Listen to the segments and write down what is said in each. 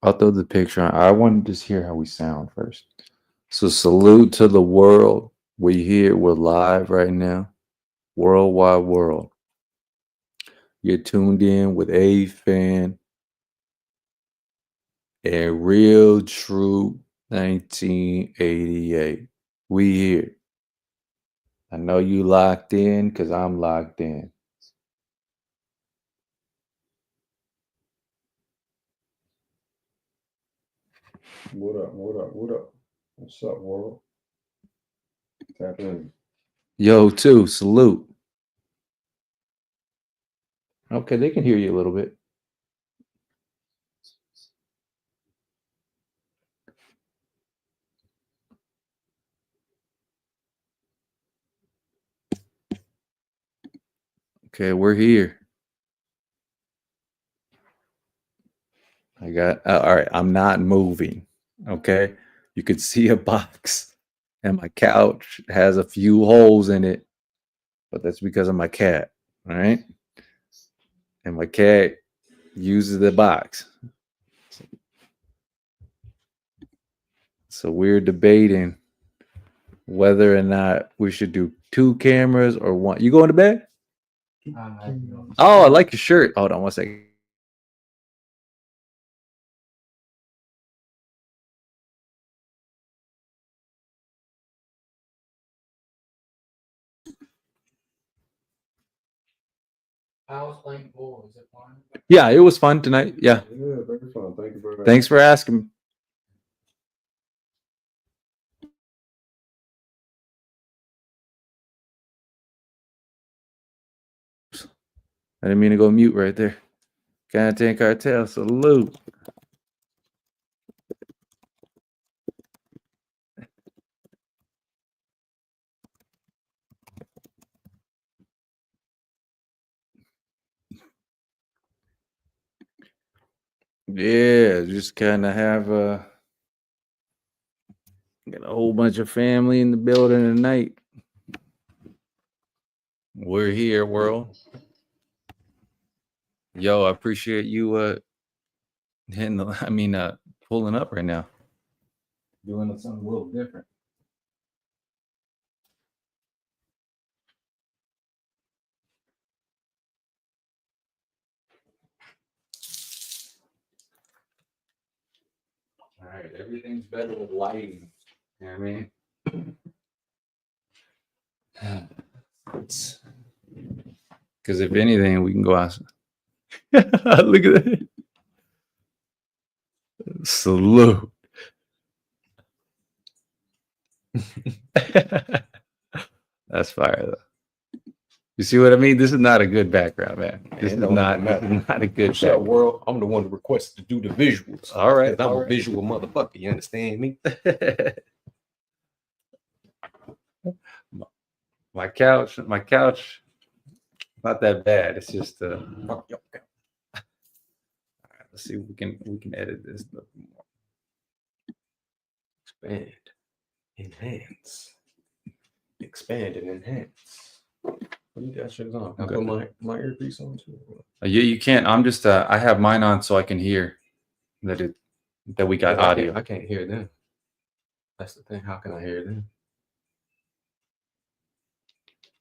I'll throw the picture on. I want to just hear how we sound first. So salute to the world. We here. We're live right now. Worldwide world. You're tuned in with aFan and Real Truth 1988. We here. I know you locked in because I'm locked in. What up? What up? What up? What's up, world? Tap in. Yo, too. Salute. Okay, they can hear you a little bit. Okay, we're here. I got all right. I'm not moving. Okay, you can see a box, and my couch has a few holes in it, but that's because of my cat. All right, and my cat uses the box. So we're debating whether or not we should do two cameras or one. You going to bed? Oh, I like your shirt. Hold on one second. I was playing pool. Is it fun? Yeah, it was fun tonight. Yeah. Yeah, very fun. Thank you very much. Thanks for asking. I didn't mean to go mute right there. Content Cartel, salute. Yeah, just kind of have got a whole bunch of family in the building tonight. We're here, world. Yo, I appreciate you hitting the pulling up right now. Doing something a little different. All right, everything's better with lighting. You know what I mean? Because if anything, we can go out. Look at that. Salute. That's fire though. You see what I mean? This is not a good background, man. This is not a good What's up, world? I'm the one that requested to do the visuals. All right. 'Cause I'm a visual motherfucker. You understand me? my couch, not that bad. It's just Fuck your all right, let's see if we can edit this a little more. Expand, enhance, expand and enhance. What you got shit on? I put my earpiece on too. Yeah, you can't. I'm just I have mine on so I can hear that we got audio. I can't hear them. That's the thing. How can I hear them?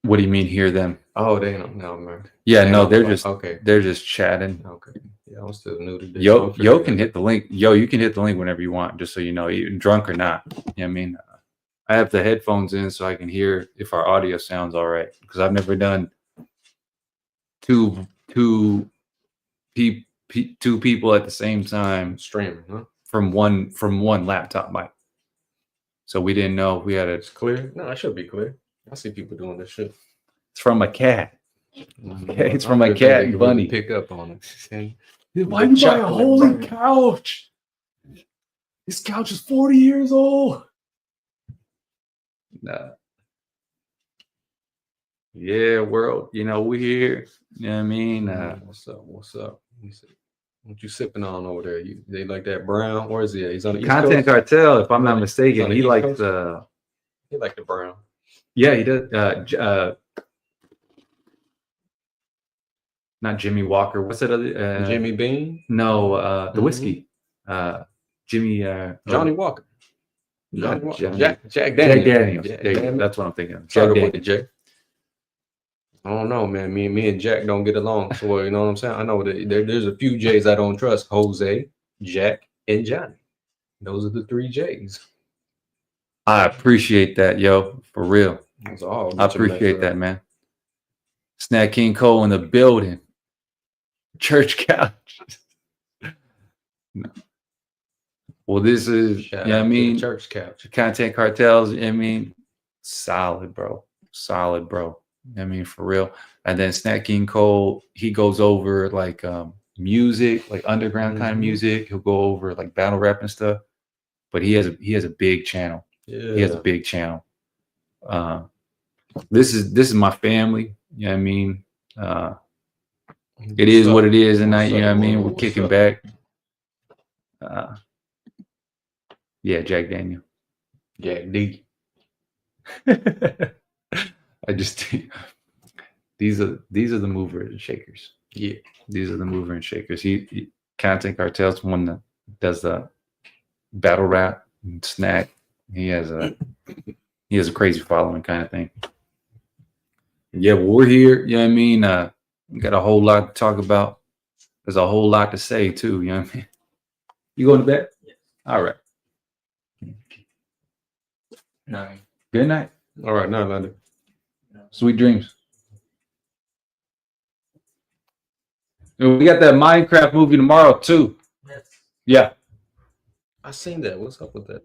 What do you mean hear them? Oh, they don't know, man. Yeah, no, they're just okay. They're just chatting. Okay. Yeah, I'm still new to this. Yo can hit the link. Yo, you can hit the link whenever you want, just so you know, even drunk or not. You know what I mean? I have the headphones in so I can hear if our audio sounds all right. Because I've never done two people at the same time streaming, huh? From one laptop mic. So we didn't know if we had It's clear. No, it should be clear. I see people doing this shit. It's from a cat. Okay, it's from my cat and Bunny. Really pick up on it. Why you buy a holy couch? This couch is 40 years old. Nah. Yeah, world. You know, we here. You know what I mean? What's up? What's up? Let me see. What you sipping on over there? They like that brown? Where is he at? He's on the East Content Coast? Cartel, if I'm not mistaken. He likes he like the brown. Yeah, he does. Not Jimmy Walker. What's that other? Jimmy Bean? No, the whiskey. Jimmy Johnny Walker. not Johnny Johnny. Jack Jack Daniels. Daniels. Jack There you go. Daniels. That's what I'm thinking of. Jack Started with Daniels. the J. I don't know, man. Me and Jack don't get along. So you know what I'm saying? I know that there's a few J's I don't trust. Jose, Jack, and Johnny. Those are the 3 J's. I appreciate that, yo, for real. That's all. I appreciate that, man. Snack King Cole in the building. Church couch. Well, this is, Shout you know what I out to the mean? church couch. Content cartels, you know what I mean? Solid, bro. Solid, bro. You know what I mean, for real. And then Snack King Cole, he goes over like music, like underground kind of music. He'll go over like battle rap and stuff. But he has a big channel. Yeah. He has a big channel. This is my family. You know what I mean? It is what it is tonight. You know what I mean? We're kicking back. Yeah, Jack Daniel. Jack D. I just these are the movers and shakers. Yeah. These are the mover and shakers. He Content Cartel's one that does the battle rap and snack. He has a crazy following kind of thing. Yeah, well, we're here. You know what I mean? We got a whole lot to talk about. There's a whole lot to say too. You know what I mean? You going to bed? Yes. All right. No. Good night. All right, now, London. Sweet dreams. And we got that Minecraft movie tomorrow too. Yes. Yeah. I seen that. What's up with that?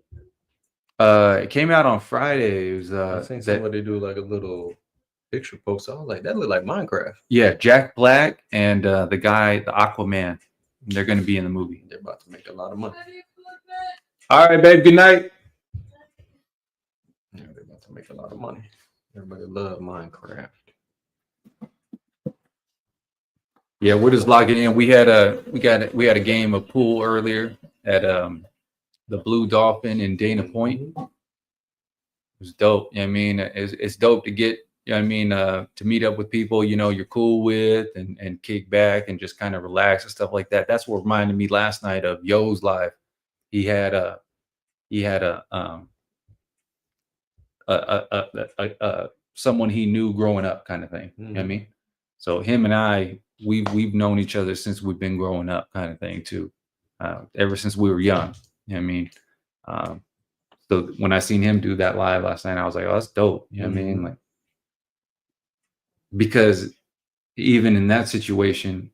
It came out on Friday. It was I seen somebody do like a little picture post. I was like, that looked like Minecraft. yeah, Jack Black and the guy, the Aquaman. They're going to be in the movie. They're about to make a lot of money. All right, babe. Good night. Yeah, they're about to make a lot of money. Everybody love Minecraft. Yeah, we're just logging in. We had a game of pool earlier at the Blue Dolphin in Dana Point. It was dope. You know what I mean, it's dope to get, you know what I mean, to meet up with people, you know, you're cool with and kick back and just kind of relax and stuff like that. That's what reminded me last night of Yo's live. He had a someone he knew growing up kind of thing. You know what I mean? So him and I, we've known each other since we've been growing up kind of thing too. Ever since we were young. You know what I mean? So when I seen him do that live last night, I was like, oh, that's dope. You know what I mean? Like, because even in that situation,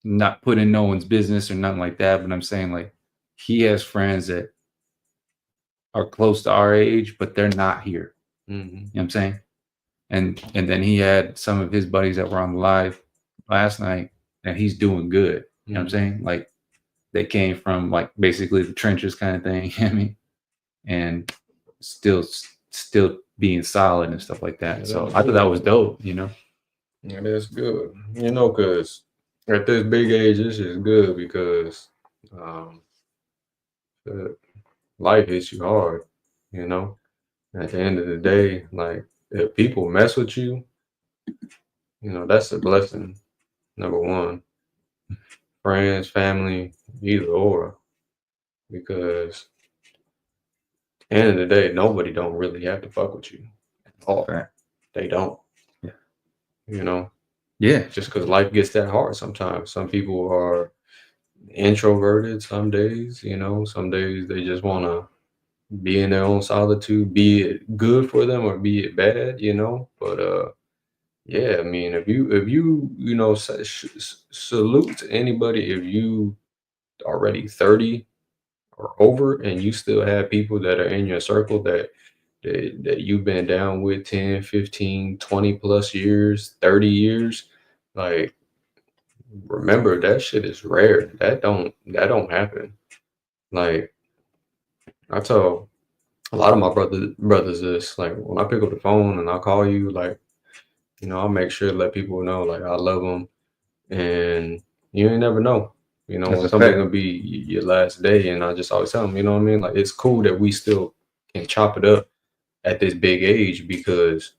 not putting no one's business or nothing like that, but I'm saying like he has friends that are close to our age, but they're not here. You know what I'm saying? And then he had some of his buddies that were on live last night, and he's doing good. You know what I'm saying? Like they came from like basically the trenches kind of thing, you know what I mean? And still being solid and stuff like that. Yeah, so I thought that was dope, you know? Yeah, that's good. You know, because at this big age, this is good because life hits you hard, you know? At the end of the day, like if people mess with you, you know, that's a blessing. Number one, friends, family, either or, because at the end of the day, nobody don't really have to fuck with you at all. Right. They don't. Yeah. You know? Yeah. Just because life gets that hard sometimes. Some people are introverted some days, you know, some days they just want to be in their own solitude, be it good for them or be it bad, you know. But yeah, I mean, if you you know, salute to anybody if you already 30 or over and you still have people that are in your circle that you've been down with 10, 15, 20 plus years, 30 years, like remember that shit is rare. That don't happen. Like I tell a lot of my brothers this, like when I pick up the phone and I call you, like, you know, I'll make sure to let people know like I love them, and you ain't never know, you know, when somebody's gonna be your last day. And I just always tell them, you know what I mean, like it's cool that we still can chop it up at this big age because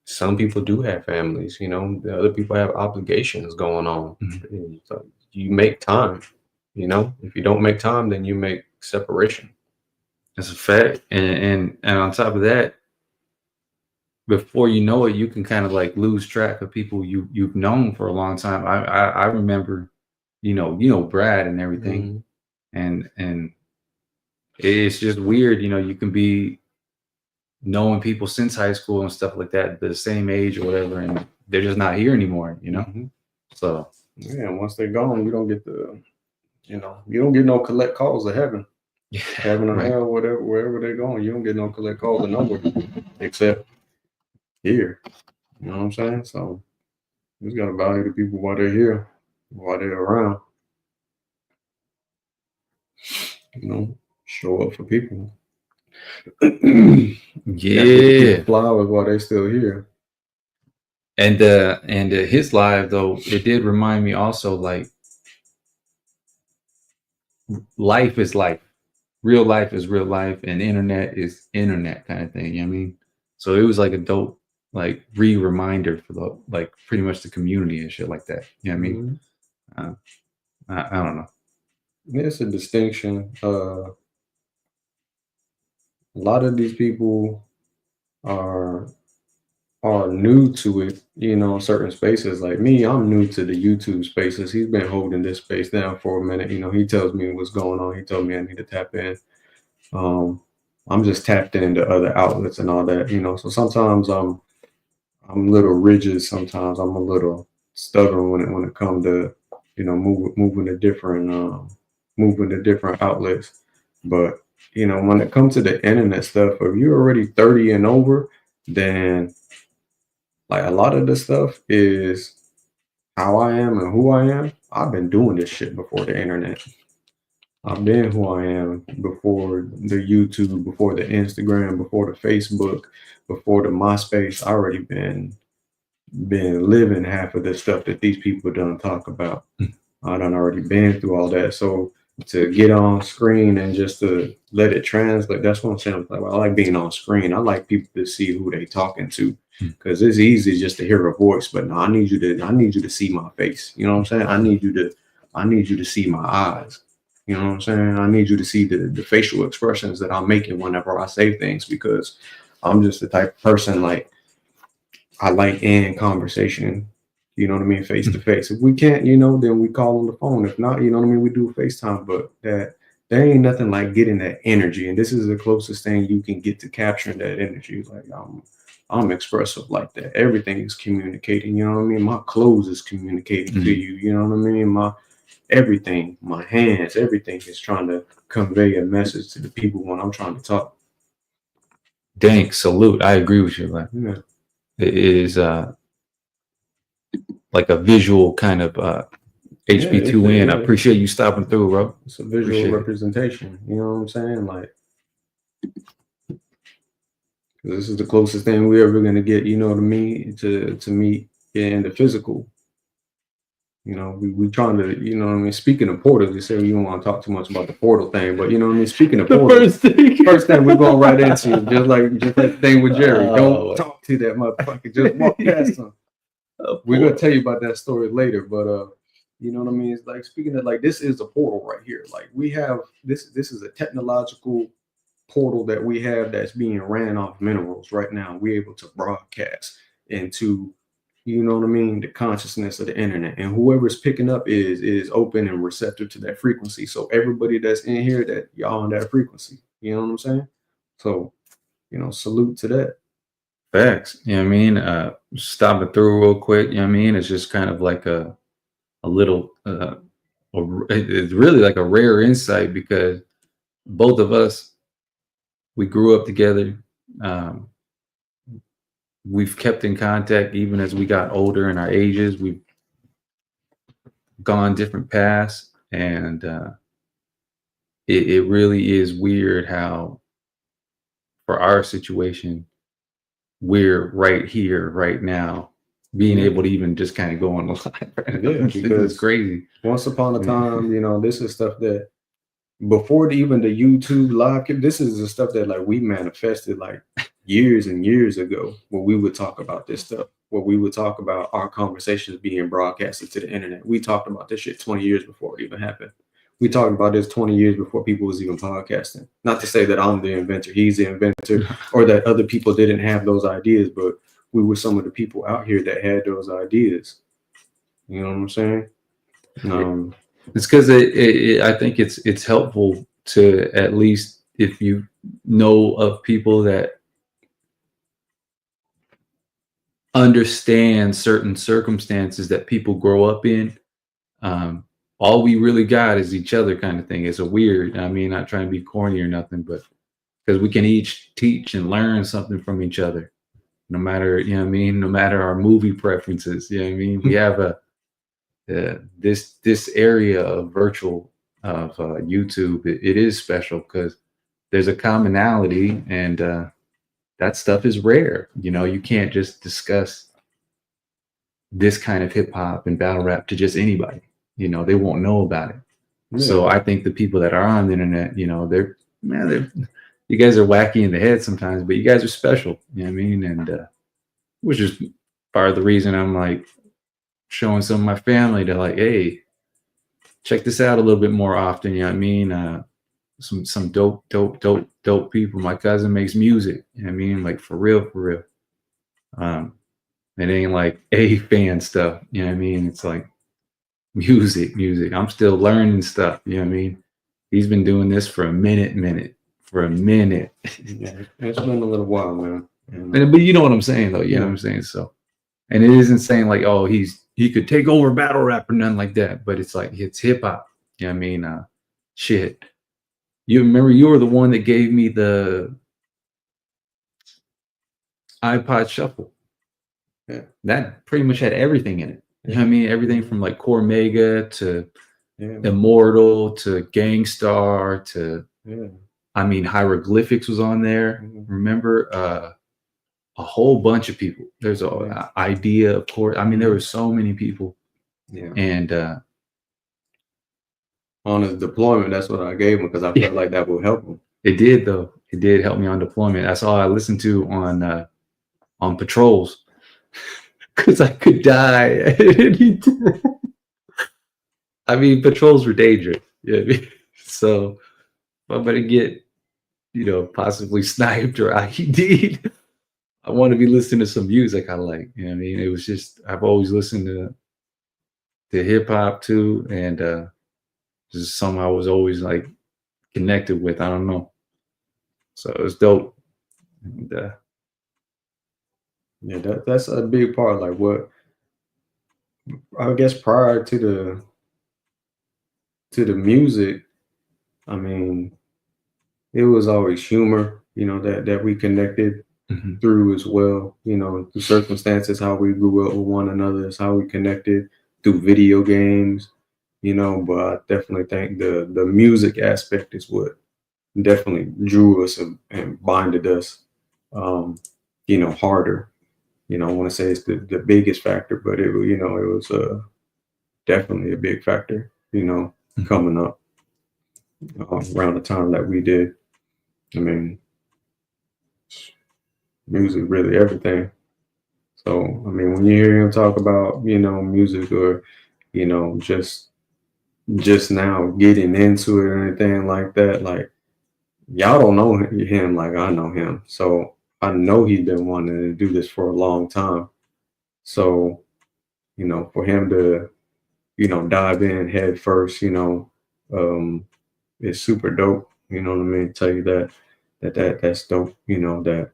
some people do have families, you know, the other people have obligations going on. So you make time, You know, if you don't make time, then you make separation. That's a fact. And on top of that, before you know it, you can kind of like lose track of people you've known for a long time. I remember, Brad and everything, and it's just weird. You can be knowing people since high school and stuff like that, the same age or whatever, and they're just not here anymore. So yeah, once they're gone, you don't get you don't get no collect calls to heaven. yeah, Heaven or right. hell, wherever they're going, you don't get no collect calls to nowhere except here. You know what I'm saying? So you just gotta value the people while they're here, while they're around. Show up for people. Yeah. Flowers while they're still here. And his live though, it did remind me also, like, life is life. Real life is real life, and internet is internet kind of thing. You know what I mean? So it was like a dope, like, reminder for the, like, pretty much the community and shit like that. You know what I mean? I don't know. It's a distinction. A lot of these people are new to it, certain spaces. Like me, I'm new to the YouTube spaces. He's been holding this space down for a minute. He tells me what's going on. He told me I need to tap in. I'm just tapped into other outlets and all that, So sometimes I'm a little rigid. Sometimes I'm a little stubborn when it comes to, moving to different outlets. But when it comes to the internet stuff, if you're already 30 and over, then like a lot of this stuff is how I am and who I am. I've been doing this shit before the internet. I've been who I am before the YouTube, before the Instagram, before the Facebook, before the MySpace. I already been living half of the stuff that these people don't talk about. I done already been through all that. So to get on screen and just to let it translate, that's what I'm saying. Like, I like being on screen. I like people to see who they talking to, because it's easy just to hear a voice. But no, I need you to see my face. You know what I'm saying? I need you to see my eyes. You know what I'm saying? I need you to see the facial expressions that I'm making whenever I say things, because I'm just the type of person, like, I like in conversation, you know what I mean, face to face. If we can't, then we call on the phone. If not, you know what I mean, we do FaceTime. But there ain't nothing like getting that energy, and this is the closest thing you can get to capturing that energy. Like, I'm expressive like that. Everything is communicating. You know what I mean? My clothes is communicating to you. You know what I mean? My everything, my hands, everything is trying to convey a message to the people when I'm trying to talk. Dang, salute. I agree with you, man. Yeah. It is like a visual kind of HB2N. I appreciate you stopping through, bro. It's a visual representation. You know what I'm saying? Like, this is the closest thing we're ever gonna get, you know what I mean, to meet in the physical. We trying to, you know what I mean. Speaking of portals, you say we don't want to talk too much about the portal thing, but you know what I mean. Speaking of portals, first thing we're going right into, just like the thing with Jerry. Don't talk to that motherfucker. Just walk past him. We're gonna tell you about that story later, but you know what I mean. It's like, speaking of, like, this is a portal right here. Like, we have this. This is a technological portal that we have that's being ran off minerals right now. We're able to broadcast into, you know what I mean, the consciousness of the internet, and whoever's picking up is open and receptive to that frequency. So everybody that's in here, that y'all on that frequency, you know what I'm saying? So, salute to that. Facts. You know what I mean? Stopping through real quick, you know what I mean? It's just kind of like a little it's really like a rare insight, because both of us, we grew up together. We've kept in contact even as we got older in our ages. We've gone different paths, and it really is weird how, for our situation, we're right here, right now, being able to even just kind of go on the live. Yeah, because it's crazy. Once upon a time, this is stuff that before even the YouTube live, this is the stuff that, like, we manifested like years and years ago, where we would talk about this stuff, where we would talk about our conversations being broadcasted to the internet. We talked about this shit 20 years before it even happened. we talked about this 20 years before people was even podcasting. Not to say that I'm the inventor, he's the inventor, or that other people didn't have those ideas, but we were some of the people out here that had those ideas. You know what I'm saying? It's because I think it's helpful to, at least if you know of people that understand certain circumstances that people grow up in. All we really got is each other, kind of thing. It's a weird, I mean, not trying to be corny or nothing, but because we can each teach and learn something from each other, no matter, you know what I mean, no matter our movie preferences. You know what I mean? We have this area of virtual of YouTube. It is special because there's a commonality, and that stuff is rare. You know, you can't just discuss this kind of hip hop and battle rap to just anybody. You know, they won't know about it. Yeah. So I think the people that are on the internet, you know, you guys are wacky in the head sometimes, but you guys are special. You know what I mean? And which is part of the reason I'm like showing some of my family to, like, hey, check this out a little bit more often. You know what I mean? Some dope people. My cousin makes music. You know what I mean? Like, for real. It ain't like aFan stuff. You know what I mean? It's like music. I'm still learning stuff. You know what I mean? He's been doing this for a minute. Yeah, it's been a little while, man. But you know what I'm saying, though. You know what I'm saying? So, and it isn't saying like, oh, he could take over battle rap or nothing like that. But it's like, it's hip hop. You know what I mean? Shit. You remember you were the one that gave me the iPod Shuffle. Yeah. That pretty much had everything in it. You know what I mean? Everything from like Core Mega to Immortal to Gangstar to, I mean, Hieroglyphics was on there. Remember? A whole bunch of people. There's an idea, of course. I mean, there were so many people. Yeah. And on his deployment, that's what I gave him because I felt like that would help him. It did, though. It did help me on deployment. That's all I listened to on patrols. Because I could die. I mean, patrols were dangerous. You know what I mean? So if I'm gonna get, you know, possibly sniped or IED'd, I want to be listening to some music I like. You know what I mean? It was just, I've always listened to hip hop too, and just something I was always like connected with. I don't know. So it was dope. And, yeah, that's a big part. Like, what I guess prior to the music, I mean, it was always humor, you know, that we connected through as well. You know, the circumstances, how we grew up with one another, is how we connected through video games. You know, but I definitely think the music aspect is what definitely drew us and binded us, you know, harder. You know, I want to say it's the biggest factor, but it, you know, it was definitely a big factor, you know, coming up around the time that we did. I mean, music, really everything. So, I mean, when you hear him talk about, you know, music, or, you know, just now getting into it or anything like that, like, y'all don't know him like I know him. So I know he's been wanting to do this for a long time. So, you know, for him to, you know, dive in head first, you know, it's super dope. You know what I mean? Tell you that's dope. You know, that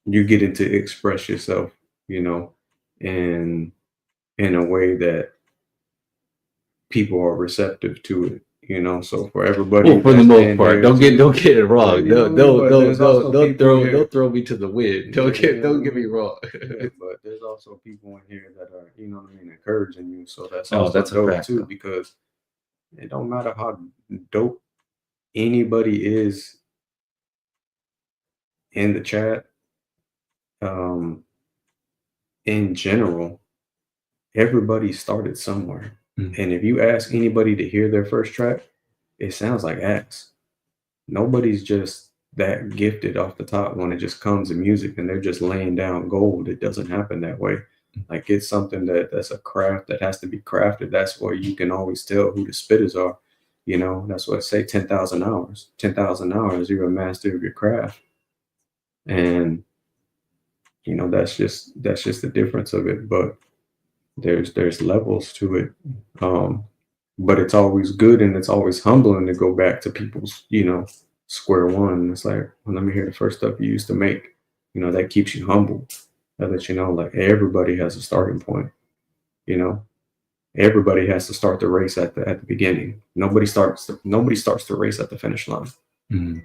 you get to express yourself, you know, in a way that people are receptive to it. You know, so for everybody, well, for the most part, don't get it wrong. They'll throw me to the wind. Don't get me wrong. But there's also people in here that are, you know what I mean, encouraging you. So that's also dope fact, too, because it don't matter how dope anybody is in the chat. In general, everybody started somewhere. And if you ask anybody to hear their first track, it sounds like ass. Nobody's just that gifted off the top when it just comes to music and they're just laying down gold. It doesn't happen that way. Like, it's something that's a craft that has to be crafted. That's where you can always tell who the spitters are. You know, that's what I say, 10,000 hours. 10,000 hours, you're a master of your craft. And, you know, that's just the difference of it. But there's levels to it. But it's always good and it's always humbling to go back to people's, you know, square one. It's like, well, let me hear the first stuff you used to make. You know, that keeps you humble. That lets you know, like, everybody has a starting point. You know, everybody has to start the race at the beginning. Nobody starts the race at the finish line. Mm-hmm.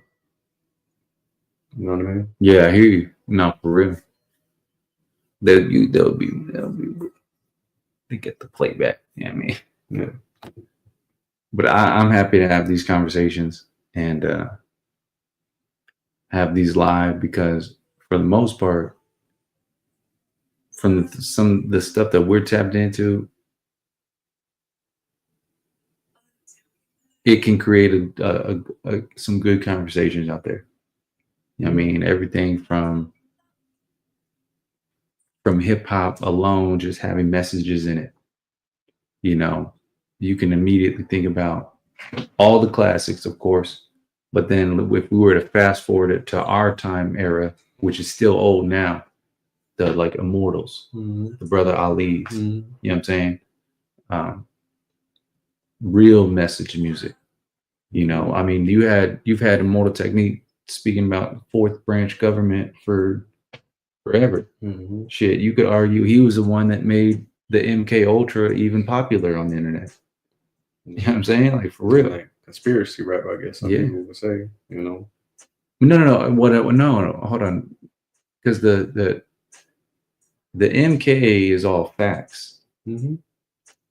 You know what I mean? Yeah, I hear you. No, for real. They'll be they get the playback. Yeah, I mean, Yeah. But I'm happy to have these conversations and have these live, because for the most part, from the stuff that we're tapped into, it can create some good conversations out there. I mean, everything from hip hop alone, just having messages in it. You know, you can immediately think about all the classics, of course, but then if we were to fast forward it to our time era, which is still old now, the like Immortals, the Brother Ali's, you know what I'm saying? Real message music. You know, I mean, you've had Immortal Technique speaking about fourth branch government for forever. Shit, you could argue he was the one that made the MK Ultra even popular on the internet. You know what I'm saying? Like, for real. Like conspiracy rap, I guess some people would say, you know. No. No, hold on. Because the MK is all facts.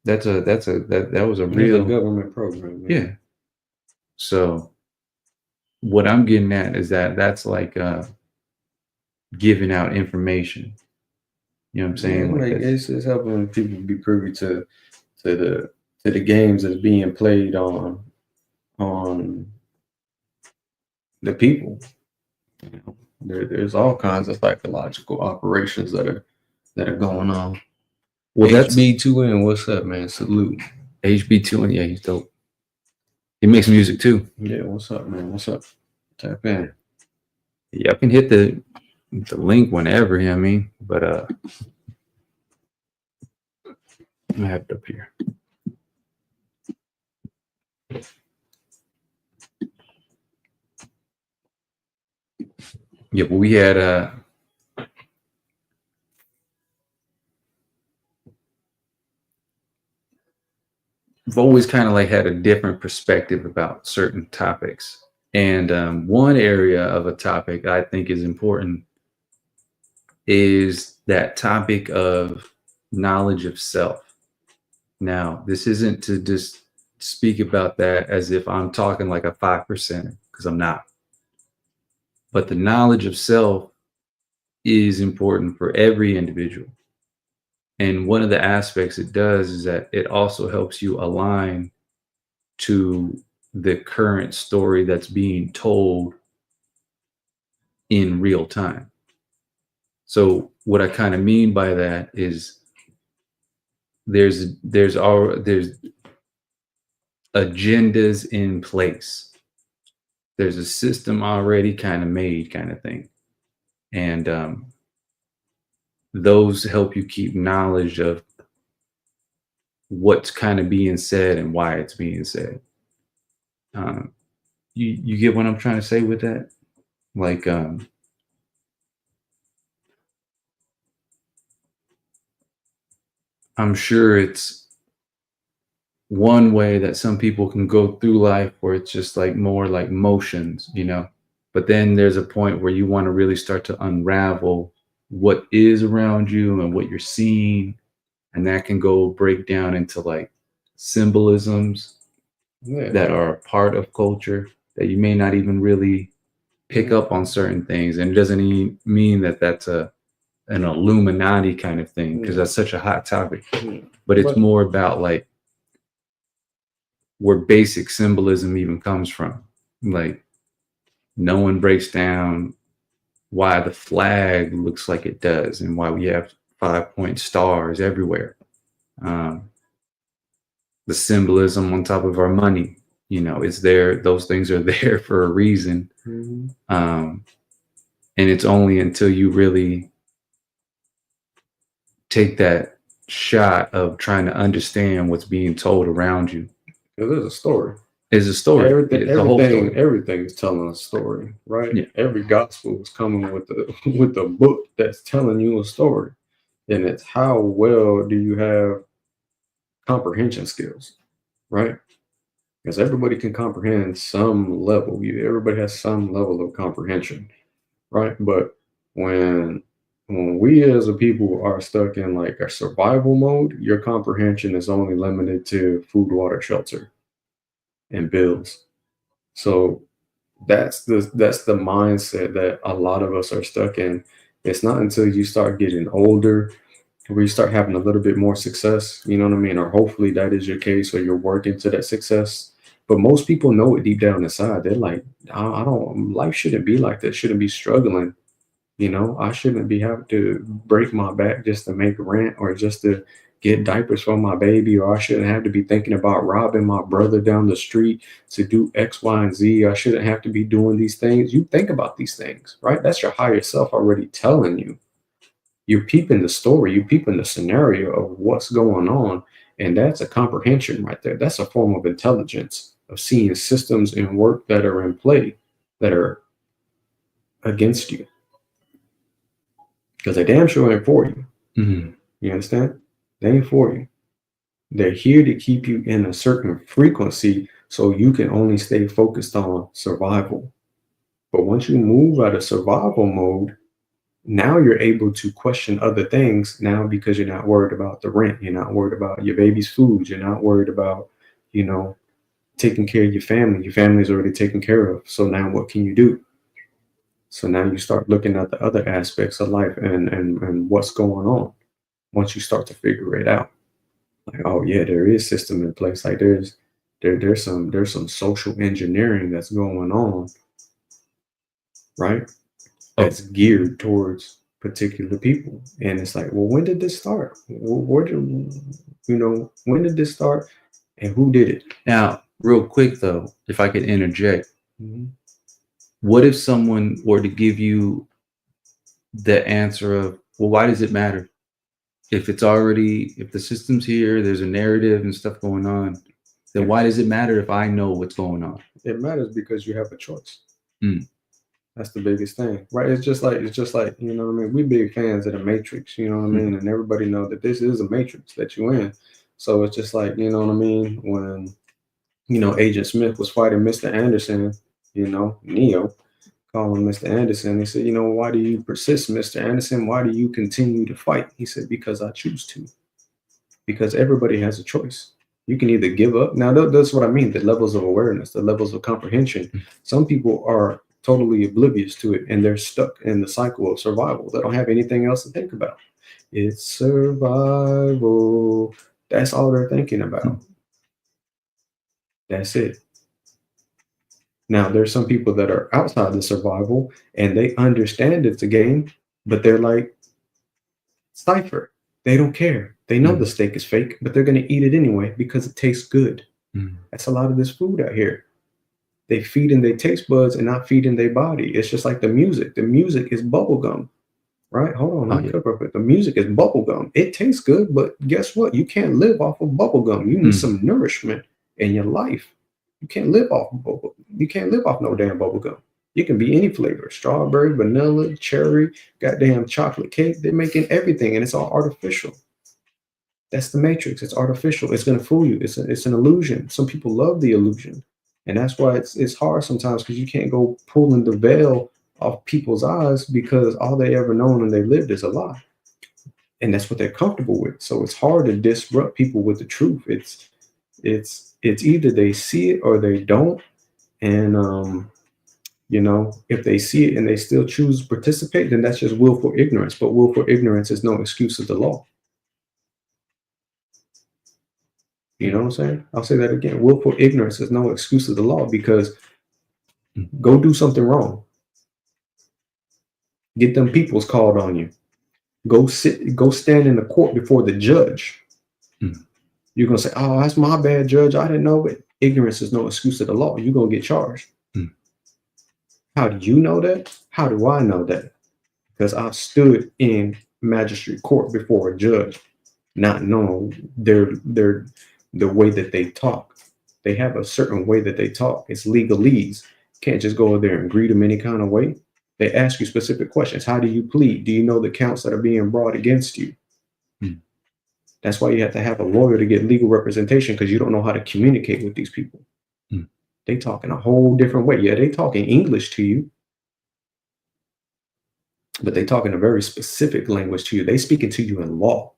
That was a real government program. Man. Yeah. So what I'm getting at is that's like giving out information. You know what I'm saying? Yeah, like it's helping people be privy to the games that's being played on the people. You know, there's all kinds of psychological operations that are going on. Well, that's HB2N. What's up, man? Salute. HB2N. Yeah, he's dope. He makes music too. Yeah, what's up, man? What's up? Tap in. Yeah, I can hit the link whenever, you know what I mean? But I have it up here. Yeah, but we had I've always kind of like had a different perspective about certain topics. And one area of a topic I think is important is that topic of knowledge of self. Now, this isn't to just speak about that as if I'm talking like a 5%, because I'm not. But the knowledge of self is important for every individual. And one of the aspects it does is that it also helps you align to the current story that's being told in real time. So what I kind of mean by that is there's agendas in place. There's a system already kind of made, kind of thing. And those help you keep knowledge of what's kind of being said and why it's being said. You get what I'm trying to say with that? Like, I'm sure it's one way that some people can go through life where it's just like more like motions, you know, but then there's a point where you want to really start to unravel what is around you and what you're seeing. And that can go break down into like symbolisms that are a part of culture that you may not even really pick up on certain things. And it doesn't even mean that that's an Illuminati kind of thing, because that's such a hot topic. But it's more about like where basic symbolism even comes from. Like, no one breaks down why the flag looks like it does and why we have 5-point stars everywhere. The symbolism on top of our money, You know, it's there. Those things are there for a reason. And it's only until you really take that shot of trying to understand what's being told around you. Because there's a story. It's a story. Everything is telling a story, right? Yeah. Every gospel is coming with a book that's telling you a story, and it's how well do you have comprehension skills, right? Because everybody can comprehend some level. Everybody has some level of comprehension, right? But when we as a people are stuck in like a survival mode, your comprehension is only limited to food, water, shelter, and bills. So that's the mindset that a lot of us are stuck in. It's not until you start getting older where you start having a little bit more success, you know what I mean? Or hopefully that is your case, or you're working to that success. But most people know it deep down inside. They're like, I don't, life shouldn't be like that. Shouldn't be struggling. You know, I shouldn't be having to break my back just to make rent or just to get diapers for my baby, or I shouldn't have to be thinking about robbing my brother down the street to do X, Y, and Z. I shouldn't have to be doing these things. You think about these things, right? That's your higher self already telling you. You're peeping the story, you're peeping the scenario of what's going on. And that's a comprehension right there. That's a form of intelligence of seeing systems in work that are in play that are against you. Because they damn sure ain't for you. You understand? They ain't for you. They're here to keep you in a certain frequency so you can only stay focused on survival. But once you move out of survival mode, now you're able to question other things now, because you're not worried about the rent. You're not worried about your baby's food. You're not worried about, you know, taking care of your family. Your family's already taken care of. So now what can you do? So now you start looking at the other aspects of life and what's going on once you start to figure it out. Like, oh yeah, there is system in place. Like there's some social engineering that's going on, right? That's geared towards particular people. And it's like, well, when did this start? Where did, when did this start and who did it? Now, real quick though, if I could interject, what if someone were to give you the answer of, well, why does it matter? If the system's here, there's a narrative and stuff going on, then why does it matter if I know what's going on? It matters because you have a choice. That's the biggest thing, right? It's just like, you know what I mean? We big fans of the Matrix, you know what I mean? And everybody know that this is a Matrix that you in. So it's just like, you know what I mean? When, Agent Smith was fighting Mr. Anderson, Neo, calling Mr. Anderson, he said, why do you persist, Mr. Anderson? Why do you continue to fight? He said, because I choose to. Because everybody has a choice. You can either give up. Now, that's what I mean, the levels of awareness, the levels of comprehension. Some people are totally oblivious to it, and they're stuck in the cycle of survival. They don't have anything else to think about. It's survival. That's all they're thinking about. That's it. Now, there's some people that are outside the survival, and they understand it's a game, but they're like, Cypher. They don't care. They know the steak is fake, but they're going to eat it anyway because it tastes good. That's a lot of this food out here. They feed in their taste buds and not feed in their body. It's just like the music. The music is bubblegum, right? Hold on, the music is bubblegum. It tastes good, but guess what? You can't live off of bubblegum. You need some nourishment in your life. You can't live off bubble. You can't live off no damn bubblegum. You can be any flavor: strawberry, vanilla, cherry, goddamn chocolate cake. They're making everything, and it's all artificial. That's the Matrix. It's artificial. It's going to fool you. It's an illusion. Some people love the illusion. And that's why it's hard sometimes, because you can't go pulling the veil off people's eyes, because all they ever known and they lived is a lie. And that's what they're comfortable with. So it's hard to disrupt people with the truth. It's either they see it or they don't. And, if they see it and they still choose to participate, then that's just willful ignorance. But willful ignorance is no excuse of the law. You know what I'm saying? I'll say that again. Willful ignorance is no excuse of the law, because go do something wrong. Get them peoples called on you. Go stand in the court before the judge. You're going to say, oh, that's my bad, judge. I didn't know it. Ignorance is no excuse to the law. You're going to get charged. How do you know that? How do I know that? Because I've stood in magistrate court before a judge, not knowing the way that they talk. They have a certain way that they talk. It's legalese. Can't just go there and greet them any kind of way. They ask you specific questions. How do you plead? Do you know the counts that are being brought against you? That's why you have to have a lawyer to get legal representation, because you don't know how to communicate with these people. They talk in a whole different way. Yeah, they talk in English to you, but they talk in a very specific language to you. They speaking to you in law.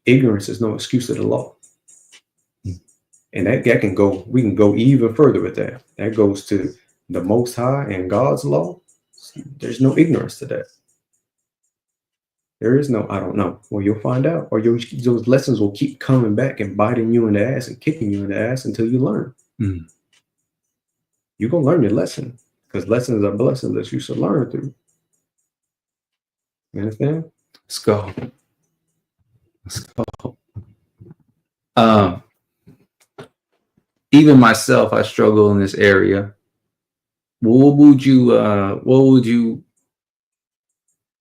Ignorance is no excuse to the law. And that can go, we can go even further with that. That goes to the Most High and God's law. There's no ignorance to that. There is no, I don't know. Well, you'll find out. Or those lessons will keep coming back and biting you in the ass and kicking you in the ass until you learn. You're going to learn your lesson, because lessons are blessings that you should learn through. You understand? Let's go. Let's go. Even myself, I struggle in this area. What would you,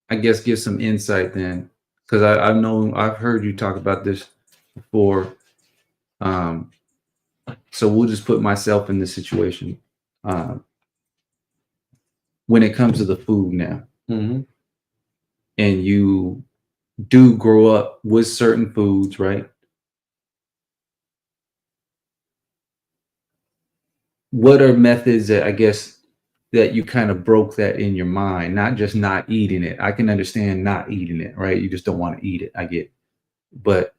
I guess, give some insight then? Because I've heard you talk about this before. So we'll just put myself in this situation. When it comes to the food now, and you do grow up with certain foods, right? What are methods that, I guess, that you kind of broke that in your mind, not just not eating it? I can understand not eating it, right? You just don't want to eat it. I get, but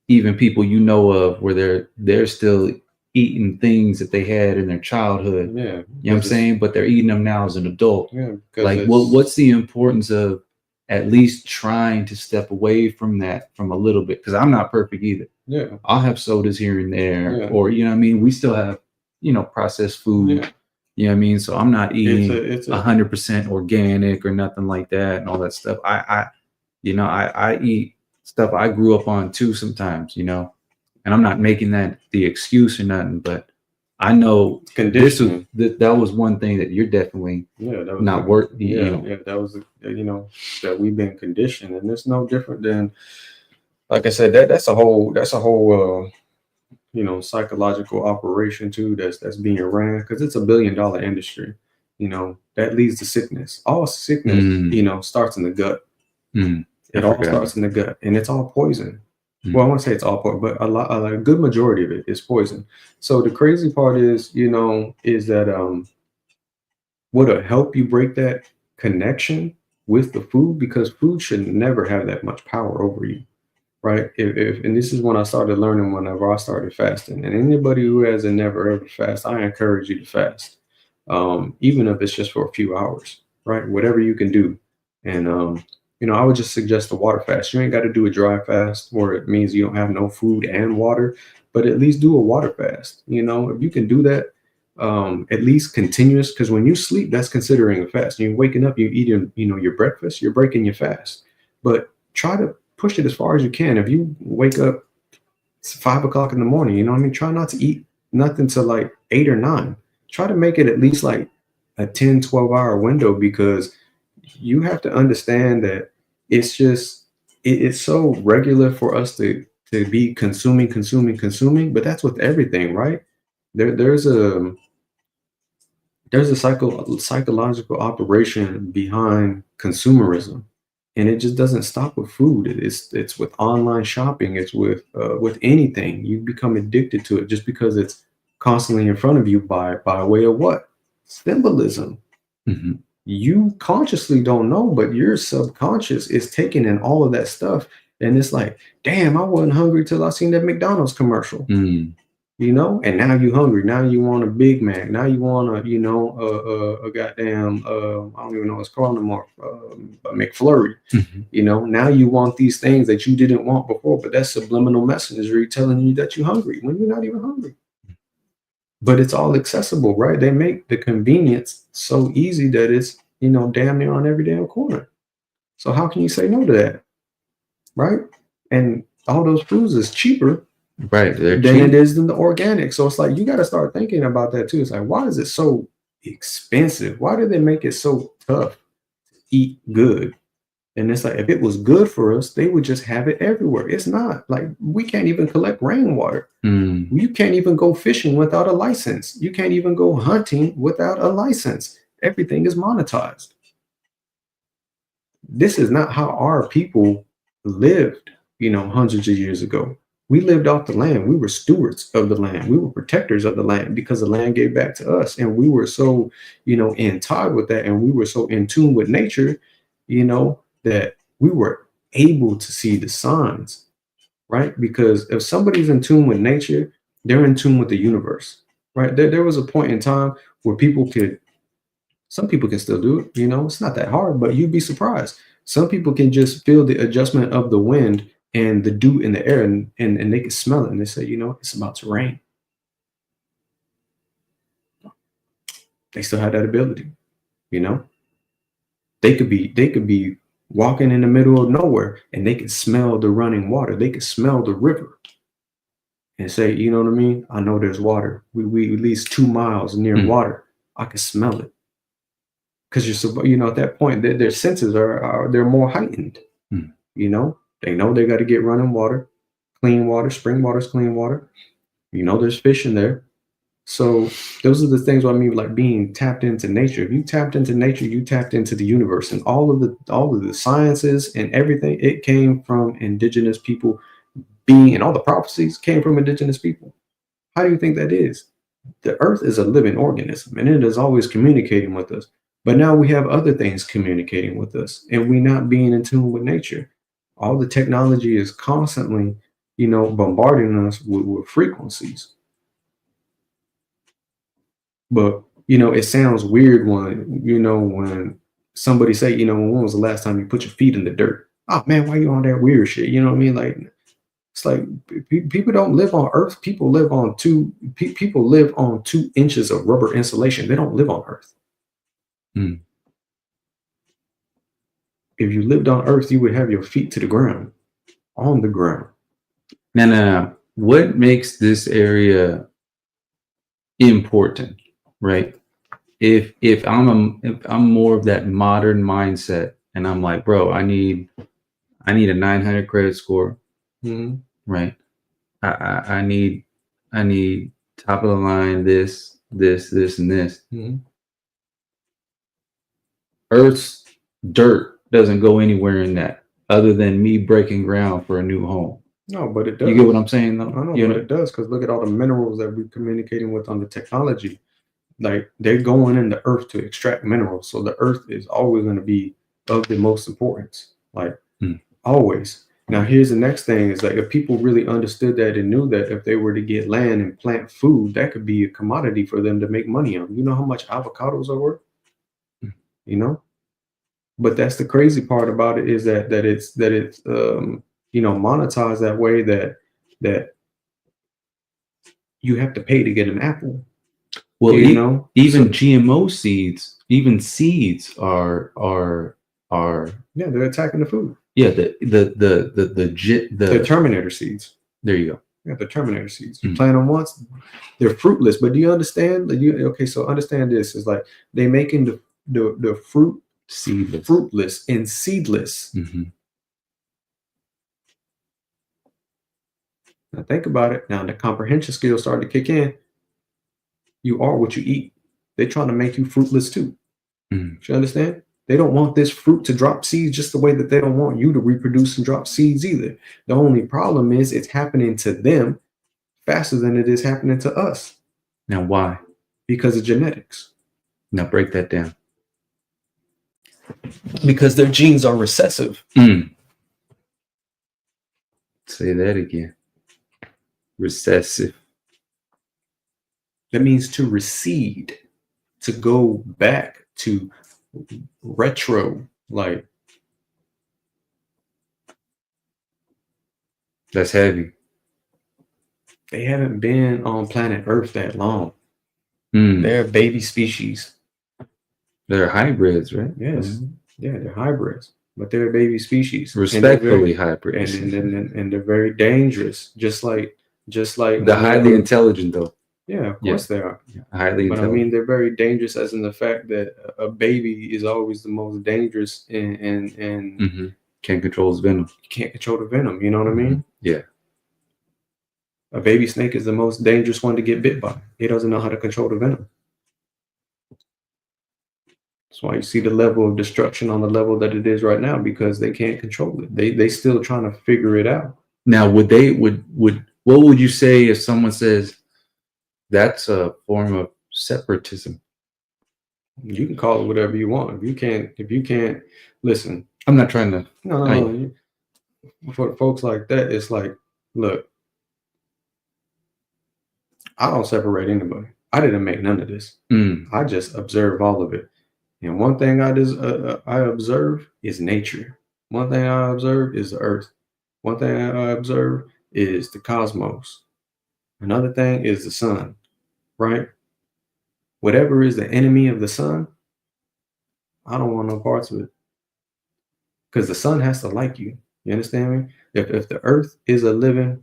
even people you know of where they're still eating things that they had in their childhood. Yeah. You know what I'm saying? But they're eating them now as an adult. Yeah. Like what's the importance of at least trying to step away from that from a little bit? Because I'm not perfect either. Yeah. I'll have sodas here and there, or, you know what I mean? We still have, processed food. You know what I mean? So I'm not eating 100% organic or nothing like that and all that stuff. I eat stuff I grew up on too sometimes, and I'm not making that the excuse or nothing, but I know that was one thing that you're definitely that was not worth. That was that we've been conditioned, and it's no different than, like I said, that's a whole psychological operation too that's being ran, because it's $1 billion industry. That leads to sickness. All sickness starts in the gut. It all starts in the gut, and it's all poison. Well, I want to say it's all poison, but a good majority of it is poison. So the crazy part is that what'll help you break that connection with the food, because food should never have that much power over you, right? And this is when I started learning, whenever I started fasting. And anybody who hasn't never ever fast, I encourage you to fast, even if it's just for a few hours, right? Whatever you can do. And I would just suggest a water fast. You ain't got to do a dry fast, where it means you don't have no food and water, but at least do a water fast. If you can do that, at least continuous, because when you sleep, that's considering a fast. You're waking up, you're eating, your breakfast, you're breaking your fast. But try to push it as far as you can. If you wake up 5 o'clock in the morning, try not to eat nothing till like 8 or 9. Try to make it at least like a 10-12 hour window, because you have to understand that it's so regular for us to be consuming, but that's with everything, right? There's a psychological operation behind consumerism, and it just doesn't stop with food. It's with online shopping. It's with anything. You become addicted to it just because it's constantly in front of you by way of what? Symbolism. You consciously don't know, but your subconscious is taking in all of that stuff. And it's like, damn, I wasn't hungry till I seen that McDonald's commercial. And now you're hungry. Now you want a Big Mac. Now you want a goddamn, I don't even know what it's called anymore, a McFlurry. Now you want these things that you didn't want before, but that's subliminal messaging telling you that you're hungry when you're not even hungry. But it's all accessible, right? They make the convenience so easy that it's, damn near on every damn corner. So how can you say no to that? Right? And all those foods is cheaper Right. They're than cheap. it is in the organic. So it's like you got to start thinking about that too. It's like, why is it so expensive? Why do they make it so tough to eat good? And it's like, if it was good for us, they would just have it everywhere. It's not. Like, we can't even collect rainwater. You can't even go fishing without a license. You can't even go hunting without a license. Everything is monetized. This is not how our people lived, hundreds of years ago. We lived off the land. We were stewards of the land. We were protectors of the land because the land gave back to us. And we were so, in tide with that. And we were so in tune with nature, that we were able to see the signs, right? Because if somebody's in tune with nature, they're in tune with the universe, right? There was a point in time where some people can still do it, it's not that hard, but you'd be surprised. Some people can just feel the adjustment of the wind and the dew in the air, and they can smell it, and they say, it's about to rain. They still have that ability, They could be walking in the middle of nowhere and they could smell the running water. They could smell the river and say, you know what I mean? I know there's water. We at least 2 miles near water. I can smell it. Because at that point, their senses they're more heightened. They know they got to get running water, clean water. Spring water is clean water. There's fish in there. So those are the things what I mean, like being tapped into nature. If you tapped into nature, you tapped into the universe, and all of the sciences and everything. It came from indigenous people and all the prophecies came from indigenous people. How do you think that is? The earth is a living organism, and it is always communicating with us. But now we have other things communicating with us, and we're not being in tune with nature. All the technology is constantly, bombarding us with frequencies. But, it sounds weird when somebody say, when was the last time you put your feet in the dirt? Oh man, why you on that weird shit? You know what I mean? Like, it's like people don't live on Earth. People live on 2 inches of rubber insulation. They don't live on Earth. If you lived on Earth, you would have your feet to the ground, on the ground. Now, what makes this area important, right? If I'm more of that modern mindset, and I'm like, bro, I need a 900 credit score, right? I need top of the line this, and this. Earth's dirt doesn't go anywhere in that, other than me breaking ground for a new home. No, but it does. You get what I'm saying, though? I know, but it does, because look at all the minerals that we're communicating with on the technology. Like, they're going in the earth to extract minerals. So the earth is always going to be of the most importance, like always. Now, here's the next thing is like, if people really understood that and knew that if they were to get land and plant food, that could be a commodity for them to make money on. You know how much avocados are worth? But that's the crazy part about it, is that it's monetized that way, that you have to pay to get an apple. Well, even GMO seeds, even seeds are yeah, they're attacking the food. Yeah, the Terminator seeds. There you go. Yeah, the Terminator seeds. You plant them once, they're fruitless. But do you understand? So understand this is like they making the fruit seedless, fruitless and seedless. Now think about it. Now the comprehension skills start to kick in. You are what you eat. They're trying to make you fruitless too. You understand? They don't want this fruit to drop seeds just the way that they don't want you to reproduce and drop seeds either. The only problem is it's happening to them faster than it is happening to us. Now, why? Because of genetics. Now break that down. Because their genes are recessive. Say that again. Recessive. That means to recede, to go back, to retro, like. That's heavy. They haven't been on planet Earth that long. They're baby species. They're hybrids, right? Yes. Yeah, they're hybrids, but they're baby species. Respectfully hybrids. And they're very dangerous. Just like Just like The highly intelligent, though. yeah, of Yeah. course they are. Highly But I intelligent. mean, they're very dangerous, as in the fact that a baby is always the most dangerous, and Can't control his venom. you can't control the venom. You know what I mean? Yeah. A baby snake is the most dangerous one to get bit by. It doesn't know how to control the venom. That's why you see the level of destruction on the level that it is right now, because they can't control it. They still trying to figure it out. Now, would what would you say if someone says that's a form of separatism? You can call it whatever you want. If you can't listen. I'm not trying to. No. For folks like that, it's like, look, I don't separate anybody. I didn't make none of this. I just observe all of it. And one thing I observe is nature. One thing I observe is the earth. One thing I observe is the cosmos. Another thing is the sun, right? Whatever is the enemy of the sun, I don't want no parts of it. Because the sun has to like you. You understand me? If the earth is a living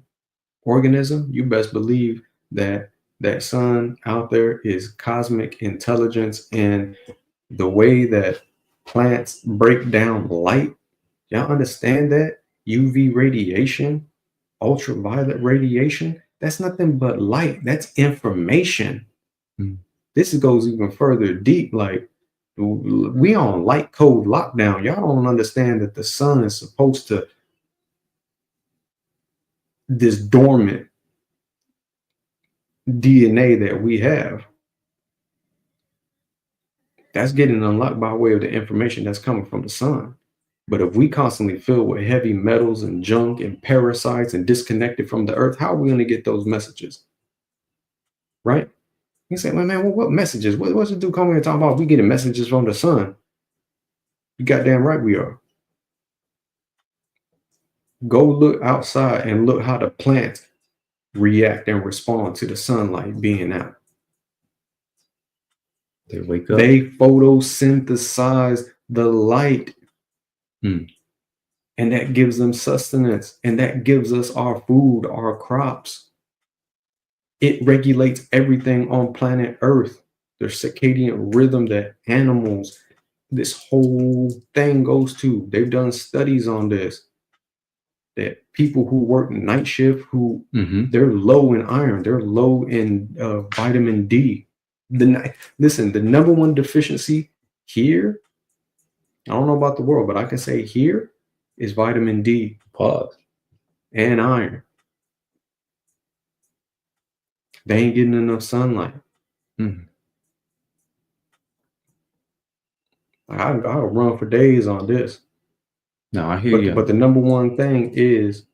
organism, you best believe that that sun out there is cosmic intelligence. And the way that plants break down light, y'all understand that? UV radiation, ultraviolet radiation, that's nothing but light. That's information. This goes even further deep. Like, we on light code lockdown. Y'all don't understand that the sun is supposed to, this dormant DNA that we have, that's getting unlocked by way of the information that's coming from the sun. But if we constantly fill with heavy metals and junk and parasites and disconnected from the earth, how are we going to get those messages? Right? You say, well, man, what messages? What's the dude coming here talking about? We getting messages from the sun. You goddamn right we are. Go look outside and look how the plants react and respond to the sunlight being out. They wake up. They photosynthesize the light. And that gives them sustenance. And that gives us our food, our crops. It regulates everything on planet Earth. The circadian rhythm that animals, this whole thing goes to. They've done studies on this. That people who work night shift, who they're low in iron, they're low in vitamin D. Listen, the number one deficiency here, I don't know about the world, but I can say here is vitamin D. Pause. And iron. They ain't getting enough sunlight. I'll run for days on this. No, I hear you. But the number one thing is,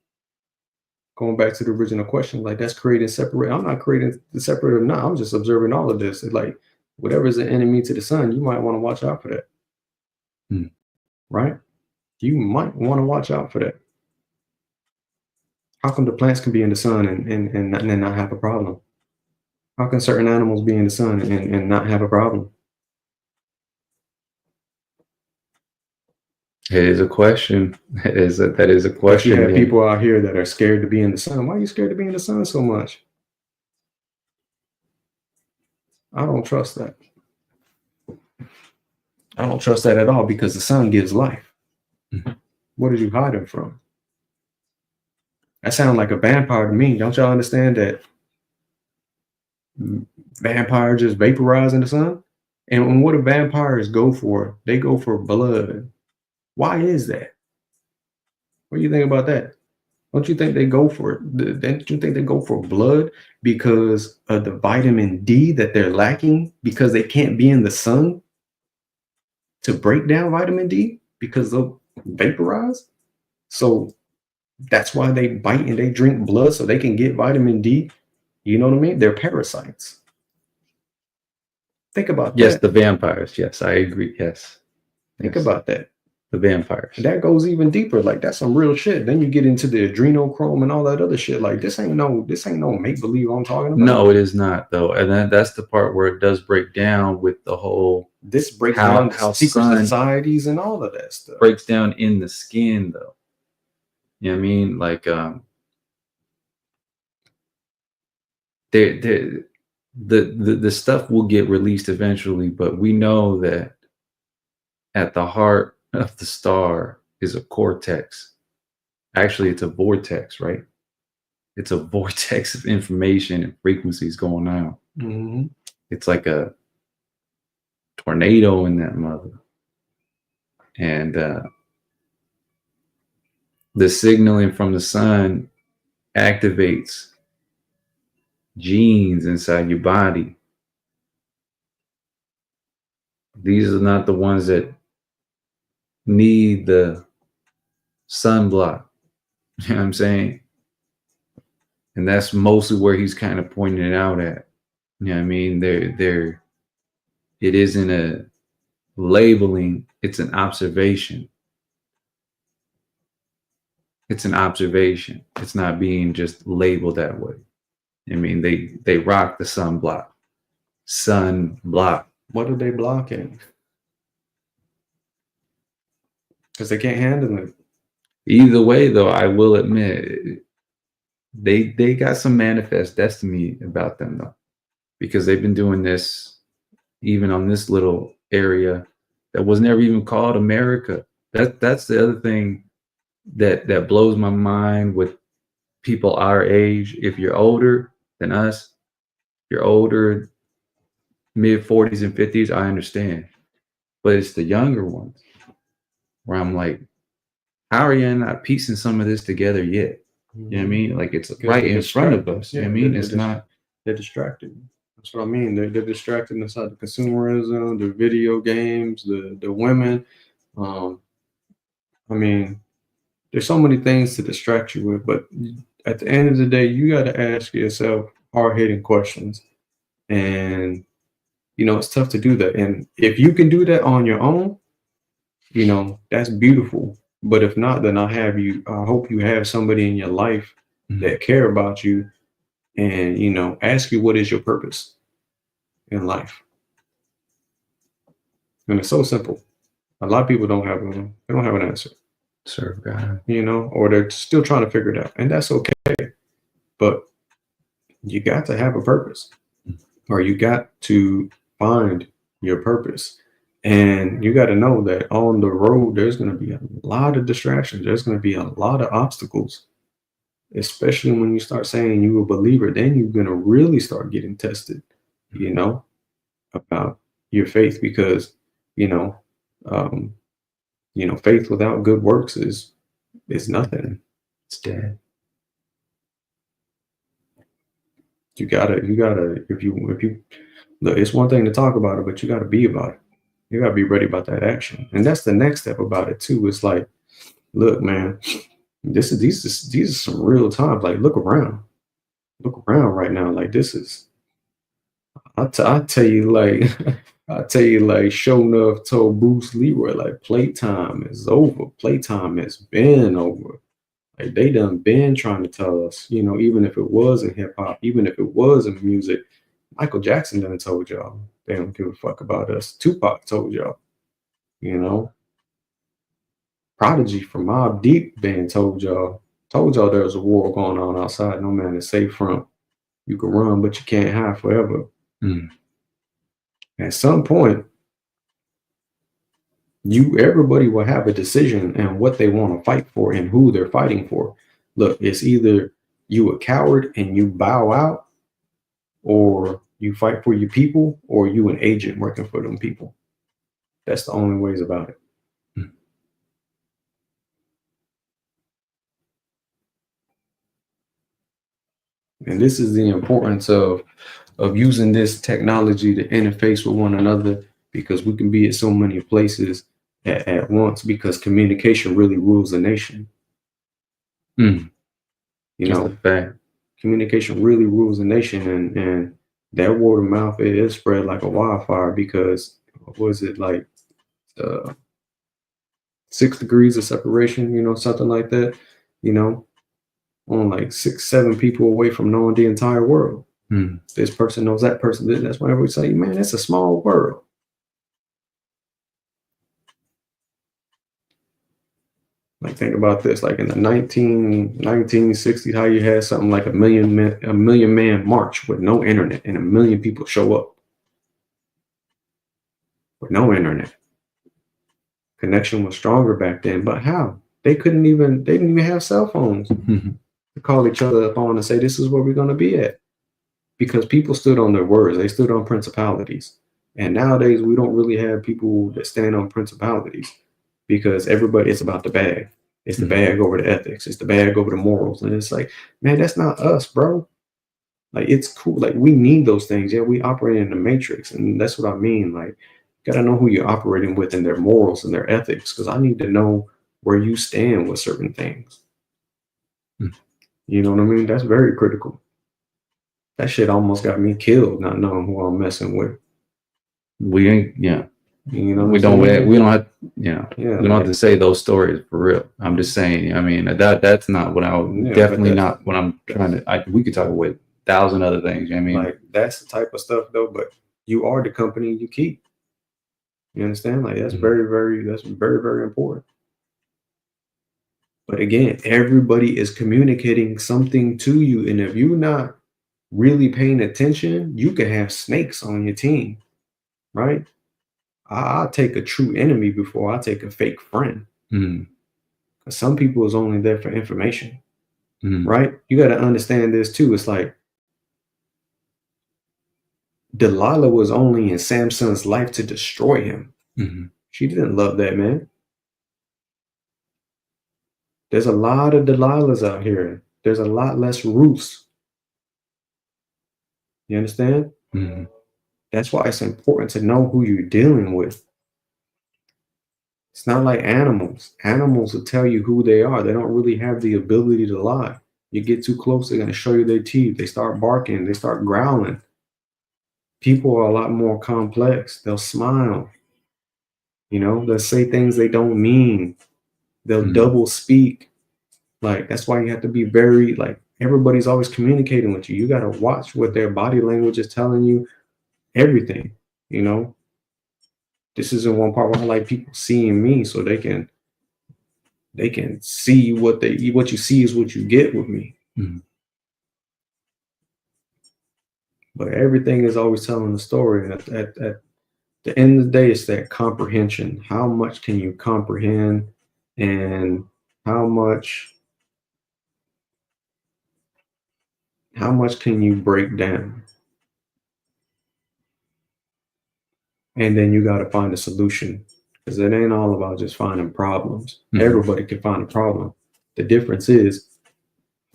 going back to the original question, like, that's creating separate. I'm not creating the separate or not. I'm just observing all of this. It's like, whatever is an enemy to the sun, you might want to watch out for that. Right? You might want to watch out for that. How come the plants can be in the sun and not have a problem? How can certain animals be in the sun and not have a problem? It is a question. That is a question. You have people out here that are scared to be in the sun. Why are you scared to be in the sun so much? I don't trust that. I don't trust that at all, because the sun gives life. What are you hiding from? That sounds like a vampire to me. Don't y'all understand that vampires just vaporize in the sun? And what do vampires go for? They go for blood. Why is that? What do you think about that? Don't you think they go for it? Don't you think they go for blood because of the vitamin D that they're lacking, because they can't be in the sun to break down vitamin D because they'll vaporize? So that's why they bite and they drink blood so they can get vitamin D. You know what I mean? They're parasites. Think about that. Yes, the vampires. Yes, I agree. Yes. Think about that. The vampires. And that goes even deeper. Like, that's some real shit. Then you get into the adrenochrome and all that other shit. Like, this ain't no make believe I'm talking about. No, it is not, though. And that's the part where it does break down with the whole. This breaks down secret societies and all of that stuff. Breaks down in the skin, though. You know what I mean? Like, the stuff will get released eventually, but we know that at the heart of the star is a cortex. Actually, it's a vortex, right? It's a vortex of information and frequencies going on. Mm-hmm. It's like a tornado in that mother. And the signaling from the sun activates genes inside your body. These are not the ones that need the sunblock. You know what I'm saying? And that's mostly where he's kind of pointing it out at. You know what I mean? It isn't a labeling, it's an observation. It's an observation. It's not being just labeled that way. I mean, they rock the sunblock. Sunblock. What are they blocking? Because they can't handle it. Either way, though, I will admit they got some manifest destiny about them, though, because they've been doing this even on this little area that was never even called America. That's the other thing that blows my mind with people our age. If you're older than us, you're older, mid 40s and 50s, I understand. But it's the younger ones where I'm like, how are you not piecing some of this together yet? You know what I mean? Like, it's right in front of us. Yeah, you know what I mean? It's not. They're distracted. That's what I mean. They're distracted inside the consumerism, the video games, the women. I mean, there's so many things to distract you with, but at the end of the day, you got to ask yourself hard-hitting questions. And, you know, it's tough to do that. And if you can do that on your own, you know, that's beautiful. But if not, then I hope you have somebody in your life that care about you and, you know, ask you what is your purpose in life. And it's so simple. A lot of people don't have one. They don't have an answer. Serve God. You know, or they're still trying to figure it out. And that's okay. But you got to have a purpose, or you got to find your purpose. And you got to know that on the road, there's going to be a lot of distractions. There's going to be a lot of obstacles, especially when you start saying you're a believer. Then you're going to really start getting tested, you know, about your faith, because, faith without good works is nothing. It's dead. You gotta, if you look, it's one thing to talk about it, but you gotta be about it. You gotta be ready about that action. And that's the next step about it too. It's like, look, man, these are some real times. Like, look around right now. Like, this is, I tell you, like Show Enough told Bruce Leroy, like, playtime is over. Playtime has been over. Like, they done been trying to tell us, you know, even if it was in hip hop, even if it was in music, Michael Jackson done told y'all they don't give a fuck about us. Tupac told y'all, you know. Prodigy from Mobb Deep band told y'all there's a war going on outside. No man is safe from. You can run, but you can't hide forever. At some point, everybody will have a decision and what they want to fight for and who they're fighting for. Look, it's either you a coward and you bow out, or you fight for your people, or you an agent working for them people. That's the only ways about it. And this is the importance of using this technology to interface with one another, because we can be at so many places at once, because communication really rules a nation. You know, communication really rules a nation, and that word of mouth, it is spread like a wildfire, because what was it, like 6 degrees of separation, you know, something like that, you know, on like 6-7 people away from knowing the entire world. This person knows that person. That's whenever we say, man, it's a small world. Like, think about this, like in the 1960s, how you had something like a million man march with no internet and a million people show up with no internet. Connection was stronger back then, but how? They didn't even have cell phones to call each other up on and say, this is where we're going to be at. Because people stood on their words. They stood on principalities. And nowadays, we don't really have people that stand on principalities because everybody, it's about the bag. It's the bag over the ethics. It's the bag over the morals. And it's like, man, that's not us, bro. Like, it's cool. Like, we need those things. Yeah, we operate in the matrix. And that's what I mean. Like, you got to know who you're operating with and their morals and their ethics. Because I need to know where you stand with certain things. You know what I mean? That's very critical. That shit almost got me killed, not knowing who I'm messing with. We ain't, yeah. You know, we don't have, yeah, we don't have to say those stories for real. I'm just saying, I mean, that's not what I would, definitely not what I'm trying to, we could talk about 1,000 other things. I mean, like, that's the type of stuff though, but you are the company you keep. You understand? Like, that's very, very important. But again, everybody is communicating something to you. And if you're not really paying attention, you can have snakes on your team, right? I'll take a true enemy before I take a fake friend. Because some people is only there for information, right? You got to understand this too. It's like Delilah was only in Samson's life to destroy him. She didn't love that man. There's a lot of Delilahs out here. There's a lot less Ruths. You understand? That's why it's important to know who you're dealing with. It's not like animals. Animals will tell you who they are. They don't really have the ability to lie. You get too close, they're going to show you their teeth. They start barking. They start growling. People are a lot more complex. They'll smile. You know, they'll say things they don't mean. They'll double speak. Like, that's why you have to be very, like, everybody's always communicating with you. You got to watch what their body language is telling you. Everything, you know. This is in one part where I like people seeing me so they can see what you see is what you get with me. But everything is always telling the story. And at the end of the day, it's that comprehension. How much can you comprehend, and how much can you break down? And then you got to find a solution, because it ain't all about just finding problems. Everybody can find a problem. The difference is,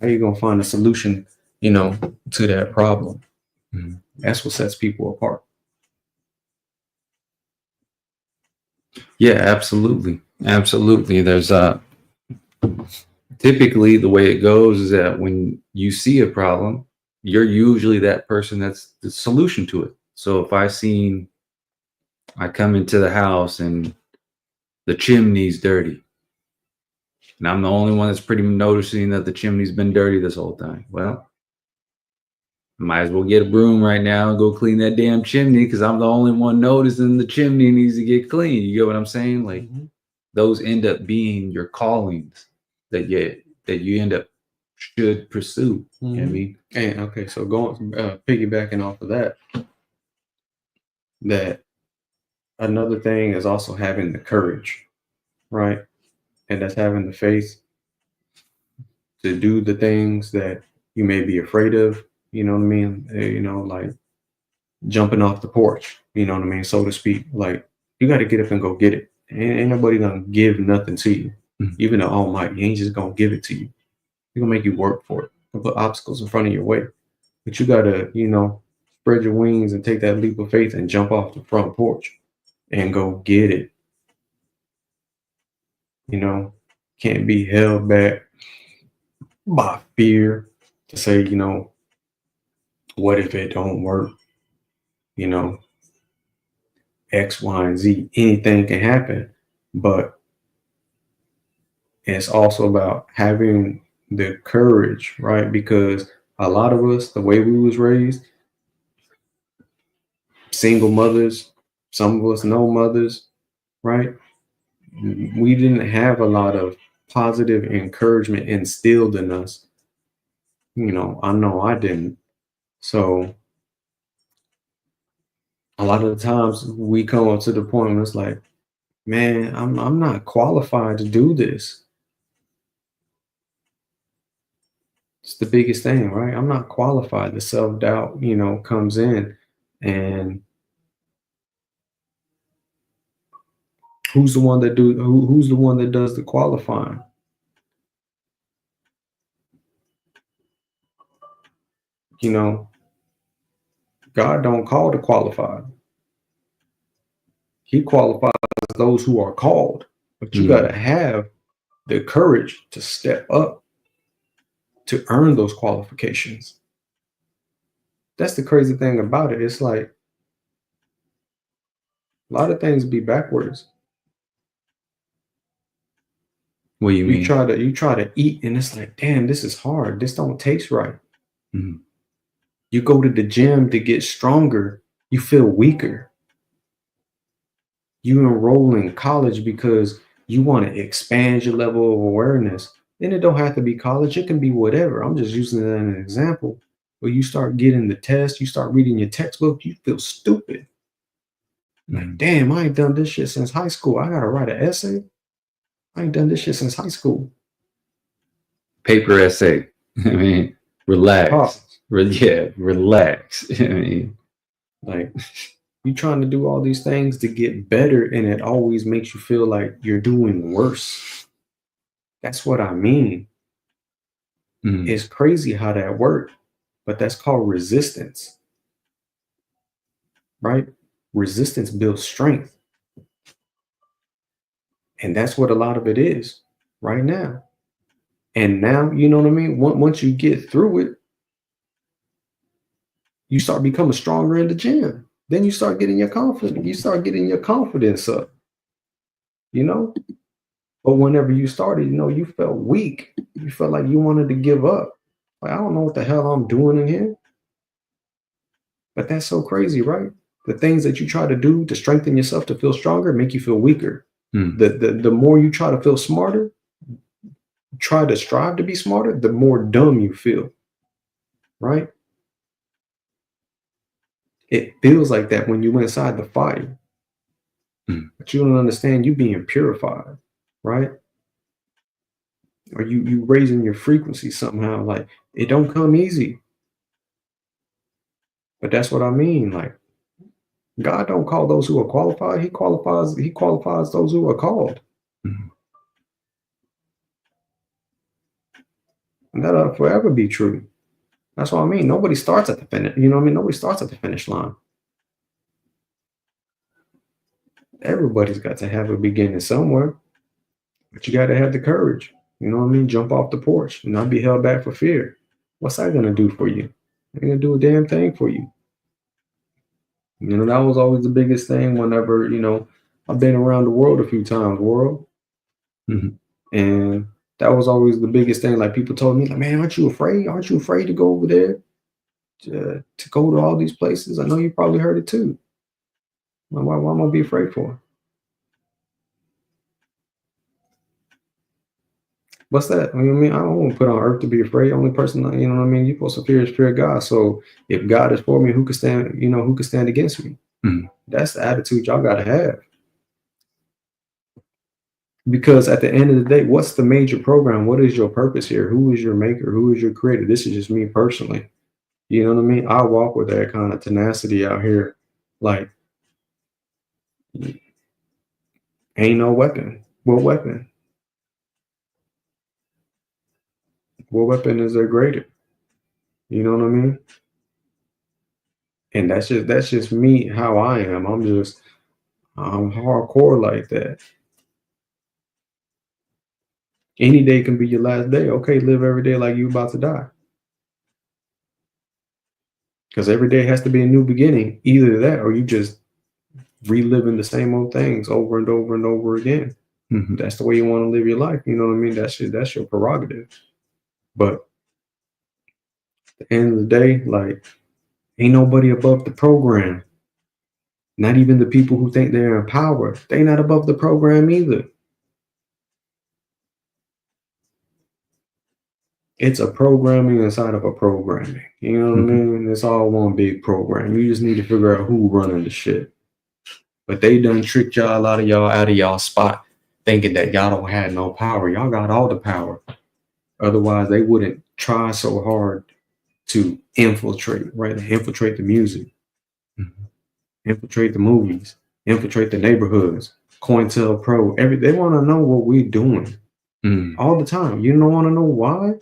how you going to find a solution, you know, to that problem? That's what sets people apart. Yeah, absolutely. Absolutely. There's typically the way it goes is that when you see a problem, you're usually that person that's the solution to it. So if I come into the house and the chimney's dirty, and I'm the only one that's pretty noticing that the chimney's been dirty this whole time. Well, might as well get a broom right now and go clean that damn chimney, because I'm the only one noticing the chimney needs to get clean. You get what I'm saying? Like, those end up being your callings that you end up should pursue. You know what I mean? And okay, so going piggybacking off of that another thing is also having the courage, right? And that's having the faith to do the things that you may be afraid of. You know what I mean? You know, like jumping off the porch, you know what I mean, so to speak. Like, you got to get up and go get it. Ain't nobody gonna give nothing to you. Even the Almighty, he ain't just gonna give it to you. He's gonna make you work for it. He'll put obstacles in front of your way. But you gotta, you know, spread your wings and take that leap of faith and jump off the front porch and go get it. You know, can't be held back by fear to say, you know, what if it don't work? You know, X, Y, and Z. Anything can happen. But it's also about having the courage, right? Because a lot of us, the way we was raised, single mothers, some of us no mothers, right? We didn't have a lot of positive encouragement instilled in us. You know I didn't. So a lot of the times we come up to the point where it's like, man, I'm not qualified to do this. It's the biggest thing, right? I'm not qualified. The self-doubt, comes in, and who's the one that who's the one that does the qualifying? God don't call the qualified. He qualifies those who are called, but you got to have the courage to step up to earn those qualifications. That's the crazy thing about it. It's like a lot of things be backwards. What do you mean? You try to eat, and it's like, damn, this is hard. This don't taste right. Mm-hmm. You go to the gym to get stronger, you feel weaker. You enroll in college because you want to expand your level of awareness. And it don't have to be college. It can be whatever. I'm just using it as an example. Where you start getting the test, you start reading your textbook, you feel stupid. Like, damn, I ain't done this shit since high school. I gotta write an essay. I ain't done this shit since high school. Paper essay. I mean, relax. Relax. I mean, like, you trying to do all these things to get better, and it always makes you feel like you're doing worse. That's what I mean. It's crazy how that works, but that's called resistance, right? Resistance builds strength. And that's what a lot of it is right now. And now, you know what I mean? Once you get through it, you start becoming stronger in the gym. Then you start getting your confidence. You start getting your confidence up, But whenever you started, you felt weak. You felt like you wanted to give up. Like, I don't know what the hell I'm doing in here. But that's so crazy, right? The things that you try to do to strengthen yourself to feel stronger make you feel weaker. The more you try to feel smarter, try to strive to be smarter, the more dumb you feel, right? It feels like that when you inside the fire. But you don't understand you being purified, right? Or you raising your frequency somehow. Like, it don't come easy. But that's what I mean. Like, God don't call those who are qualified. He qualifies those who are called. And that'll forever be true. That's what I mean. Nobody starts at the finish. You know what I mean? Nobody starts at the finish line. Everybody's got to have a beginning somewhere. But you got to have the courage. You know what I mean? Jump off the porch and not be held back for fear. What's that going to do for you? It ain't going to do a damn thing for you. That was always the biggest thing whenever, I've been around the world a few times, And that was always the biggest thing. Like, people told me, like, man, aren't you afraid? Aren't you afraid to go over there to go to all these places? I know you probably heard it too. Why am I gonna be afraid for? What's that? I mean, I don't want to put on earth to be afraid. Only person, you know what I mean? You're supposed to fear God. So if God is for me, who could stand, who could stand against me? That's the attitude y'all gotta have. Because at the end of the day, what's the major program? What is your purpose here? Who is your maker? Who is your creator? This is just me personally. You know what I mean? I walk with that kind of tenacity out here. Like, ain't no weapon. What weapon? What weapon is there greater? You know what I mean? And that's just me, how I am. I'm hardcore like that. Any day can be your last day. Okay, live every day like you about to die. Because every day has to be a new beginning. Either that or you just reliving the same old things over and over and over again. That's the way you want to live your life. You know what I mean? That's your prerogative. But at the end of the day, like, ain't nobody above the program. Not even the people who think they're in power. They not above the program either. It's a programming inside of a programming. You know what I mean? It's all one big program. You just need to figure out who running the shit. But they done tricked y'all out of y'all spot, thinking that y'all don't have no power. Y'all got all the power. Otherwise, they wouldn't try so hard to infiltrate, right? Infiltrate the music, infiltrate the movies, infiltrate the neighborhoods, COINTELPRO. They want to know what we're doing all the time. You don't want to know why?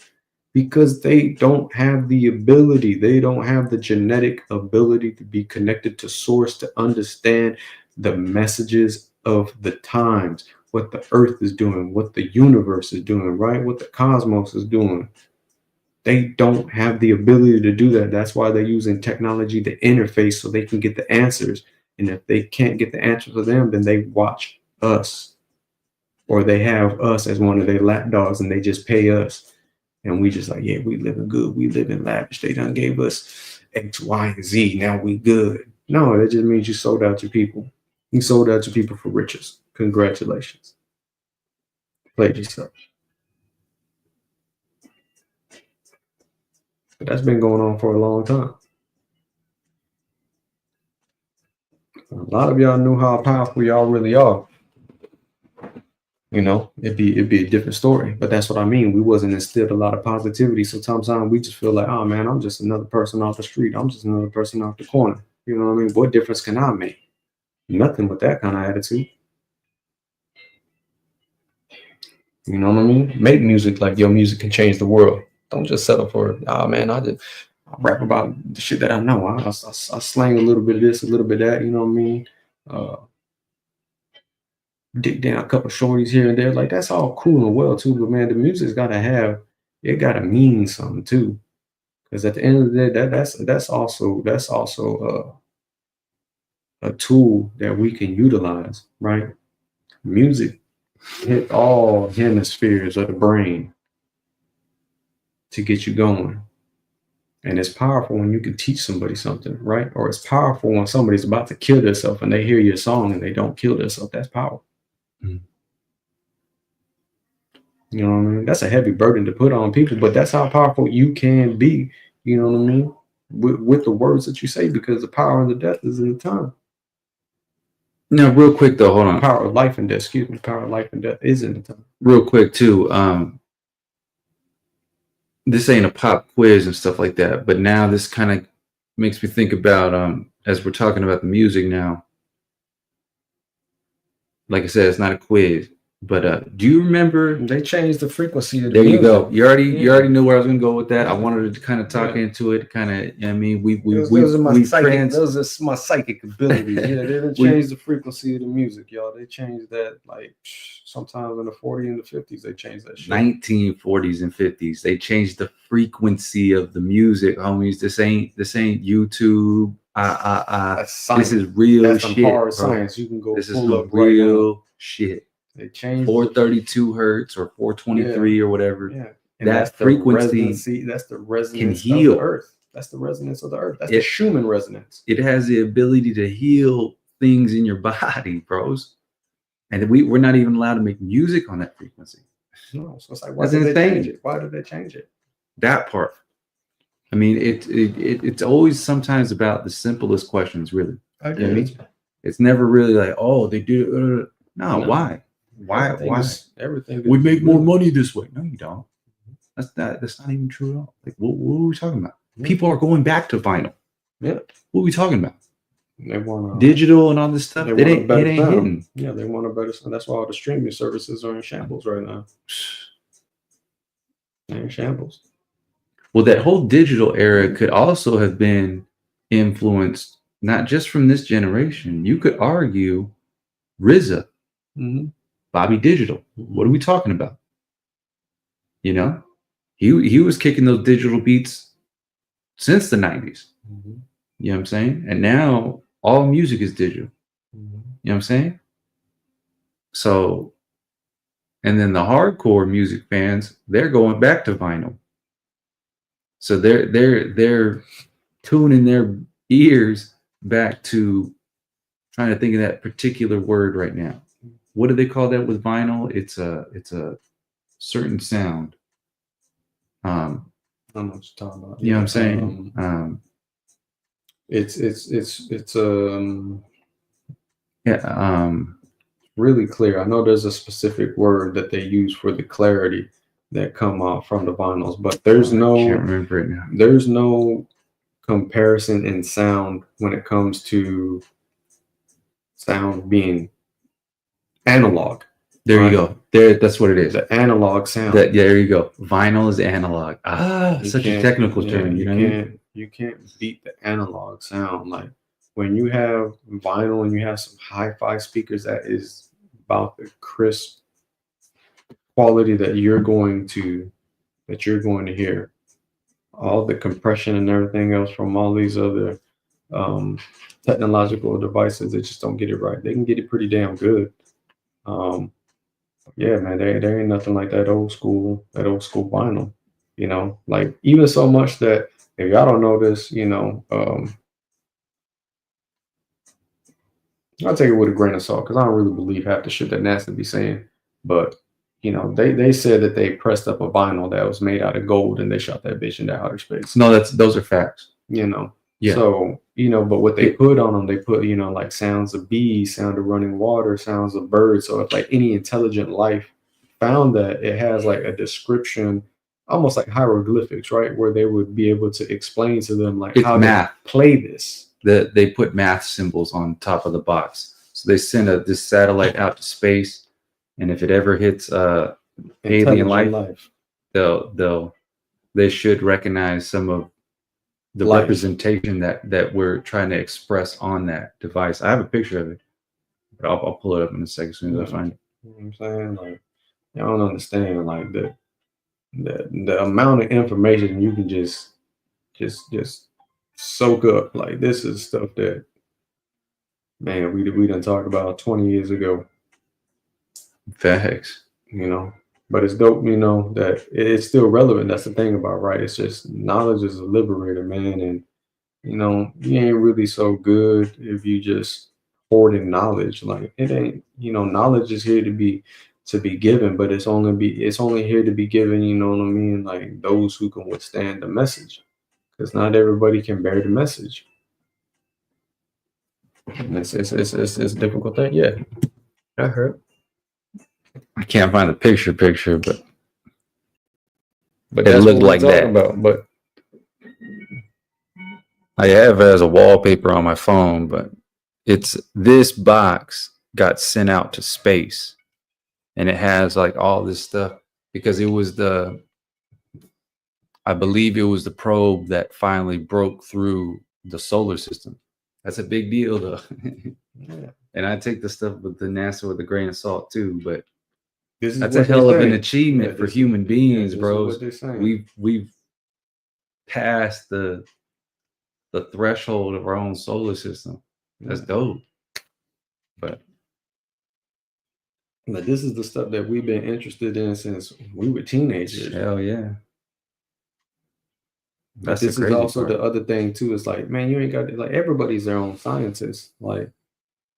Because they don't have the ability. They don't have the genetic ability to be connected to source, to understand the messages of the times, what the earth is doing, what the universe is doing, right? What the cosmos is doing. They don't have the ability to do that. That's why they're using technology to interface so they can get the answers. And if they can't get the answers for them, then they watch us, or they have us as one of their lapdogs and they just pay us. And we just like, yeah, we living good. We living lavish. They done gave us X, Y, and Z. Now we good. No, that just means you sold out your people. You sold out your people for riches. Congratulations. Played yourself. But that's been going on for a long time. A lot of y'all knew how powerful y'all really are. You know, it'd be a different story. But that's what I mean. We wasn't instilled a lot of positivity. So sometimes we just feel like, oh man, I'm just another person off the street. I'm just another person off the corner. You know what I mean? What difference can I make? Nothing with that kind of attitude. You know what I mean? Make music like your music can change the world. Don't just settle for, oh man, I rap about the shit that I know. I slang a little bit of this, a little bit of that. You know what I mean? Dick down a couple shorties here and there. Like, that's all cool and well too. But man, the music's gotta mean something too. Because at the end of the day, that's also a tool that we can utilize, right? Music hit all hemispheres of the brain to get you going. And it's powerful when you can teach somebody something, right? Or it's powerful when somebody's about to kill themselves and they hear your song and they don't kill themselves. That's power. You know what I mean? That's a heavy burden to put on people, but that's how powerful you can be. You know what I mean? With the words that you say, because the power and the death is in the tongue. Now, real quick though, hold on. Power of life and death, excuse me. Power of life and death is in the tongue. Real quick too. This ain't a pop quiz and stuff like that, but now this kind of makes me think about as we're talking about the music now. Like I said, it's not a quiz, but do you remember they changed the frequency of the there music. You go. You already knew where I was gonna go with that. I wanted to kind of talk into it, kind of. I mean, those are my psychic abilities. Yeah, they didn't change the frequency of the music, y'all. They changed that like sometimes in the 40s and the 50s. They changed that shit. 1940s and 50s. They changed the frequency of the music, homies. This ain't YouTube. This is real shit. Hard science. You can go. This is real shit. They changed 432 hertz or 423 or whatever. Yeah, and that frequency. That's the resonance can heal. Of the earth. That's the resonance of the earth. That's the Schumann resonance. It has the ability to heal things in your body, bros. And we're not even allowed to make music on that frequency. No, so it's like, why did they change it? Why did they change it? That part. I mean, it's always sometimes about the simplest questions, really. I get it. It's never really like, oh, they do. No, why? Why? Everything. We make more money this way. No, you don't. That's not even true at all. Like, what are we talking about? People are going back to vinyl. Yeah. What are we talking about? They want digital and all this stuff. It ain't hidden. Yeah, they want a better sound. That's why all the streaming services are in shambles right now. They're in shambles. Well, that whole digital era could also have been influenced not just from this generation. You could argue RZA, Bobby Digital. What are we talking about? You know, he was kicking those digital beats since the 90s. You know what I'm saying? And now all music is digital. You know what I'm saying? So, and then the hardcore music fans, they're going back to vinyl. So they're tuning their ears back to trying to think of that particular word right now. What do they call that with vinyl? It's a certain sound. I don't know what you're talking about. You know what I'm saying? It's Yeah. really clear. I know there's a specific word that they use for the clarity that come out from the vinyls, but I can't remember it now. there's no comparison in sound when it comes to sound being analog. There right? you go. That's what it is. The analog sound. There you go. Vinyl is analog. You Such a can't- technical yeah, term. You know what I mean? You can't beat the analog sound. Like when you have vinyl and you have some hi-fi speakers, that is about the crisp quality that you're going to hear. All the compression and everything else from all these other technological devices, they just don't get it right. They can get it pretty damn good. Yeah, man, there ain't nothing like that old school vinyl. You know, like even so much that if y'all don't know this, you know, I'll take it with a grain of salt because I don't really believe half the shit that NASA be saying. But you know, they said that they pressed up a vinyl that was made out of gold and they shot that bitch into outer space. No, those are facts. You know, Yeah. So you know, but what they put on them, they put you know like sounds of bees, sound of running water, sounds of birds. So if like any intelligent life found that, it has like a description, almost like hieroglyphics, right, where they would be able to explain to them like It's how math. to play this. They put math symbols on top of the box. So they send this satellite out to space, and if it ever hits alien life, they should recognize some of the representation that we're trying to express on that device. I have a picture of it, but I'll pull it up in a second as soon as I find it. You know what I'm saying? Like, I don't understand like the amount of information you can just soak up. Like this is stuff that, man, we done talked about 20 years ago. Facts. You know, but it's dope, you know, that it's still relevant. That's the thing about, right? It's just knowledge is a liberator, man. And, you know, you ain't really so good if you just hoarding knowledge. Like it ain't, you know, knowledge is here to be given, but it's only here to be given, you know what I mean? Like those who can withstand the message. Because not everybody can bear the message. And it's a difficult thing. Yeah. I heard. I can't find the picture, but But it that's looked what we're like talking that. about. But I have it as a wallpaper on my phone, but it's this box got sent out to space, and it has like all this stuff because it was I believe it was the probe that finally broke through the solar system. That's a big deal, though. yeah. And I take the stuff with the NASA with a grain of salt too, but That's a hell of an achievement for human beings, bro. We've passed the threshold of our own solar system. That's dope. But this is the stuff that we've been interested in since we were teenagers. Hell yeah. But this is also the other thing too. It's like, man, you ain't got to, like everybody's their own scientist. Like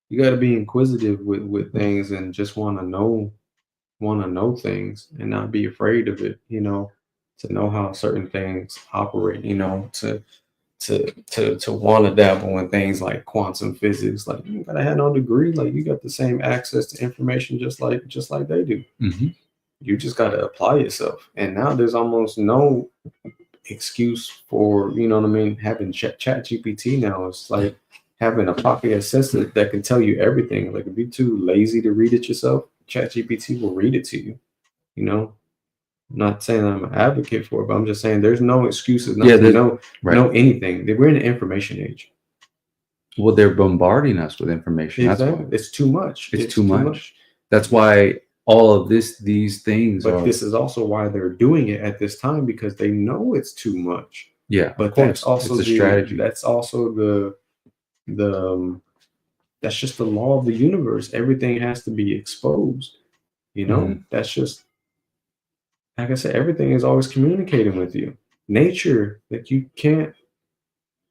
you got to be inquisitive with things and just want to know things and not be afraid of it. You know, to know how certain things operate. You know, to want to dabble in things like quantum physics. Like you gotta have no degree. Like you got the same access to information just like they do. Mm-hmm. You just gotta apply yourself. And now there's almost no excuse for, you know what I mean, having chat GPT now. It's like having a pocket assistant that can tell you everything. Like if you're too lazy to read it yourself, chat GPT will read it to you. You know, I'm not saying I'm an advocate for it, but I'm just saying there's no excuses not to know anything. We're in the information age. Well, they're bombarding us with information. Exactly. That's why. It's too much. It's too much. That's why all of these things but this is also why they're doing it at this time, because they know it's too much. Yeah, but that's also it's a strategy. That's also the that's just the law of the universe. Everything has to be exposed. You know, that's just, like I said, everything is always communicating with you. Nature, like you can't,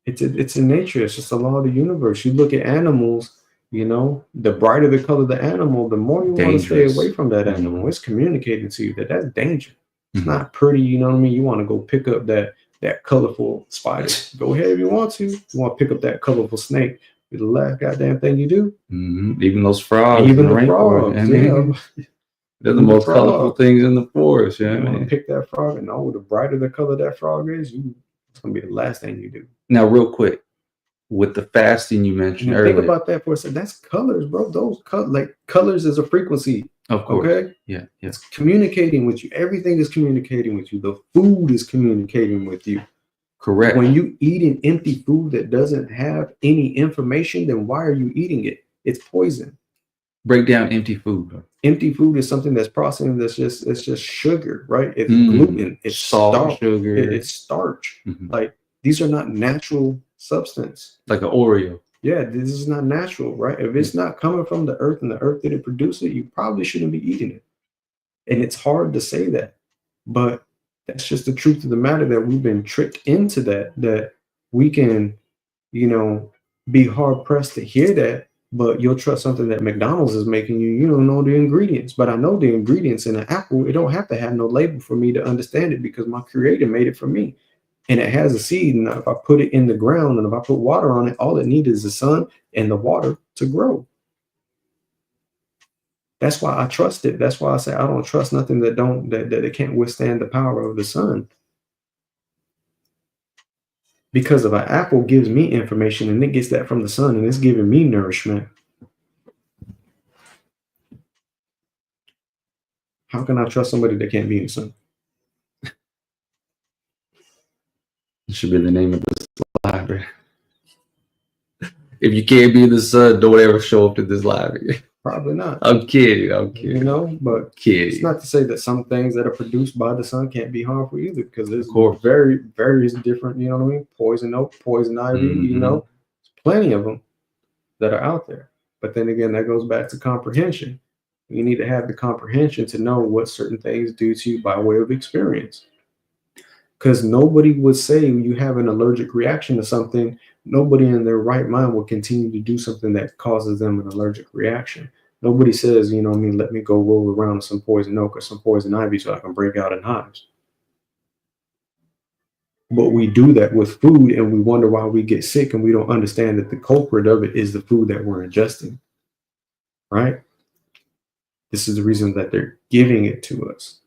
it's in nature. It's just the law of the universe. You look at animals, you know, the brighter the color of the animal, the more you want to stay away from that animal. It's communicating to you that that's danger. It's not pretty, you know what I mean? You want to go pick up that colorful spider. Go ahead if you want to. You want to pick up that colorful snake. Be the last goddamn thing you do. Even those frogs. Even the frogs. Yeah. They're the most colorful things in the forest. Yeah, you want to pick that frog, and the brighter the color that frog is, it's gonna be the last thing you do. Now, real quick, with the fasting you mentioned earlier. Think about that for a second. That's colors, bro. Those colors is a frequency. Of course. Okay. Yeah. It's communicating with you. Everything is communicating with you. The food is communicating with you. Correct. When you eat an empty food that doesn't have any information, then why are you eating it? It's poison. Break down empty food. Empty food is something that's processed. It's just sugar, right? It's gluten. It's salt, sugar. It's starch. Like these are not natural substance. Like an Oreo. Yeah, this is not natural, right? If it's not coming from the earth and the earth didn't produce it, you probably shouldn't be eating it. And it's hard to say that, but that's just the truth of the matter, that we've been tricked into that we can, be hard pressed to hear that, but you'll trust something that McDonald's is making you. You don't know the ingredients, but I know the ingredients in an apple. It don't have to have no label for me to understand it because my creator made it for me. And it has a seed, and if I put it in the ground and if I put water on it, all it needs is the sun and the water to grow. That's why I trust it. That's why I say I don't trust nothing that can't withstand the power of the sun. Because if an apple gives me information and it gets that from the sun and it's giving me nourishment, how can I trust somebody that can't be in the sun? It should be the name of this library. If you can't be in the sun, don't ever show up to this library. Probably not. I'm kidding. But it's not to say that some things that are produced by the sun can't be harmful either, because there's various different, you know what I mean? Poison oak, poison ivy, there's plenty of them that are out there. But then again, that goes back to comprehension. You need to have the comprehension to know what certain things do to you by way of experience. Because nobody would say you have an allergic reaction to something. Nobody in their right mind will continue to do something that causes them an allergic reaction. Nobody says, let me go roll around with some poison oak or some poison ivy so I can break out in hives. But we do that with food, and we wonder why we get sick, and we don't understand that the culprit of it is the food that we're ingesting, right? This is the reason that they're giving it to us.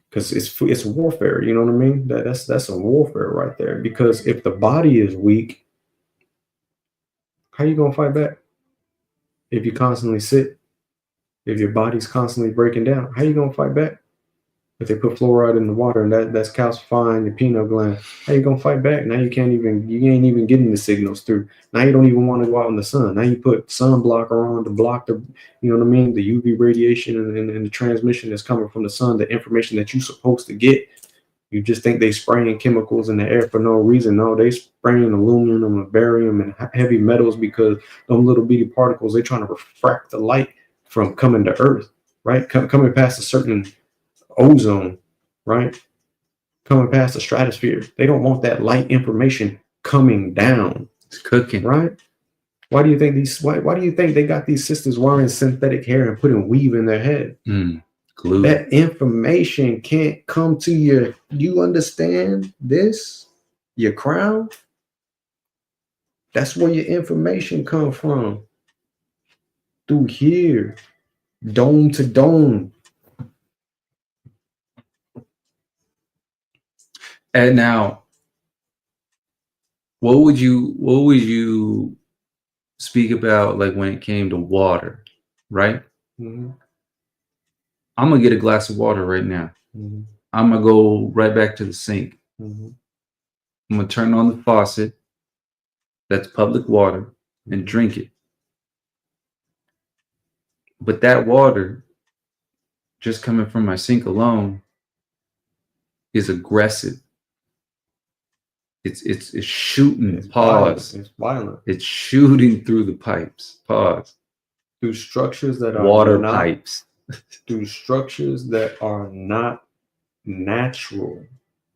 Because it's warfare, you know what I mean? That's a warfare right there. Because if the body is weak, how you gonna fight back? If you constantly sit, if your body's constantly breaking down, how you gonna fight back? If they put fluoride in the water and that's calcifying your pineal gland, how you gonna fight back? Now you ain't even getting the signals through. Now you don't even want to go out in the sun. Now you put sun blocker on to block the, you know what I mean, the UV radiation and the transmission that's coming from the sun, the information that you're supposed to get. You just think they spraying chemicals in the air for no reason. No, they spraying aluminum and barium and heavy metals because those little bitty particles, they're trying to refract the light from coming to Earth, right? Coming past a certain ozone, right? Coming past the stratosphere. They don't want that light information coming down. It's cooking, right? Why do you think why do you think they got these sisters wearing synthetic hair and putting weave in their head? Glue. That information can't come to you understand this? Your crown? That's where your information comes from. Through here. Dome to dome. And now, what would you speak about, like when it came to water, right? I'm gonna get a glass of water right now. I'm gonna go right back to the sink. I'm gonna turn on the faucet. That's public water, and drink it. But that water, just coming from my sink alone, is aggressive. It's shooting. Pause. It's violent. It's shooting through the pipes. Pause. Through structures that are water pipes. Through structures that are not natural.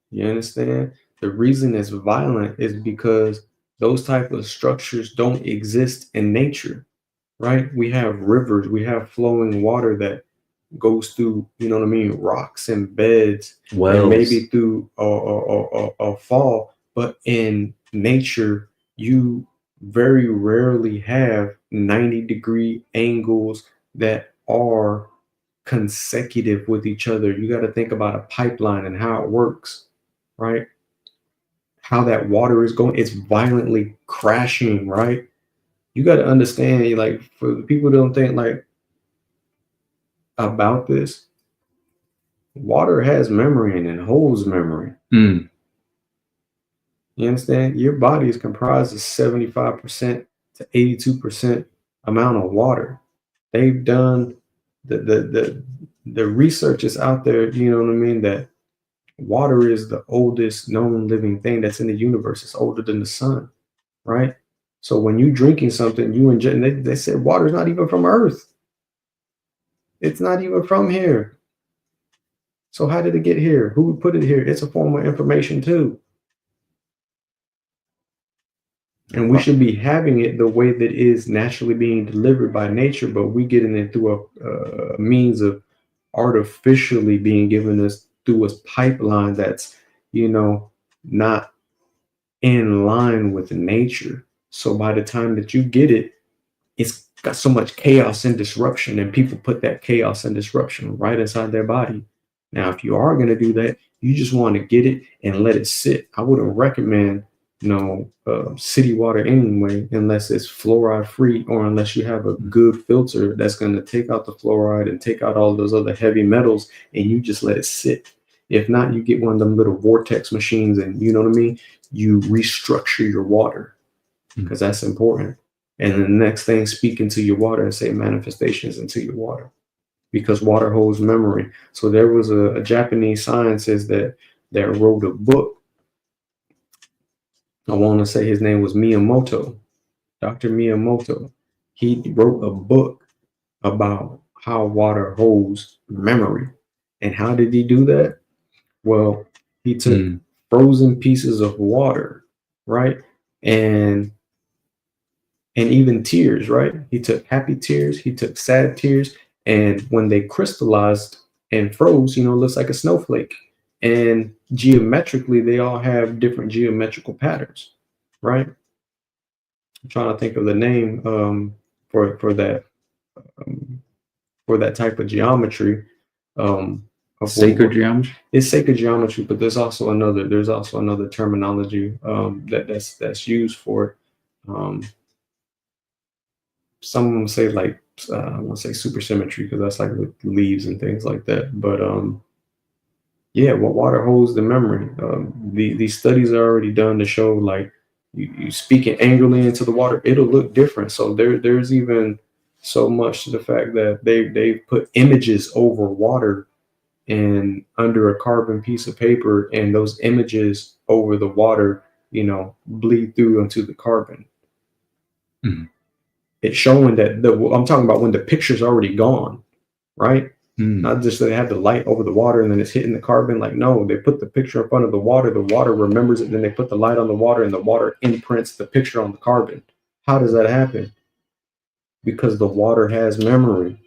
You understand? The reason it's violent is because those type of structures don't exist in nature, right? We have rivers, we have flowing water that goes through, you know what I mean, rocks and beds, Wells. and maybe through a fall. But in nature, you very rarely have 90-degree angles that are consecutive with each other. You got to think about a pipeline and how it works, right? How that water is going, it's violently crashing, right? You got to understand, like, for the people who don't think like about this, water has memory and it holds memory. Mm. You understand? Your body is comprised of 75% to 82% amount of water. They've done the research is out there, you know what I mean, that water is the oldest known living thing that's in the universe. It's older than the sun, right? So when you drinking something, you inject, they said water's not even from Earth. It's not even from here. So how did it get here? Who put it here? It's a form of information too. And we should be having it the way that is naturally being delivered by nature, but we getting it through a means of artificially being given us through a pipeline that's, you know, not in line with nature. So by the time that you get it, it's got so much chaos and disruption, and people put that chaos and disruption right inside their body. Now, if you are going to do that, you just want to get it and let it sit. I wouldn't recommend city water anyway, unless it's fluoride free, or unless you have a good filter that's going to take out the fluoride and take out all those other heavy metals, and you just let it sit. If not, you get one of them little vortex machines, and you know what I mean? You restructure your water, because that's important. And then the next thing, speak into your water and say manifestations into your water, because water holds memory. So there was a Japanese scientist that wrote a book. I want to say his name was Miyamoto, Dr. Miyamoto. He wrote a book about how water holds memory. And how did he do that? Well, he took frozen pieces of water, right? And even tears, right? He took happy tears, he took sad tears, and when they crystallized and froze, you know, it looks like a snowflake. And geometrically, they all have different geometrical patterns, right? I'm trying to think of the name for that type of geometry. Sacred geometry. It's sacred geometry, but there's also another terminology that's used for it. Some say like I want to say supersymmetry, because that's like with leaves and things like that. But yeah, what water holds the memory. These studies are already done to show, like, you speak it angrily into the water, it'll look different. So there's even so much to the fact that they've put images over water and under a carbon piece of paper, and those images over the water, you know, bleed through into the carbon. Mm-hmm. It's showing that I'm talking about when the picture's already gone, right? Not just that they have the light over the water and then it's hitting the carbon. Like, no, they put the picture in front of the water remembers it, then they put the light on the water, and the water imprints the picture on the carbon. How does that happen? Because the water has memory.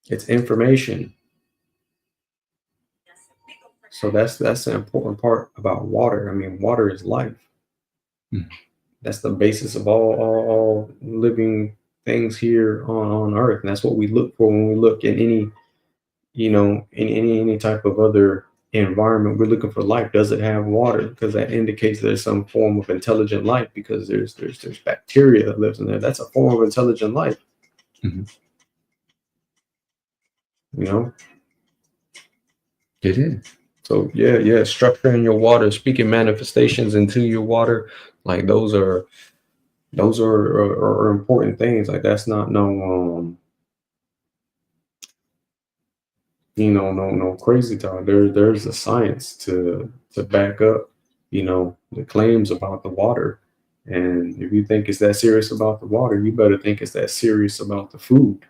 It's information. So that's the important part about water. I mean, water is life. That's the basis of all living things here on Earth, and that's what we look for when we look at any, you know, in any type of other environment. We're looking for life. Does it have water? Because that indicates there's some form of intelligent life, because there's bacteria that lives in there. That's a form of intelligent life. You know, it is. So yeah, structuring your water, speaking manifestations into your water, like those are important things. Like, that's not no no crazy talk. There's a science to back up, you know, the claims about the water. And if you think it's that serious about the water, you better think it's that serious about the food.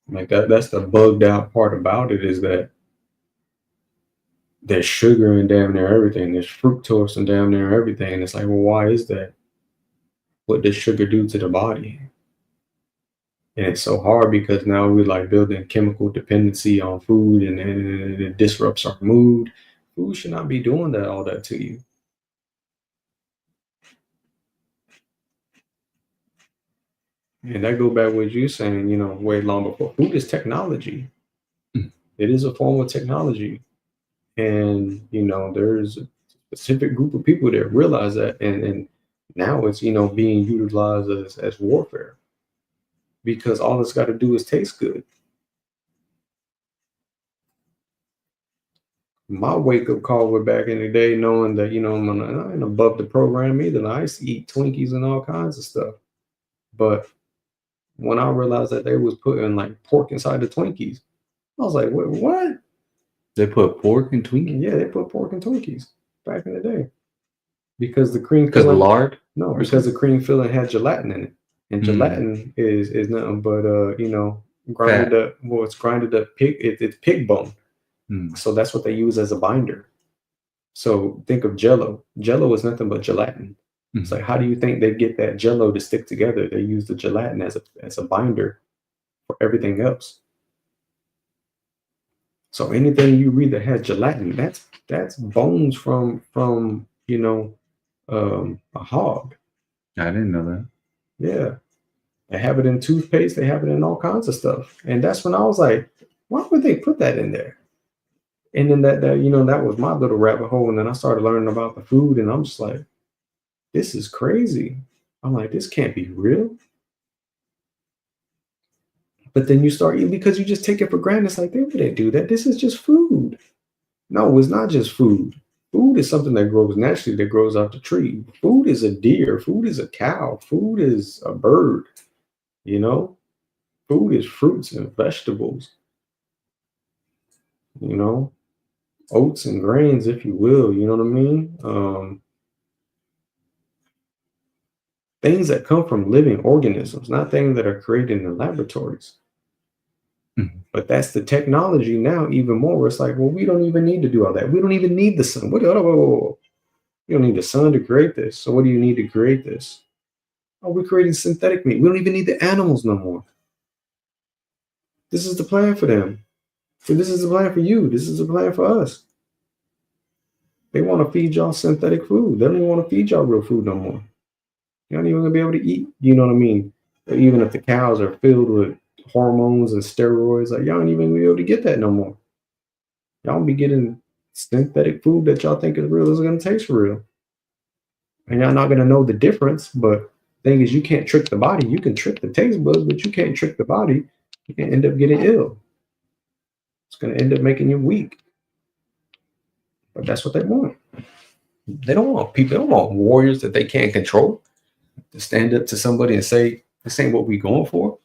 Like that's the bugged out part about it, is that there's sugar in damn near everything. There's fructose in damn near everything. And it's like, well, why is that? What does sugar do to the body? And it's so hard because now we're like building chemical dependency on food, and it disrupts our mood. Food should not be doing all that to you. And that go back with you saying, way long before. Food is technology. It is a form of technology. And, there's a specific group of people that realize that. And now it's, being utilized as warfare, because all it's got to do is taste good. My wake-up call was back in the day, knowing that, I'm not above the program either. I used to eat Twinkies and all kinds of stuff. But when I realized that they was putting like pork inside the Twinkies, I was like, what? They put pork in Twinkies? Yeah, they put pork in Twinkies back in the day. Because the cream because filling, lard? No, because the cream filling had gelatin in it. And gelatin is nothing but grinded up. Well, it's grinded up pig. It's pig bone. So that's what they use as a binder. So think of Jello. Jello is nothing but gelatin. It's like, how do you think they get that Jello to stick together? They use the gelatin as a binder for everything else. So anything you read that has gelatin, that's bones from a hog. I didn't know that. Yeah. They have it in toothpaste. They have it in all kinds of stuff. And that's when I was like, why would they put that in there? And then that was my little rabbit hole. And then I started learning about the food, and I'm just like, this is crazy. I'm like, this can't be real. But then you start eating because you just take it for granted. It's like, they wouldn't do that. This is just food. No, it's not just food. Food is something that grows naturally, that grows out the tree. Food is a deer. Food is a cow. Food is a bird. Food is fruits and vegetables. Oats and grains, if you will. You know what I mean? Things that come from living organisms, not things that are created in laboratories. But that's the technology now, even more. Where it's like, well, we don't even need to do all that. We don't even need the sun. You don't need the sun to create this. So what do you need to create this? Oh, we're creating synthetic meat. We don't even need the animals no more. This is the plan for them. So this is the plan for you. This is the plan for us. They want to feed y'all synthetic food. They don't even want to feed y'all real food no more. You're not even gonna be able to eat. You know what I mean? But even if the cows are filled with hormones and steroids, like, y'all ain't even gonna be able to get that no more. Y'all be getting synthetic food that y'all think is real is gonna taste real. And y'all not gonna know the difference. But thing is, you can't trick the body. You can trick the taste buds, but you can't trick the body. You can end up getting ill. It's gonna end up making you weak. But that's what they want. They don't want people. They don't want warriors that they can't control to stand up to somebody and say, this ain't what we're going for.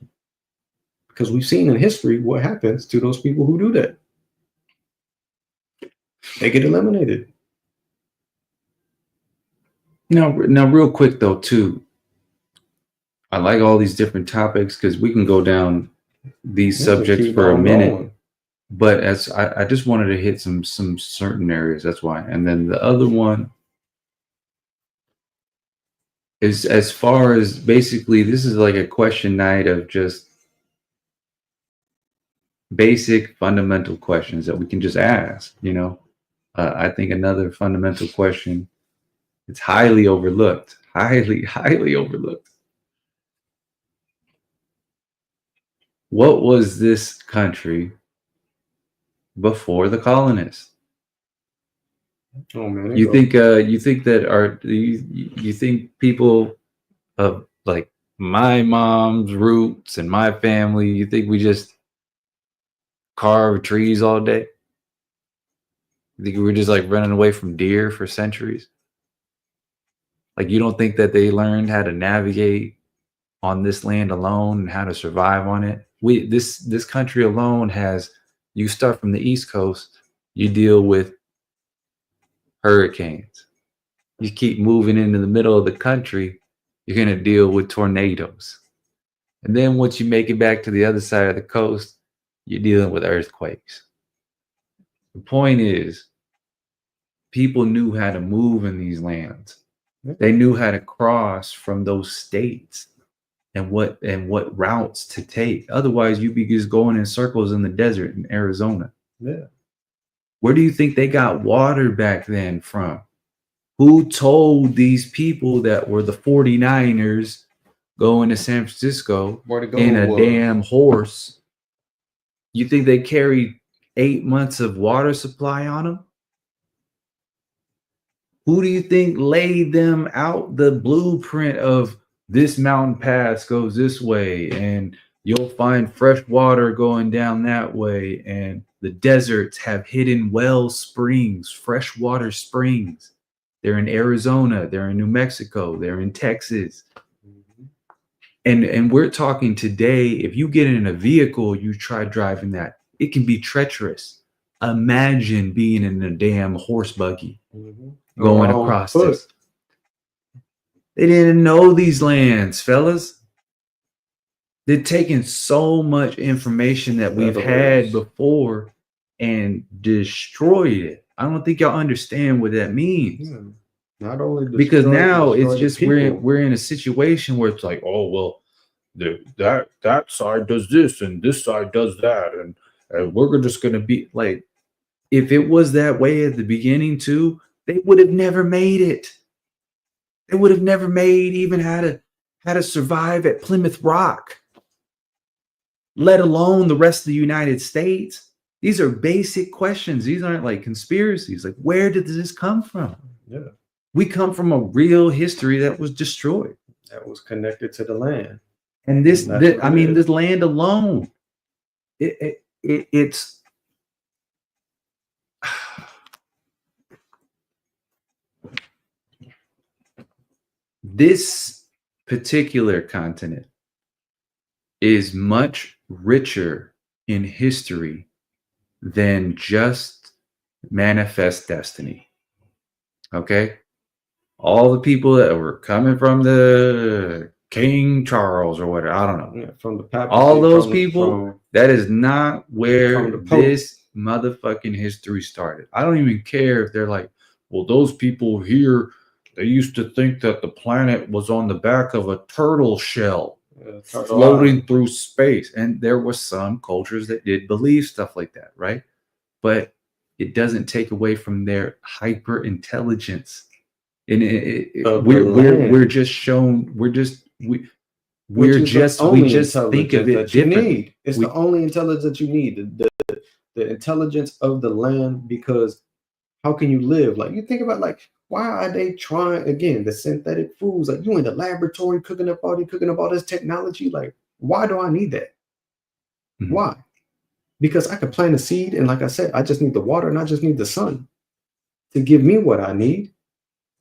Because we've seen in history what happens to those people who do that. They get eliminated. Now, real quick though, too. I like all these different topics because we can go down these subjects for a minute. Going. But as I just wanted to hit some certain areas. That's why. And then the other one is, as far as basically, this is like a question night of just basic fundamental questions that we can just ask. I think another fundamental question, it's highly overlooked, highly overlooked. What was this country before the colonists? Oh man! You think that you think people of like my mom's roots and my family, you think we just carve trees all day? You think we were just like running away from deer for centuries? Like, you don't think that they learned how to navigate on this land alone and how to survive on it? This country alone has, you start from the East Coast, you deal with hurricanes. You keep moving into the middle of the country, you're going to deal with tornadoes. And then once you make it back to the other side of the coast, you're dealing with earthquakes. The point is, people knew how to move in these lands. Yeah. They knew how to cross from those states and what routes to take. Otherwise, you'd be just going in circles in the desert in Arizona. Yeah. Where do you think they got water back then from? Who told these people that were the 49ers going to San Francisco Where to go in a was. damn horse? You think they carried 8 months of water supply on them? Who do you think laid them out the blueprint of this mountain pass goes this way and you'll find fresh water going down that way, and the deserts have hidden well springs, freshwater springs. They're in Arizona, they're in New Mexico, they're in Texas. And we're talking today, if you get in a vehicle, you try driving that, it can be treacherous. Imagine being in a damn horse buggy going across this. They didn't know these lands, fellas. They're taking so much information that we've had before and destroyed it. I don't think y'all understand what that means. Yeah. Not only Because now it's destroy just the people. we're in a situation where it's like, oh well, that side does this and this side does that, and we're just gonna be like, if it was that way at the beginning too, they would have never made it. They would have never made even how to survive at Plymouth Rock, let alone the rest of the United States. These are basic questions. These aren't like conspiracies. Like, where did this come from? Yeah. We come from a real history that was destroyed. That was connected to the land. And this land alone, it's this particular continent is much richer in history than just manifest destiny. Okay? All the people that were coming from the King Charles or whatever, I don't know. Yeah, from the papacy, all those people, that is not where this motherfucking history started. I don't even care if they're like, well, those people here, they used to think that the planet was on the back of a turtle shell floating through space. And there were some cultures that did believe stuff like that, right? But it doesn't take away from their hyper intelligence. And we're just shown, we just think of it differently. It's the only intelligence that you need, the intelligence of the land, because how can you live? Like, you think about, like, why are they trying, again, the synthetic foods? Like, you in the laboratory cooking up all this technology. Like, why do I need that? Mm-hmm. Why? Because I could plant a seed, and like I said, I just need the water and I just need the sun to give me what I need.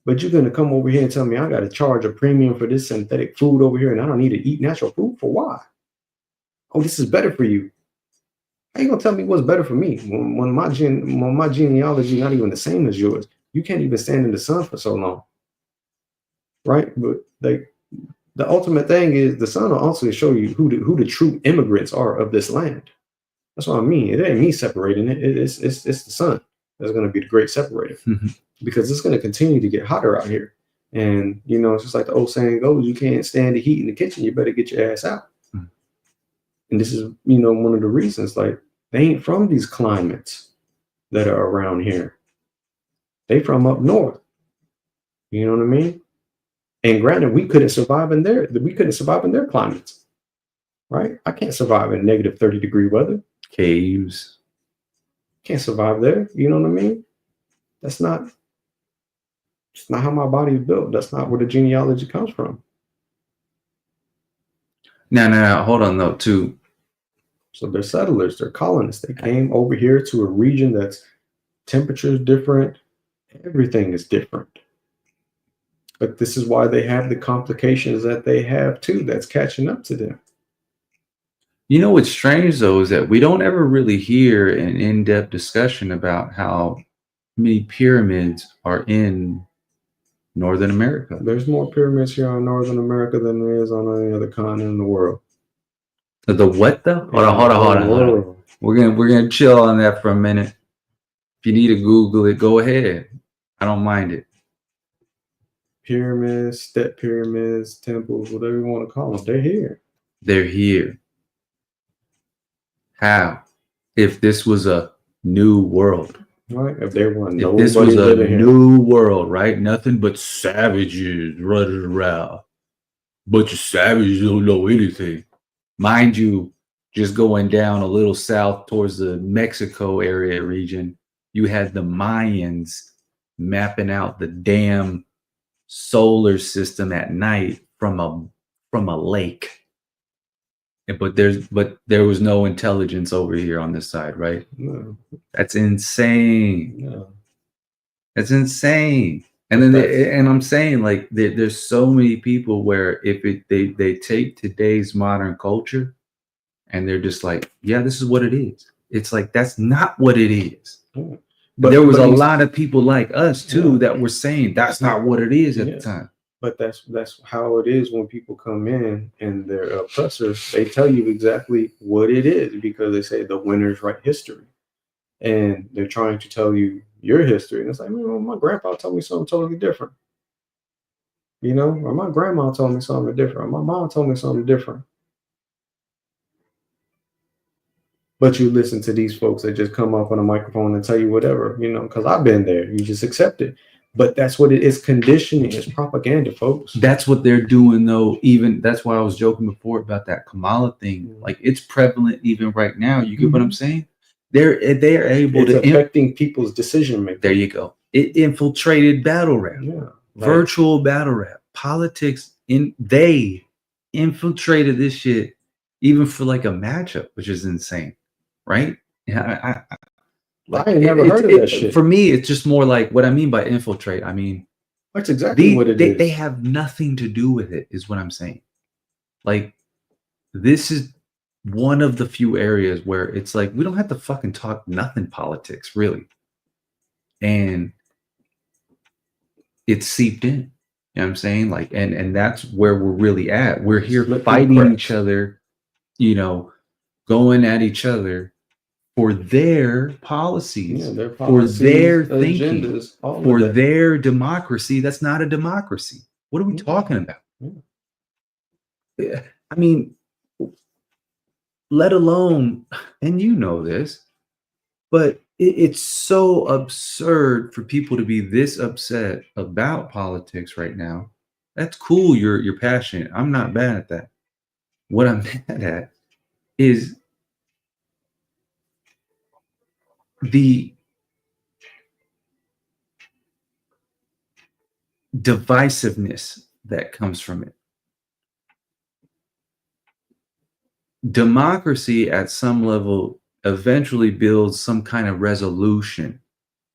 But you're going to come over here and tell me I got to charge a premium for this synthetic food over here, and I don't need to eat natural food? For why? Oh, this is better for you. How you going to tell me what's better for me when my genealogy not even the same as yours? You can't even stand in the sun for so long, right? But like, the ultimate thing is the sun will also show you who the true immigrants are of this land. That's what I mean. It ain't me separating it. It's the sun that's going to be the great separator. Mm-hmm. Because it's going to continue to get hotter out here. And, you know, it's just like the old saying goes, you can't stand the heat in the kitchen, you better get your ass out. Mm-hmm. And this is, you know, one of the reasons, like, they ain't from these climates that are around here. They from up north. You know what I mean? And granted, we couldn't survive in their climates. Right? I can't survive in negative 30-degree weather. Caves. Can't survive there. You know what I mean? It's not how my body is built. That's not where the genealogy comes from. No. Hold on, though, too. So they're settlers. They're colonists. They came over here to a region that's temperature is different. Everything is different. But this is why they have the complications that they have, too, that's catching up to them. You know what's strange, though, is that we don't ever really hear an in-depth discussion about how many pyramids are in Northern America. There's more pyramids here in Northern America than there is on any other continent in the world. The what, though? Hold on. We're gonna chill on that for a minute. If you need to Google it, go ahead. I don't mind it. Pyramids, step pyramids, temples, whatever you want to call them, they're here. They're here. How? If this was a new world. Right? If there wasn't If this was nobody a living here. new world, right? Nothing but savages running around. Bunch of savages don't know anything. Mind you, just going down a little south towards the Mexico area region, you had the Mayans mapping out the damn solar system at night from a lake. But there was no intelligence over here on this side, right? No, That's insane. no. That's insane. And But then and I'm saying, like, there's so many people where if they take today's modern culture and they're just like, yeah, this is what it is. It's like, that's not what it is. Yeah. But there was a lot of people like us too, Yeah. that were saying that's not what it is at Yeah. the time. But that's how it is when people come in and they're oppressors. They tell you exactly what it is because they say the winners write history, and they're trying to tell you your history. And it's like, well, my grandpa told me something totally different, you know, or my grandma told me something different, or my mom told me something different. But you listen to these folks that just come up on a microphone and tell you whatever, you know, because I've been there. You just accept it. But that's what it is. Conditioning. It's propaganda, folks. That's what they're doing, though. Even that's why I was joking before about that Kamala thing. Like, it's prevalent even right now. You get what I'm saying? They're able to affecting people's decision making. There you go. It infiltrated battle rap. Yeah. Virtual battle rap. Politics they infiltrated this shit even for like a matchup, which is insane. Right? Yeah, I ain't never heard of that shit. For me, it's just more like what I mean by infiltrate. I mean, that's exactly what it is. They have nothing to do with it, is what I'm saying. Like, this is one of the few areas where it's like, we don't have to fucking talk nothing politics, really. And it's seeped in. You know what I'm saying? Like, and that's where we're really at. We're here fighting each other, you know, going at each other for their policies, for their thinking, agendas, for their democracy. That's not a democracy. What are we talking about? I mean, let alone, and you know this, but it's so absurd for people to be this upset about politics right now. That's cool. You're passionate. I'm not bad at that. What I'm mad at is the divisiveness that comes from it. Democracy at some level eventually builds some kind of resolution.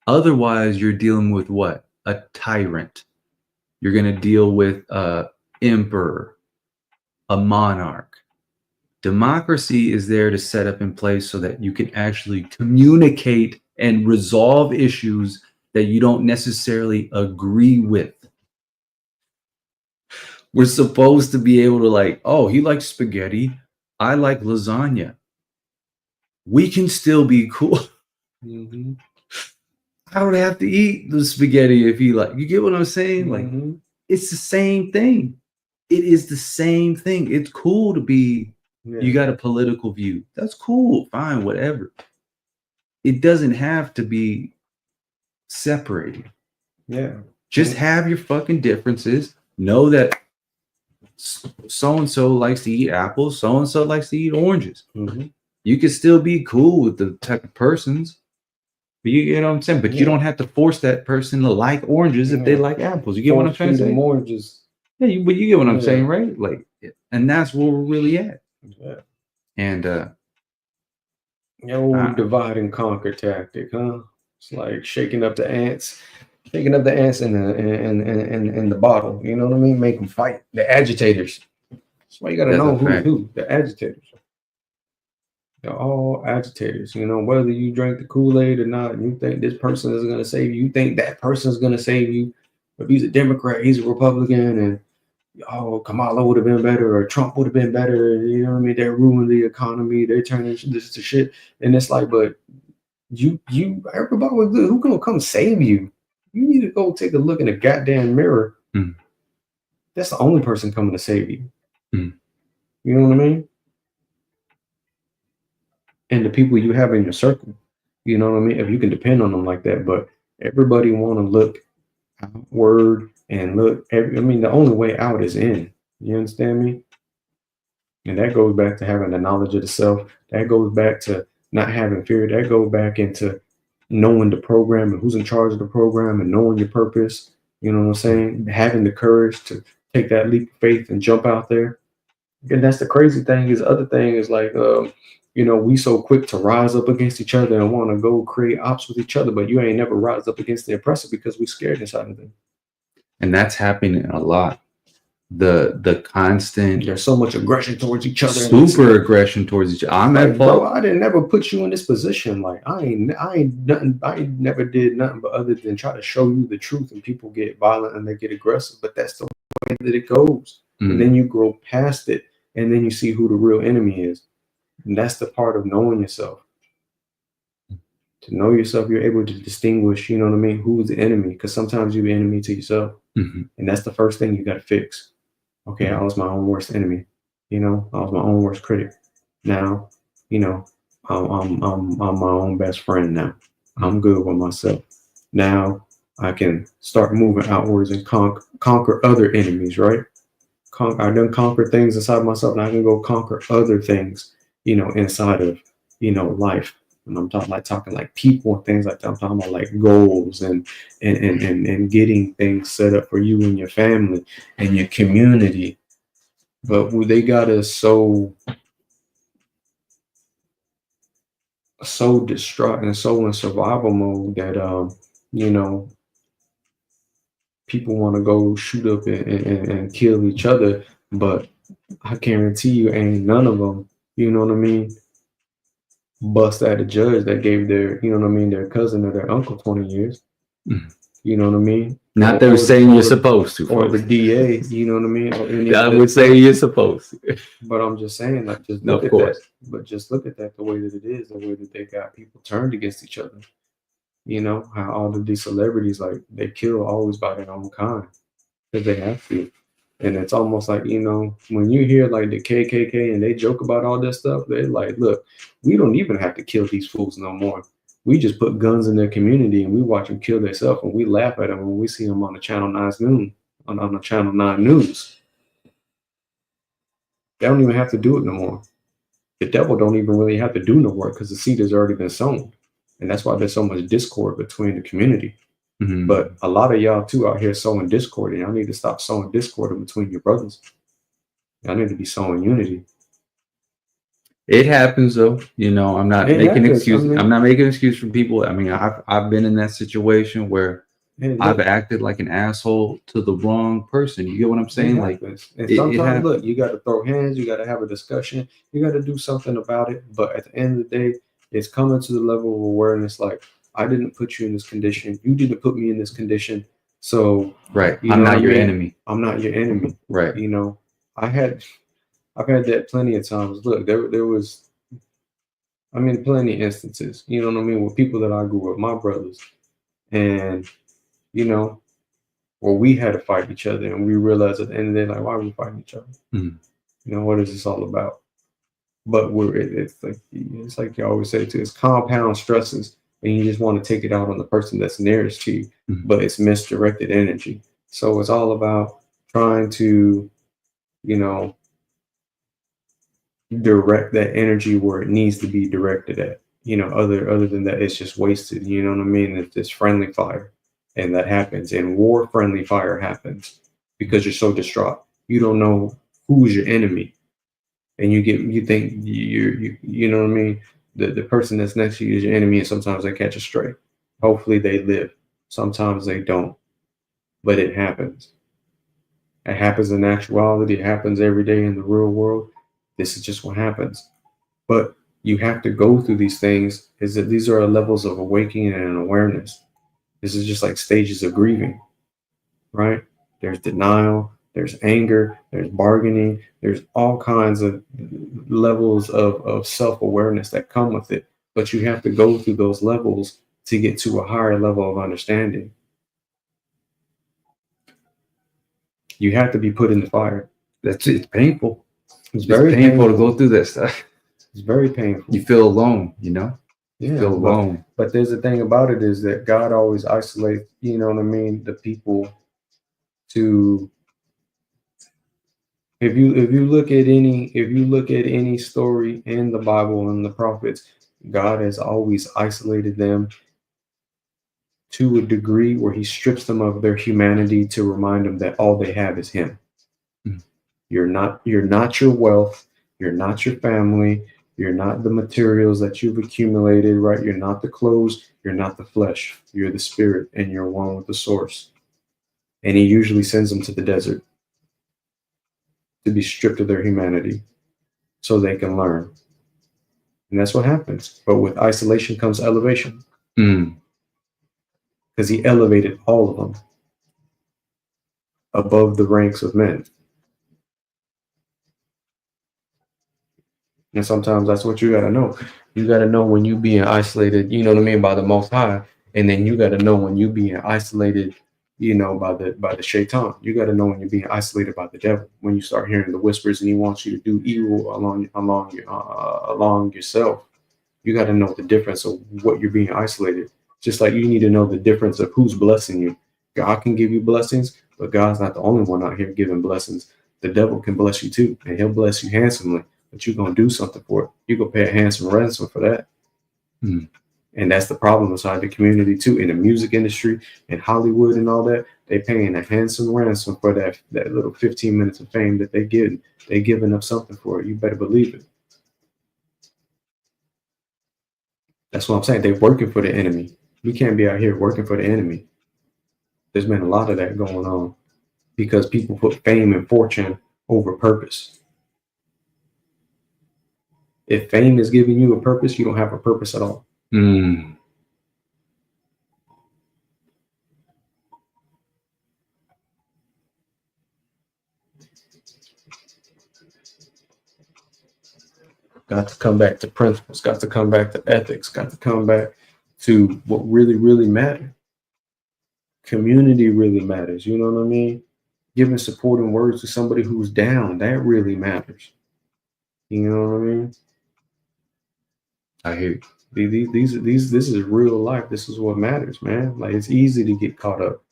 Otherwise, you're dealing with what? A tyrant. You're going to deal with an emperor, a monarch. Democracy is there to set up in place so that you can actually communicate and resolve issues that you don't necessarily agree with. We're supposed to be able to, like, oh, he likes spaghetti, I like lasagna. We can still be cool. Mm-hmm. I don't have to eat the spaghetti if he like. You get what I'm saying? Mm-hmm. Like, it's the same thing. It is the same thing. It's cool to be, you got a political view. That's cool. Fine, whatever. It doesn't have to be separated. Yeah. Just have your fucking differences. Know that so-and-so likes to eat apples. So-and-so likes to eat oranges. Mm-hmm. You can still be cool with the type of persons. But you know what I'm saying? But you don't have to force that person to like oranges if they like apples. You get what I'm trying to say? Oranges. Yeah, but you get what I'm saying, right? Like, and that's where we're really at. Yeah. And divide and conquer tactic, huh? It's like shaking up the ants in the bottle. You know what I mean? Make them fight. The agitators. That's why you got to know who's who. The agitators. They're all agitators. You know, whether you drink the Kool-Aid or not, and you think this person is going to save you, you think that person is going to save you. If he's a Democrat, he's a Republican, and Kamala would have been better, or Trump would have been better. You know what I mean? They're ruining the economy. They're turning this to shit. And it's like, but everybody, who's going to come save you? You need to go take a look in a goddamn mirror. Mm. That's the only person coming to save you. Mm. You know what I mean? And the people you have in your circle, you know what I mean? If you can depend on them like that, but everybody want to look outward and look. I mean, the only way out is in. You understand me? And that goes back to having the knowledge of the self. That goes back to not having fear. That goes back into knowing the program and who's in charge of the program and knowing your purpose. You know what I'm saying? Having the courage to take that leap of faith and jump out there. And that's the crazy thing. Is the other thing is like, you know, we so quick to rise up against each other and want to go create ops with each other, but you ain't never rise up against the oppressor because we scared inside of them. And that's happening a lot. The constant, there's so much aggression towards each other, super aggression towards each other. I'm like, at fault. bro, I didn't never put you in this position. Like I ain't never did nothing but other than try to show you the truth, and people get violent and they get aggressive, but that's the way that it goes. And then you grow past it, and then you see who the real enemy is. And that's the part of knowing yourself. To know yourself, you're able to distinguish, you know what I mean, who's the enemy, because sometimes you're the enemy to yourself. And that's the first thing you got to fix. Okay, I was my own worst enemy. You know, I was my own worst critic. Now, you know, I'm my own best friend now. I'm good with myself. Now I can start moving outwards and conquer other enemies, right? I done conquered things inside myself, and I can go conquer other things, you know, inside of, you know, life. And I'm talking like people and things like that. I'm talking about like goals and getting things set up for you and your family and your community. But they got us so distraught and so in survival mode that you know, people want to go shoot up and kill each other. But I guarantee you ain't none of them, you know what I mean, bust at a judge that gave their, you know what I mean, their cousin or their uncle 20 years. You know what I mean? Not they're saying you're supposed to. Or the DA, you know what I mean? I would say you're supposed to. But I'm just saying, like, just look at that. But just look at that, the way that it is, the way that they got people turned against each other. You know, how all of these celebrities, like, they kill always by their own kind because they have to. And it's almost like, you know, when you hear like the KKK and they joke about all this stuff, they're like, look, we don't even have to kill these fools no more. We just put guns in their community and we watch them kill themselves, and we laugh at them when we see them on the Channel 9 noon, on the Channel 9 news. They don't even have to do it no more. The devil don't even really have to do no work because the seed has already been sown. And that's why there's so much discord between the community. But a lot of y'all too out here sowing discord, and y'all need to stop sowing discord in between your brothers. Y'all need to be sowing unity. It happens though, you know. I'm not making excuses. I'm not making excuse for people. I mean, I've been in that situation where I've acted like an asshole to the wrong person. You get what I'm saying? Like, and sometimes, look, you got to throw hands. You got to have a discussion. You got to do something about it. But at the end of the day, it's coming to the level of awareness. Like, I didn't put you in this condition. You didn't put me in this condition. So, right, I'm not your enemy. I'm not your enemy. Right. You know, I've had that plenty of times. Look, there was, I mean, plenty of instances. You know what I mean, with people that I grew up, my brothers, and you know, where we had to fight each other, and we realized at the end of the day, like, why are we fighting each other? You know, what is this all about? But it's like you always say too, it's compound stresses, and you just want to take it out on the person that's nearest to you, but it's misdirected energy. So it's all about trying to, you know, direct that energy where it needs to be directed at. You know, other than that, it's just wasted. You know what I mean? It's just friendly fire, and that happens. And war friendly fire happens because you're so distraught. You don't know who's your enemy. And you think you know what I mean? The person that's next to you is your enemy, and sometimes they catch a stray. Hopefully they live. Sometimes they don't. But it happens. It happens in actuality. It happens every day in the real world. This is just what happens. But you have to go through these things, is that these are levels of awakening and awareness. This is just like stages of grieving, right? There's denial. There's anger, there's bargaining, there's all kinds of levels of self-awareness that come with it. But you have to go through those levels to get to a higher level of understanding. You have to be put in the fire. It's painful. It's It's very painful to go through that stuff. It's very painful. You feel alone, you know? Yeah, Feel alone. But there's the thing about it is that God always isolates, you know what I mean, the people to if you look at any story in the Bible and the prophets, God has always isolated them to a degree where he strips them of their humanity to remind them that all they have is him. Mm. You're not your wealth, you're not your family, you're not the materials that you've accumulated, right? You're not the clothes, you're not the flesh, you're the spirit, and you're one with the source. And he usually sends them to the desert to be stripped of their humanity so they can learn. And that's what happens. But with isolation comes elevation. Because he elevated all of them above the ranks of men. And sometimes that's what you got to know. You got to know when you being isolated, you know what I mean, by the Most High. And then you got to know when you being isolated, you know, by the shaitan. You got to know when you're being isolated by the devil. When you start hearing the whispers and he wants you to do evil along yourself. You got to know the difference of what you're being isolated. Just like you need to know the difference of who's blessing you. God can give you blessings, but God's not the only one out here giving blessings. The devil can bless you too, and he'll bless you handsomely, but you're going to do something for it. You're going to pay a handsome ransom for that. Mm. And that's the problem inside the community too. In the music industry, in Hollywood and all that, they paying a handsome ransom for that little 15 minutes of fame that they get. They giving up something for it. You better believe it. That's what I'm saying. They're working for the enemy. We can't be out here working for the enemy. There's been a lot of that going on because people put fame and fortune over purpose. If fame is giving you a purpose, you don't have a purpose at all. Mm. Got to come back to principles, got to come back to ethics, got to come back to what really, really matters. Community really matters. You know what I mean? Giving supporting words to somebody who's down, that really matters. You know what I mean? I hear you. This is real life. This is what matters, man. Like it's easy to get caught up,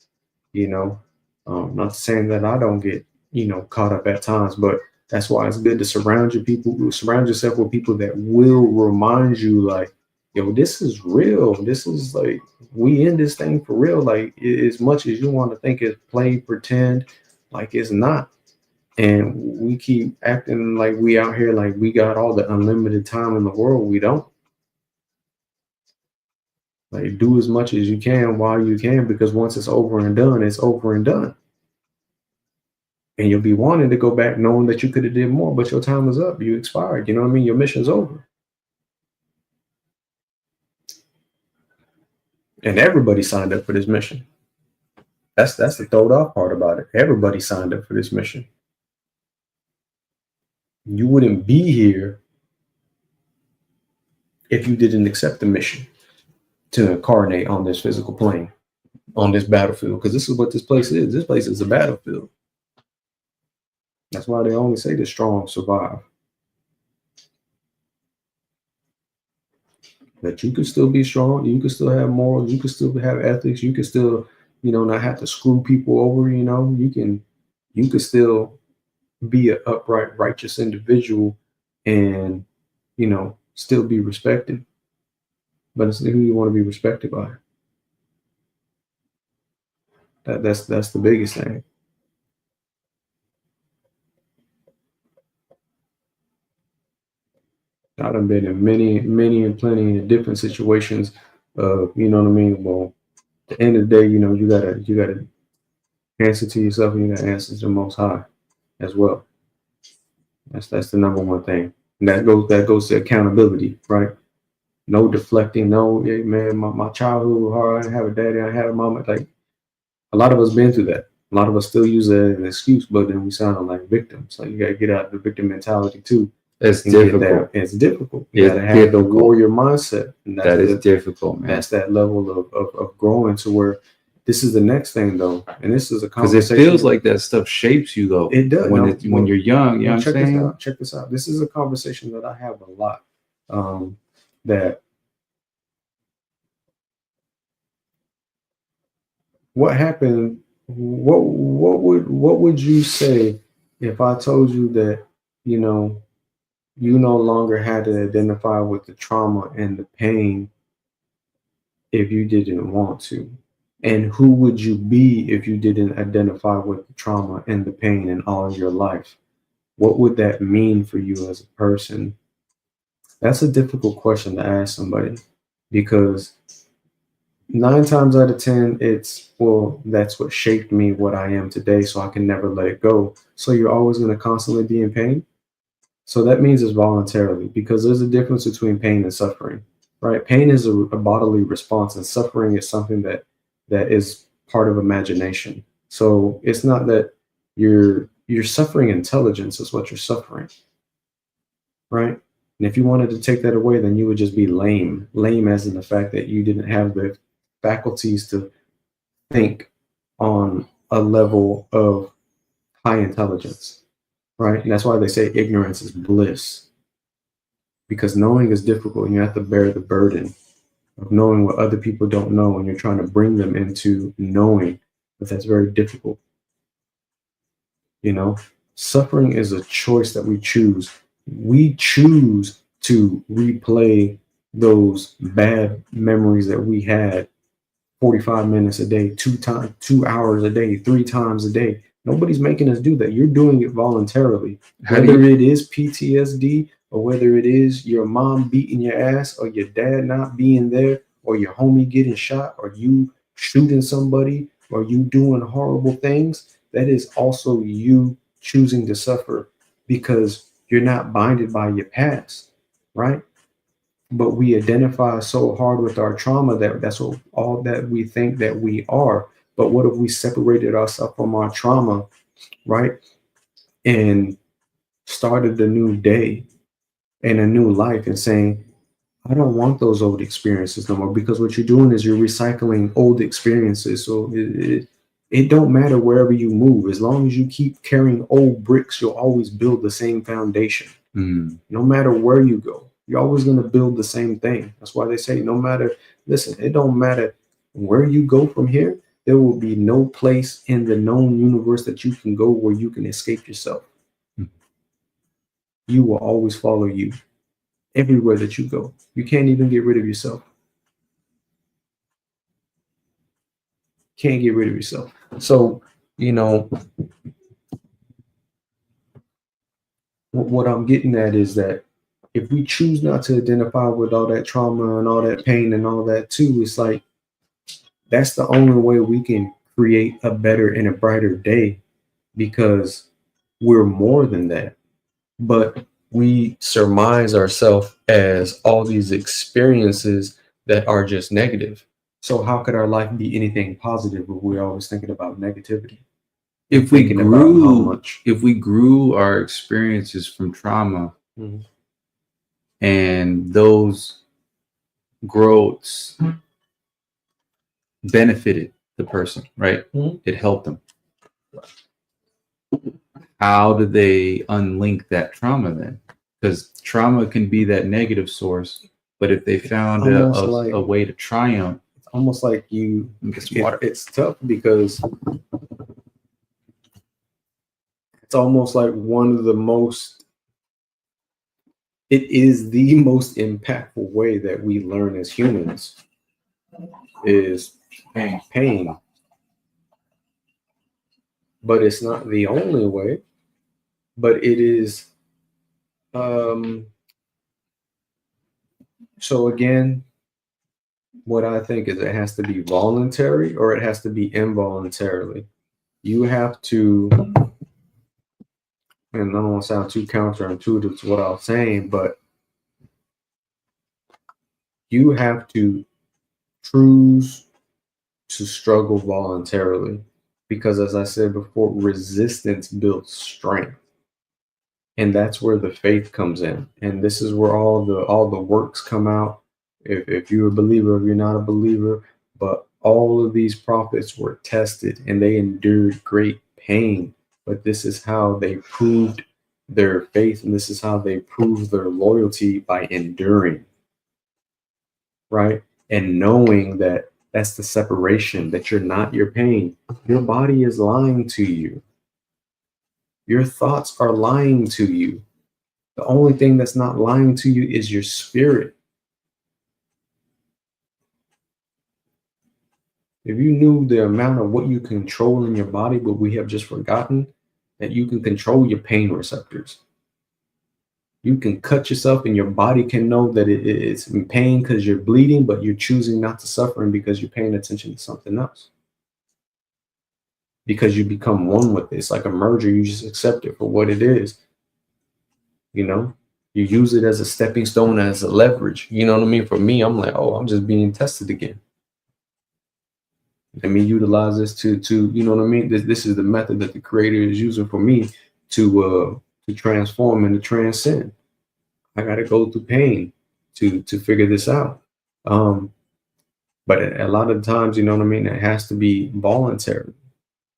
you know. Not saying that I don't get, you know, caught up at times, but that's why it's good to surround yourself with people that will remind you, like, yo, this is real. This is like we in this thing for real. Like as much as you want to think it's play, pretend, like it's not. And we keep acting like we out here, like we got all the unlimited time in the world. We don't. Like do as much as you can while you can, because once it's over and done, it's over and done. And you'll be wanting to go back knowing that you could have did more, but your time is up. You expired. You know what I mean? Your mission's over. And everybody signed up for this mission. That's the throwed off part about it. Everybody signed up for this mission. You wouldn't be here if you didn't accept the mission to incarnate on this physical plane, on this battlefield, because this is what this place is. This place is a battlefield. That's why they only say the strong survive. That you can still be strong, you can still have morals, you can still have ethics, you can still, you know, not have to screw people over, you know, you can still be an upright, righteous individual and, you know, still be respected. But it's who you want to be respected by. That's the biggest thing. I've been in many and plenty of different situations of, you know what I mean? Well, at the end of the day, you know, you gotta answer to yourself and you gotta answer to the Most High as well. That's the number one thing. And that goes to accountability, right? No deflecting, no, yeah, man, my childhood was hard. I didn't have a daddy, I had a mama. Like a lot of us been through that. A lot of us still use that as an excuse, but then we sound like victims. Like you gotta get out of the victim mentality too. It's difficult. It's difficult. You It's gotta have difficult. the warrior mindset. And That is difficult, man. That's that level of growing to where this is the next thing though, and this is a Because it conversation. feels like that stuff shapes you though. It does. When No, when you're young, you know what I'm check this saying? out. Check this out. This is a conversation that I have a lot. That what happened? What would you say if I told you that you know you no longer had to identify with the trauma and the pain if you didn't want to? And who would you be if you didn't identify with the trauma and the pain in all of your life? What would that mean for you as a person? That's a difficult question to ask somebody because 9 times out of 10, it's, well, that's what shaped me, what I am today, so I can never let it go. So you're always going to constantly be in pain. So that means it's voluntarily, because there's a difference between pain and suffering, right? Pain is a bodily response, and suffering is something that is part of imagination. So it's not that you're suffering intelligence is what you're suffering, right? And if you wanted to take that away, then you would just be lame. Lame as in the fact that you didn't have the faculties to think on a level of high intelligence, right? And that's why they say ignorance is bliss, because knowing is difficult and you have to bear the burden of knowing what other people don't know, and you're trying to bring them into knowing, but that's very difficult. You know, suffering is a choice that we choose. We choose to replay those bad memories that we had 45 minutes a day, 2 hours a day, 3 times a day. Nobody's making us do that. You're doing it voluntarily. Whether it is PTSD, or whether it is your mom beating your ass, or your dad not being there, or your homie getting shot, or you shooting somebody, or you doing horrible things, that is also you choosing to suffer because you're not binded by your past, right? But we identify so hard with our trauma that that's all that we think that we are. But what if we separated ourselves from our trauma, right? And started a new day and a new life and saying, I don't want those old experiences no more, because what you're doing is you're recycling old experiences. So it don't matter wherever you move. As long as you keep carrying old bricks, you'll always build the same foundation. No matter where you go, you're always going to build the same thing. That's why they say listen, it don't matter where you go from here. There will be no place in the known universe that you can go where you can escape yourself. You will always follow you everywhere that you go. You can't even get rid of yourself. Can't get rid of yourself. So, what I'm getting at is that if we choose not to identify with all that trauma and all that pain and all that too, it's like that's the only way we can create a better and a brighter day, because we're more than that. But we surmise ourselves as all these experiences that are just negative. So how could our life be anything positive if we're always thinking about negativity? If we grew our experiences from trauma, and those growths benefited the person, right? It helped them. How do they unlink that trauma then? Because trauma can be that negative source, but if they found a way to triumph, it's almost like it's tough, because it's almost like it is the most impactful way that we learn as humans is pain. But it's not the only way, but it is. So again, what I think is it has to be voluntary or it has to be involuntarily. You have to, and I don't want to sound too counterintuitive to what I was saying, but you have to choose to struggle voluntarily, because as I said before, resistance builds strength. And that's where the faith comes in. And this is where all the works come out. If you're a believer, if you're not a believer, but All of these prophets were tested and they endured great pain, but this is how they proved their faith, and this is how they proved their loyalty, by enduring, right? And knowing that that's the separation, that you're not your pain. Your body is lying to you. Your thoughts are lying to you. The only thing that's not lying to you is your spirit. If you knew the amount of what you control in your body, but we have just forgotten that you can control your pain receptors. You can cut yourself and your body can know that it's in pain because you're bleeding, but you're choosing not to suffer because you're paying attention to something else. Because you become one with it. It's like a merger. You just accept it for what it is. You know, you use it as a stepping stone, as a leverage. You know what I mean? For me, I'm like, oh, I'm just being tested again. Let me utilize this to you know what I mean? This is the method that the creator is using for me to transform and to transcend. I got to go through pain to figure this out. But a lot of times, you know what I mean? It has to be voluntary,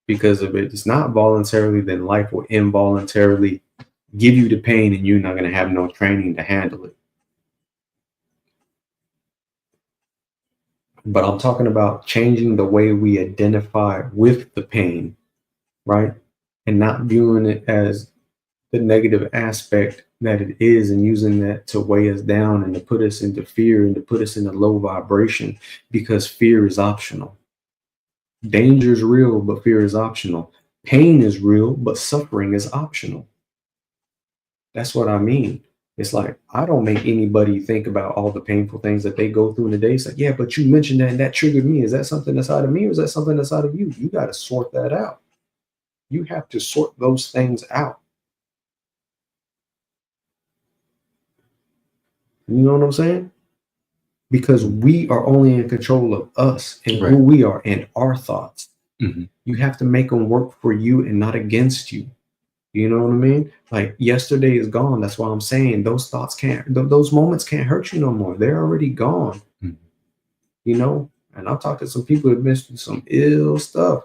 because if it's not voluntarily, then life will involuntarily give you the pain and you're not going to have no training to handle it. But I'm talking about changing the way we identify with the pain, right? And not viewing it as the negative aspect that it is, and using that to weigh us down and to put us into fear and to put us in a low vibration, because fear is optional. Danger is real, but fear is optional. Pain is real, but suffering is optional. That's what I mean. It's like, I don't make anybody think about all the painful things that they go through in the day. It's like, yeah, but you mentioned that and that triggered me. Is that something that's out of me, or is that something that's out of you? You got to sort that out. You have to sort those things out. You know what I'm saying? Because we are only in control of us and who we are and our thoughts. Mm-hmm. You have to make them work for you and not against you. You know what I mean? Like, yesterday is gone. That's why I'm saying those thoughts those moments can't hurt you no more. They're already gone. Mm-hmm. You know? And I've talked to some people who've been through some ill stuff.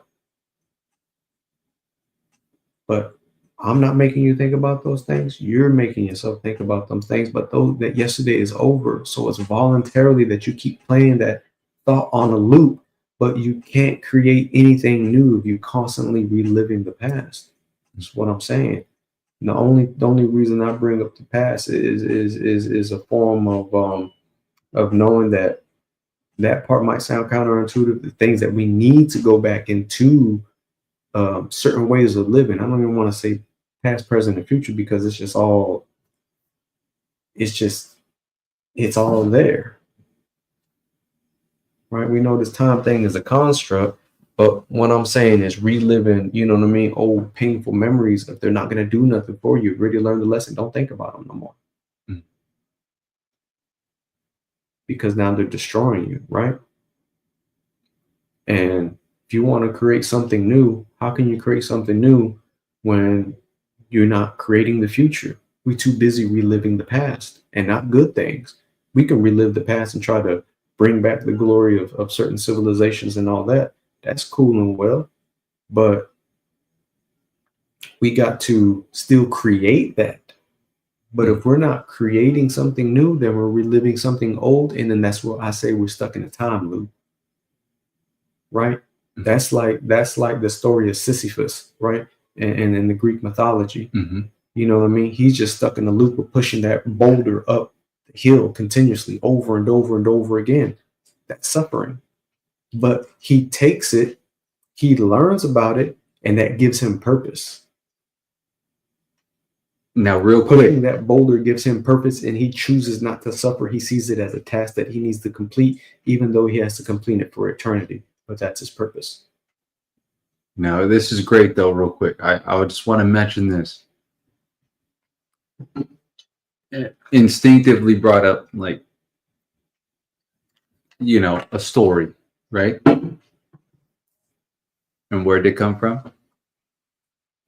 But I'm not making you think about those things. You're making yourself think about them things. But that yesterday is over. So it's voluntarily that you keep playing that thought on a loop, but you can't create anything new if you're constantly reliving the past. That's what I'm saying. The only reason I bring up the past is a form of knowing that part might sound counterintuitive. The things that we need to go back into certain ways of living. I don't even want to say past, present, and future, because it's all there, right? We know this time thing is a construct, but what I'm saying is reliving, you know what I mean, old painful memories. If they're not going to do nothing for you, really learn the lesson. Don't think about them no more. Mm. Because now they're destroying you, right? And if you want to create something new, how can you create something new when you're not creating the future? We're too busy reliving the past, and not good things. We can relive the past and try to bring back the glory of certain civilizations and all that. That's cool and well, but we got to still create that. But if we're not creating something new, then we're reliving something old, and then that's what I say, we're stuck in a time loop, right? Mm-hmm. That's like the story of Sisyphus, right? And in the Greek mythology. Mm-hmm. You know what I mean? He's just stuck in the loop of pushing that boulder up the hill continuously over and over and over again. That's suffering. But he takes it, he learns about it, and that gives him purpose. Now, real quick, pushing that boulder gives him purpose, and he chooses not to suffer. He sees it as a task that he needs to complete, even though he has to complete it for eternity. But that's his purpose. Now, this is great, though, real quick. I would just want to mention this. Instinctively brought up, like, you know, a story, right? And where did it come from?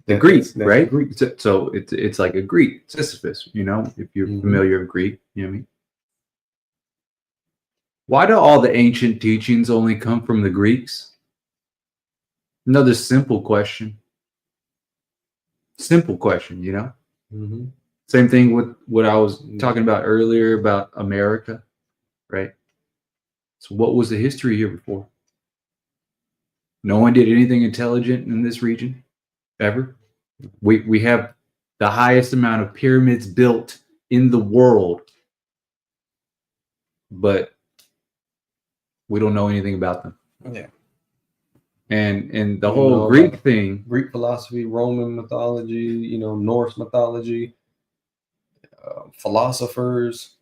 The Greek, right? Greek. So it's like a Greek, Sisyphus, you know, if you're familiar with Greek, you know what I mean? Why do all the ancient teachings only come from the Greeks? Another simple question. Simple question, you know? Mm-hmm. Same thing with what I was talking about earlier about America, right? So what was the history here before? No one did anything intelligent in this region ever. We have the highest amount of pyramids built in the world, but we don't know anything about them. Yeah. And the You whole know, Greek like thing, Greek philosophy, Roman mythology, Norse mythology, philosophers,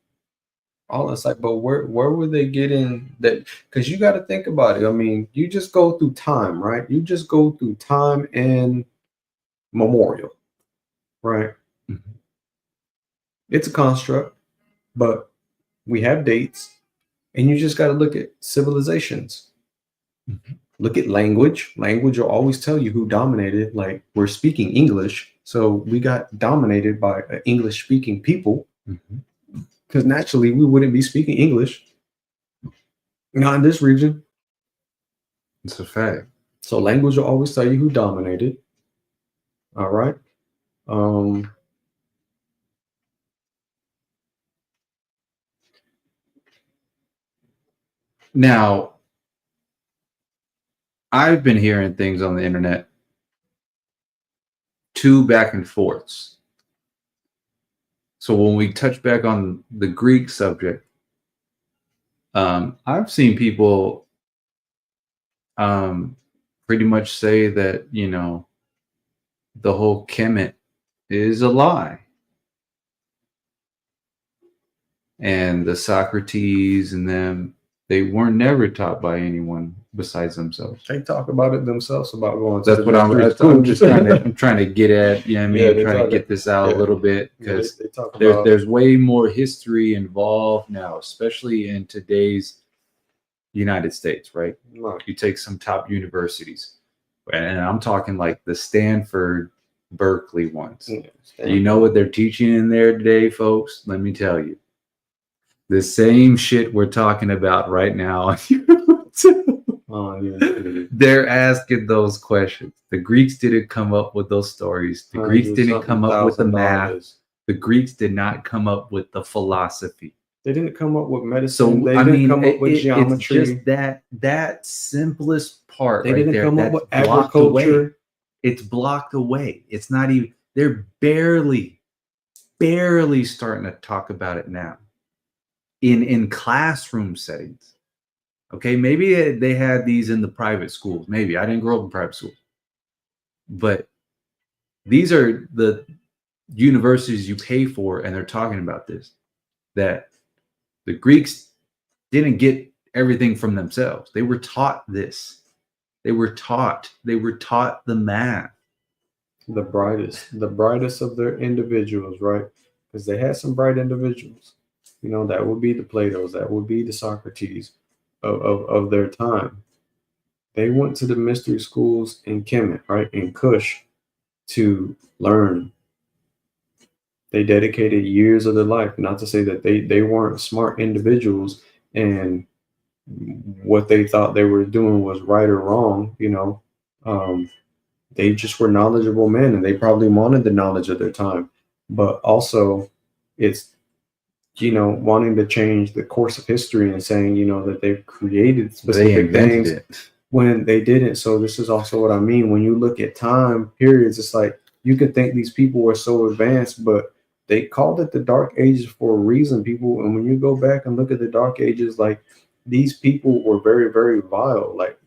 all that's like, but where were they getting that? Because you got to think about it. I mean, you just go through time, right? You just go through time and memorial, right? Mhm. It's a construct, but we have dates, and you just got to look at civilizations. Mhm. Look at language. Language will always tell you who dominated. Like, we're speaking English, so we got dominated by English speaking people, because naturally we wouldn't be speaking English, not in this region. It's a fact. So language will always tell you who dominated. All right. Now, I've been hearing things on the internet, two back and forths. So when we touch back on the Greek subject, I've seen people pretty much say that, the whole Kemet is a lie. And the Socrates and them, they weren't never taught by anyone besides themselves. They talk about it themselves about going to That's what I'm just trying to get at. You know what I mean? Yeah, they trying to talk- get this out yeah. a little bit, because they talk about there's way more history involved now, especially in today's United States, right? Right. You take some top universities, and I'm talking like the Stanford, Berkeley ones. Yeah, You know what they're teaching in there today, folks? Let me tell you. The same shit we're talking about right now on YouTube. They're asking those questions. The Greeks didn't come up with those stories. The Greeks didn't come up with the math. The Greeks did not come up with the philosophy. They didn't come up with medicine. So They I didn't mean, come up with geometry. it's just that simplest part. They right didn't there, come up that's with blocked away. agriculture. It's blocked away. It's not even. They're barely starting to talk about it now. In classroom settings. Okay, maybe they had these in the private schools. Maybe I didn't grow up in private schools, but these are the universities you pay for, and they're talking about this. That the Greeks didn't get everything from themselves. They were taught this. They were taught the math. The brightest of their individuals, right? Because they had some bright individuals. That would be the Platos, that would be the Socrates of their time. They went to the mystery schools in Kemet, right, in Kush, to learn. They dedicated years of their life. Not to say that they weren't smart individuals and what they thought they were doing was right or wrong. They just were knowledgeable men, and they probably wanted the knowledge of their time. But also, it's wanting to change the course of history and saying that they've created specific things when they didn't. So this is also what I mean. When you look at time periods, it's like you could think these people were so advanced, but they called it the Dark Ages for a reason, people. And when you go back and look at the Dark Ages, like, these people were very, very vile. Like,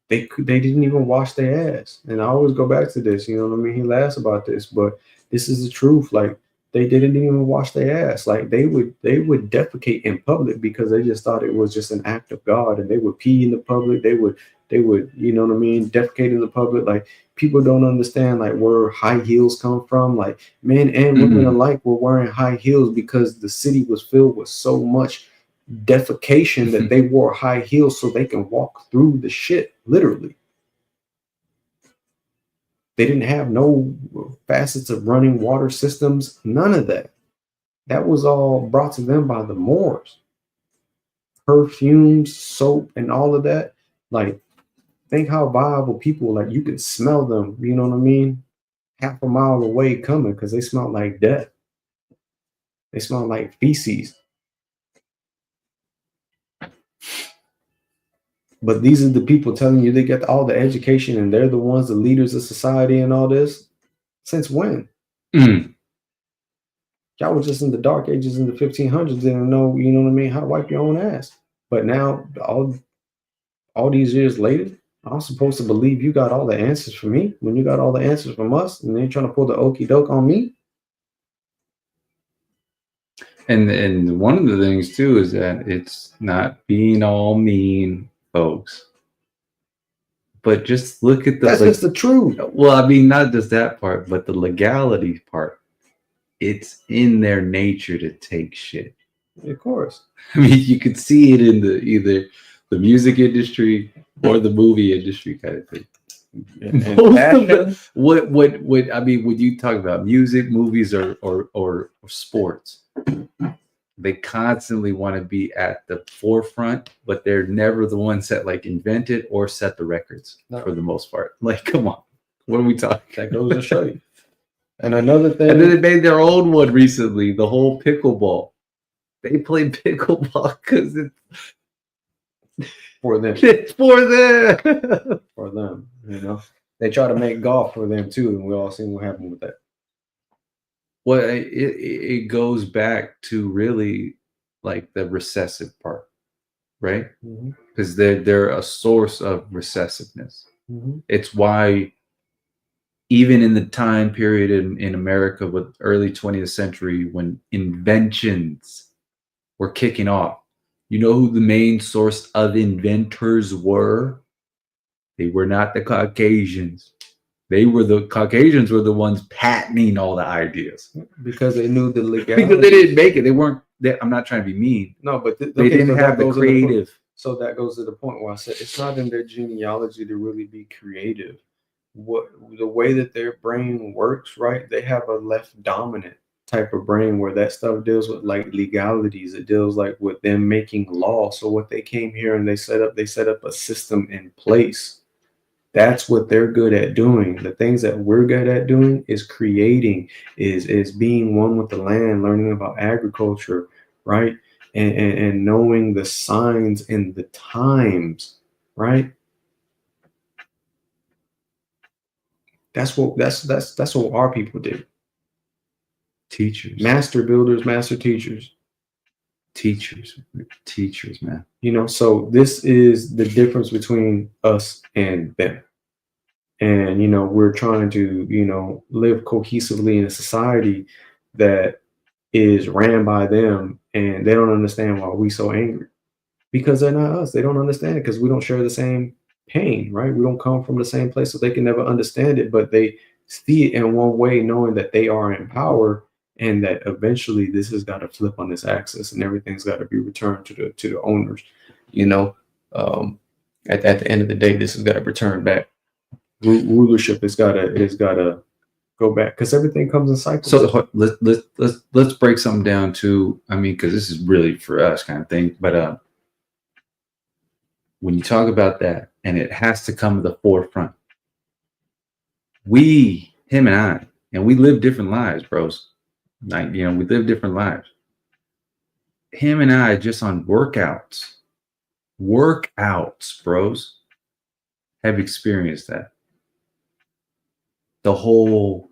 they didn't even wash their ass. And I always go back to this, you know what I mean? He laughs about this, but this is the truth. Like, they didn't even wash their ass. Like, they would defecate in public because they just thought it was just an act of God, and they would pee in the public. They would, you know what I mean, defecate in the public. Like, people don't understand like where high heels come from. Like, men and women alike were wearing high heels because the city was filled with so much defecation that they wore high heels so they can walk through the shit, literally. They didn't have no facets of running water systems, none of that. That was all brought to them by the Moors. perfumes, soap, and all of that. Like, think how viable people, like, you can smell them, you know what I mean? Half a mile away coming because they smell like death. They smell like feces. But these are the people telling you they get all the education and they're the ones, the leaders of society and all this. Since when? Mm. Y'all was just in the dark ages in the 1500s, didn't know, you know what I mean, how to wipe your own ass. But now, all these years later, I'm supposed to believe you got all the answers for me when you got all the answers from us, and then you're trying to pull the okey doke on me. And one of the things too is that it's not being all mean, folks. But just look at the. That's just the truth. Well, I mean, not just that part, but the legality part. It's in their nature to take shit. Of course. I mean, you could see it in either the music industry or the movie industry kind of thing. And Most of what I mean, when you talk about music, movies, or sports, they constantly want to be at the forefront, but they're never the ones that like invented or set the records for the most part. Like, come on, what are we talking? That goes to show you. And another thing, and then they made their own one recently, the whole pickleball. They play pickleball because it's for them. It's for them. For them, you know. They try to make golf for them too, and we all seen what happened with that. Well, it goes back to really like the recessive part, right? Because they're a source of recessiveness. It's why even in the time period in America with early 20th century when inventions were kicking off, you know who the main source of inventors were? They were not the Caucasians. The Caucasians were the ones patenting all the ideas because they knew the legality. Because they didn't make it. They weren't. I'm not trying to be mean. No, but they didn't have the creative. So that goes to the point where I said it's not in their genealogy to really be creative. The way that their brain works, right? They have a left dominant type of brain where that stuff deals with like legalities. It deals like with them making law. So what they came here and they set up a system in place. That's what they're good at doing. The things that we're good at doing is creating, is being one with the land, learning about agriculture, right? And knowing the signs and the times, right? That's what our people did. Teachers, master builders, master teachers. Teachers, man. You know, so this is the difference between us and them. And, you know, we're trying to, you know, live cohesively in a society that is ran by them, and they don't understand why we're so angry. Because they're not us. They don't understand it because we don't share the same pain, right? We don't come from the same place, so they can never understand it, but they see it in one way, knowing that they are in power and that eventually this has got to flip on this axis and everything's got to be returned to the owners. You know, at the end of the day, this has got to return back. Rulership has got to go back because everything comes in cycles. So let's break something down to, I mean, because this is really for us kind of thing, but when you talk about that, and it has to come to the forefront, him and I, and we live different lives, bros. Like, you know, we live different lives. Him and I just on workouts, bros, have experienced that. The whole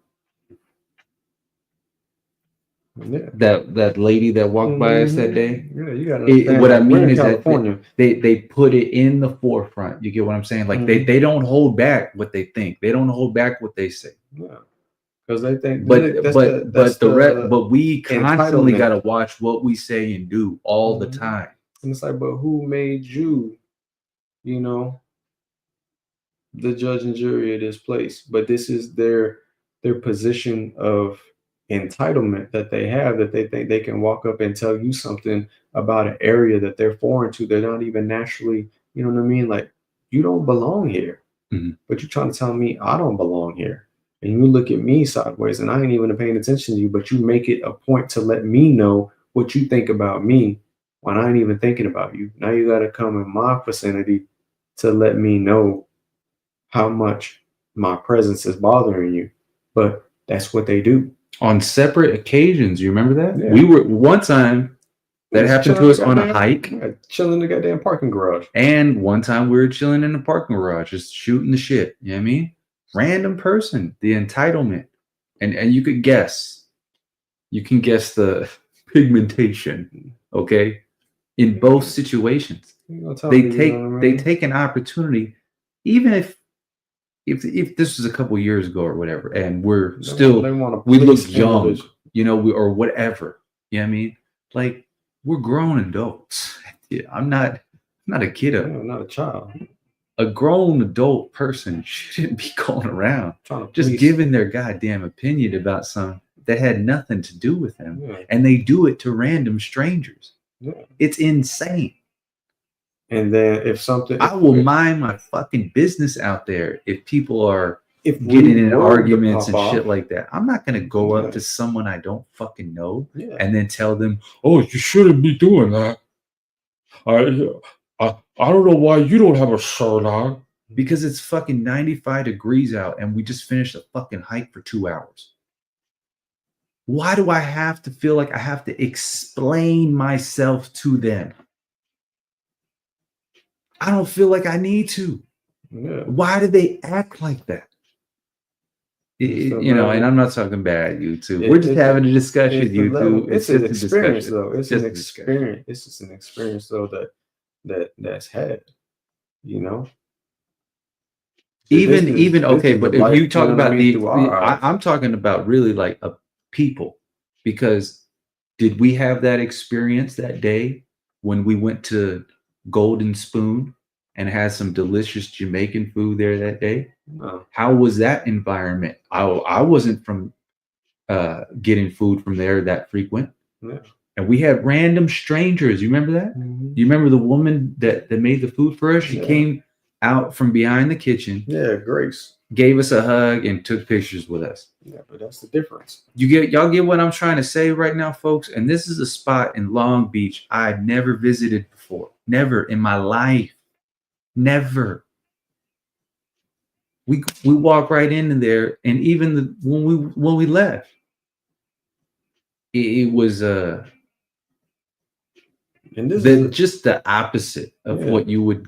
that lady that walked by us that day. Yeah, you gotta what I mean is that they put it in the forefront. You get what I'm saying? Like they don't hold back what they think. They don't hold back what they say. Yeah. Because they think, but we constantly got to watch what we say and do all the time. And it's like, but who made you, you know, the judge and jury of this place? But this is their position of entitlement that they have, that they think they can walk up and tell you something about an area that they're foreign to. They're not even naturally, you know what I mean? Like, you don't belong here, but you're trying to tell me I don't belong here. And you look at me sideways and I ain't even paying attention to you, but you make it a point to let me know what you think about me when I ain't even thinking about you. Now you got to come in my vicinity to let me know how much my presence is bothering you. But that's what they do. On separate occasions. You remember that? Yeah. We were one time that Just happened to chilling us in the on a goddamn- hike. yeah, chilling in the goddamn parking garage. And one time we were chilling in the parking garage, just shooting the shit. You know what I mean? Random person, the entitlement. And you could guess. You can guess the pigmentation, okay? In both situations. You gonna tell They me, you take know what I they mean? take an opportunity, even if this was a couple years ago or whatever, and we're still They wanna we look police young, individuals. you know, or whatever. You know what I mean? Like we're grown adults. Yeah, I'm not a kiddo. Yeah, not a child. A grown adult person shouldn't be going around Trying to just police. giving their goddamn opinion about something that had nothing to do with them. Yeah, And they do it to random strangers. yeah. It's insane. And then if something, I will mind my fucking business out there if people are if getting we in were to arguments pop and off, shit like that. I'm not going to go Yeah. up to someone I don't fucking know yeah, and then tell them, oh, you shouldn't be doing that. I don't know why you don't have a shirt on. Because it's fucking 95 degrees out and we just finished a fucking hike for 2 hours. Why do I have to feel like I have to explain myself to them? I don't feel like I need to. yeah. Why do they act like that? You know, and I'm not talking bad at YouTube. We're just having a discussion, It's the level. YouTube. It's an experience, though. It's Just an a discussion. experience. It's just an experience, though, that's had. You know. Even This okay, is but the if light, you talk know what I about mean, through our eyes. I'm talking about really like a people, because did we have that experience that day when we went to Golden Spoon and had some delicious Jamaican food there that day? No. How was that environment? I wasn't from getting food from there that frequent. Yeah. And we had random strangers. You remember that? Mhm. You remember the woman that made the food for us? She Yeah. came out from behind the kitchen, Yeah, Grace. gave us a hug, and took pictures with us. Yeah, but that's the difference. Y'all get what I'm trying to say right now, folks? And this is a spot in Long Beach I'd never visited before. Never in my life. Never. We walk right into there, and even when we left, it was And this is just the opposite of Yeah. what you would,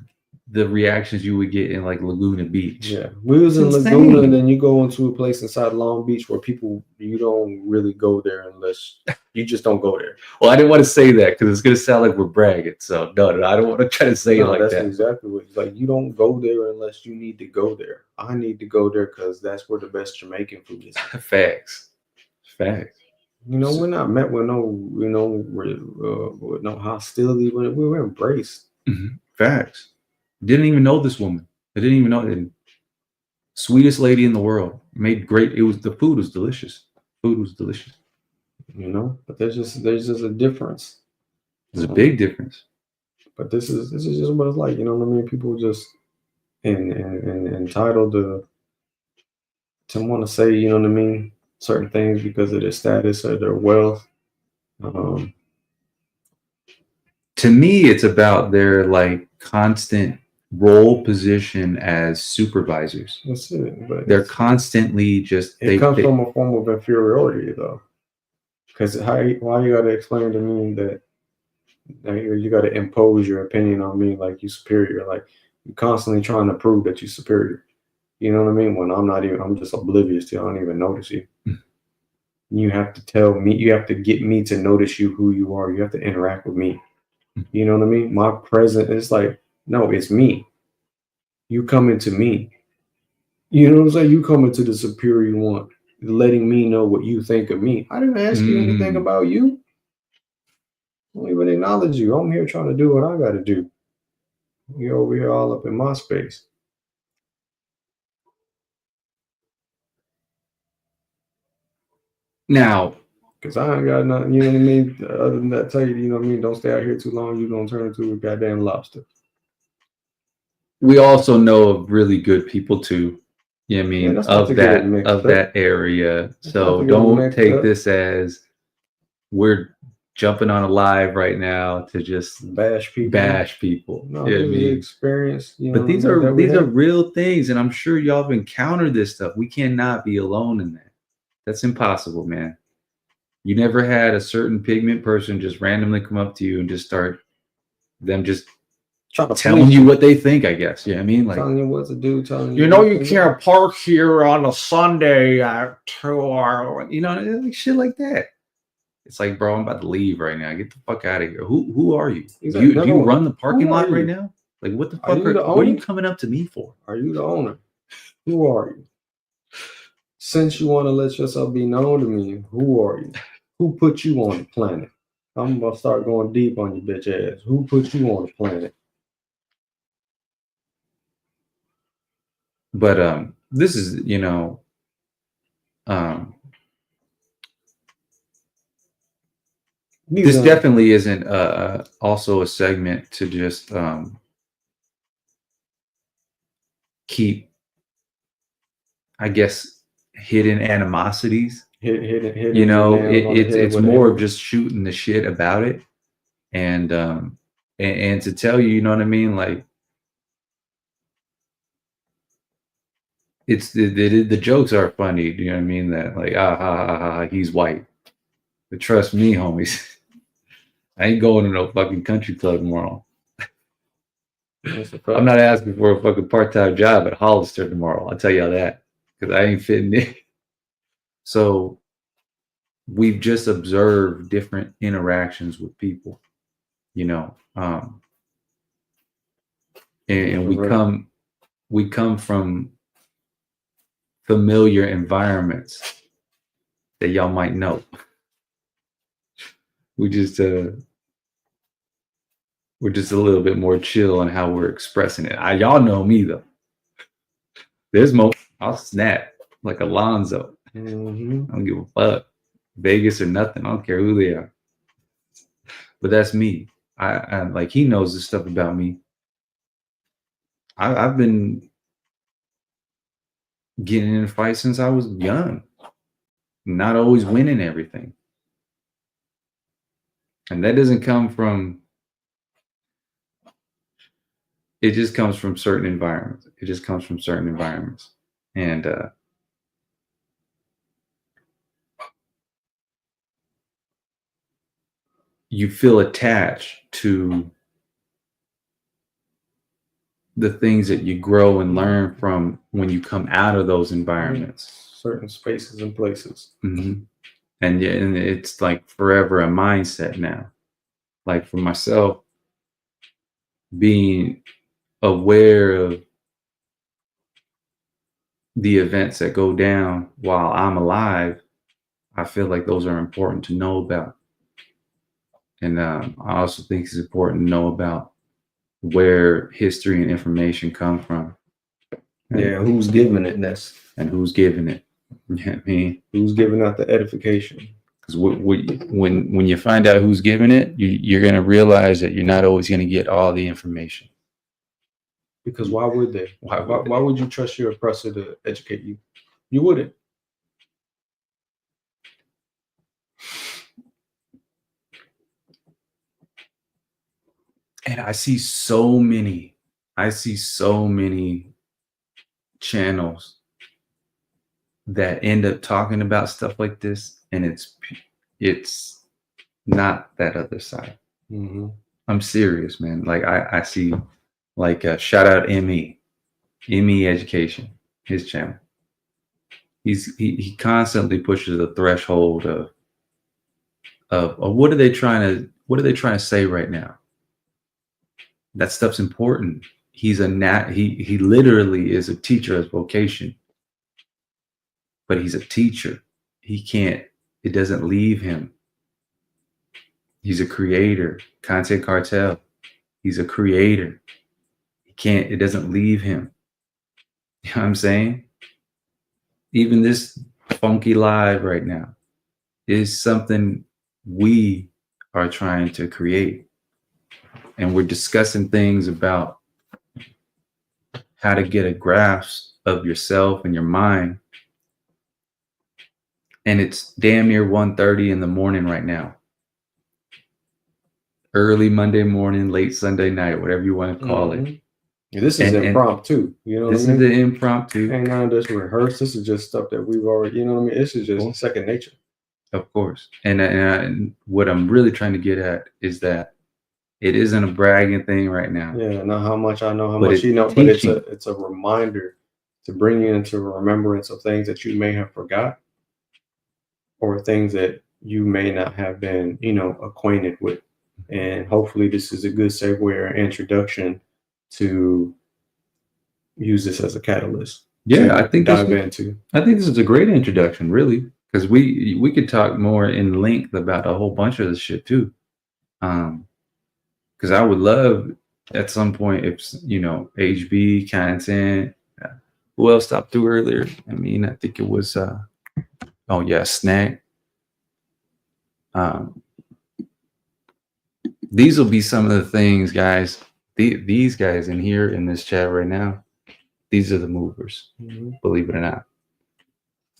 the reactions you would get in like Laguna Beach. yeah. We was in It's Laguna, insane. and then you go into a place inside Long Beach where people you don't really go there unless you just don't go there. Well, I didn't want to say that because it's gonna sound like we're bragging. So no, I don't want to try to say it No, like that's that. exactly what it's like. You don't go there unless you need to go there. I need to go there because that's where the best Jamaican food is. Facts. You know, we're not met with no, with no hostility. We were embraced. Facts. Didn't even know this woman. I didn't even know it. Sweetest lady in the world. Made great. The food was delicious. Food was delicious. You know, but there's just a difference. There's a big difference. But this is just what it's like. You know what I mean? People just entitled to want to say, you know what I mean, certain things because of their status or their wealth. To me, it's about their like constant role position as supervisors. That's it. But They're constantly just it comes from a form of inferiority, though. Because why you got to explain to me that you got to impose your opinion on me like you superior, like you're constantly trying to prove that you're superior. You know what I mean? When I'm just oblivious to you. I don't even notice you. You have to tell me, you have to get me to notice you, who you are. You have to interact with me. You know what I mean? My present is like, no, it's me. You coming to me. You know what I'm saying? You coming to the superior one, letting me know what you think of me. I didn't ask you anything about you. I don't even acknowledge you. I'm here trying to do what I got to do. You're over here all up in my space. Now, because I ain't got nothing, you know what I mean? Other than that, tell you, you know what I mean? Don't stay out here too long. You're going to turn into a goddamn lobster. we also know of really good people too. You know what I mean? that's not Of to get it mixed up. that area. That's not So to get it don't mixed take up. this as we're jumping on a live right now to just bash people. You No, know what I this is mean? experience. You But know, these are real things, and I'm sure y'all have encountered this stuff. We cannot be alone in that. That's impossible, man. You never had a certain pigment person just randomly come up to you and just start them just telling you what they think, I guess. You know what I mean? Like, telling you what to do, telling you know, you can't park here on a Sunday at 2 or, you know, like shit like that. It's like, bro, I'm about to leave right now. Get the fuck out of here. Who are you? Exactly. Do you run the parking lot right now? Like, what the fuck what are you coming up to me for? Are you the owner? Who are you? Since you want to let yourself be known to me, who are you? Who put you on the planet? I'm gonna start going deep on you, bitch ass. Who put you on the planet? But this is, you know, this definitely isn't also a segment to just keep, I guess, hidden animosities. You know, it's more of just shooting the shit about it, and to tell you, you know what I mean, like, it's the jokes are funny. You know what I mean? That like, ha ha ha, he's white. But trust me, homies, I ain't going to no fucking country club tomorrow. I'm not asking for a fucking part-time job at Hollister tomorrow. I'll tell y'all that, because I ain't fitting in. So we've just observed different interactions with people, you know, and we come from familiar environments that y'all might know. We're just a little bit more chill on how we're expressing it. Y'all know me though. There's I'll snap like Alonzo. I don't give a fuck. Vegas or nothing. I don't care who they are. But that's me. I like, he knows this stuff about me. I've been getting in fights since I was young. Not always winning everything. And that doesn't come from, it just comes from certain environments. It just comes from certain environments. And you feel attached to the things that you grow and learn from when you come out of those environments. Certain spaces and places. Mm-hmm. And yeah, and it's like forever a mindset now. Like for myself, being aware of the events that go down while I'm alive, I feel like those are important to know about. And I also think it's important to know about where history and information come from. Yeah, who's giving it, and who's giving it. You know what I mean? Who's giving out the edification? Because when you find out who's giving it, you're going to realize that you're not always going to get all the information. Because why would they? Why would you trust your oppressor to educate you? You wouldn't. And I see so many channels that end up talking about stuff like this, and it's not that other side. Mm-hmm. I'm serious, man. Like I see, like shout out ME Education, his channel. He constantly pushes the threshold of what are they trying to say right now? That stuff's important. He literally is a teacher as vocation, but he's a teacher. It doesn't leave him. He's a creator. Content cartel. He's a creator. It doesn't leave him. You know what I'm saying? Even this funky live right now is something we are trying to create. And we're discussing things about how to get a grasp of yourself and your mind. And it's damn near 1:30 in the morning right now. early Monday morning, late Sunday night, whatever you want to call it. This is And impromptu. You know what I This mean? is the impromptu. Ain't none of this rehearsed. This is just stuff that we've already, you know what I mean? This is just second nature. Of course. And what I'm really trying to get at is that it isn't a bragging thing right now. Yeah, not how much I know, how But much it's you know, teaching. but it's a reminder to bring you into remembrance of things that you may have forgot, or things that you may not have been, you know, acquainted with. And hopefully this is a good segue or introduction to use this as a catalyst. Yeah, I think dive into. I think this is a great introduction, really, because we could talk more in length about a whole bunch of this shit too. Because I would love at some point if you know HB content. Who else stopped through earlier? I mean, I think it was oh yeah, Snack. These will be some of the things, guys. These guys in here in this chat right now, these are the movers. Believe it or not.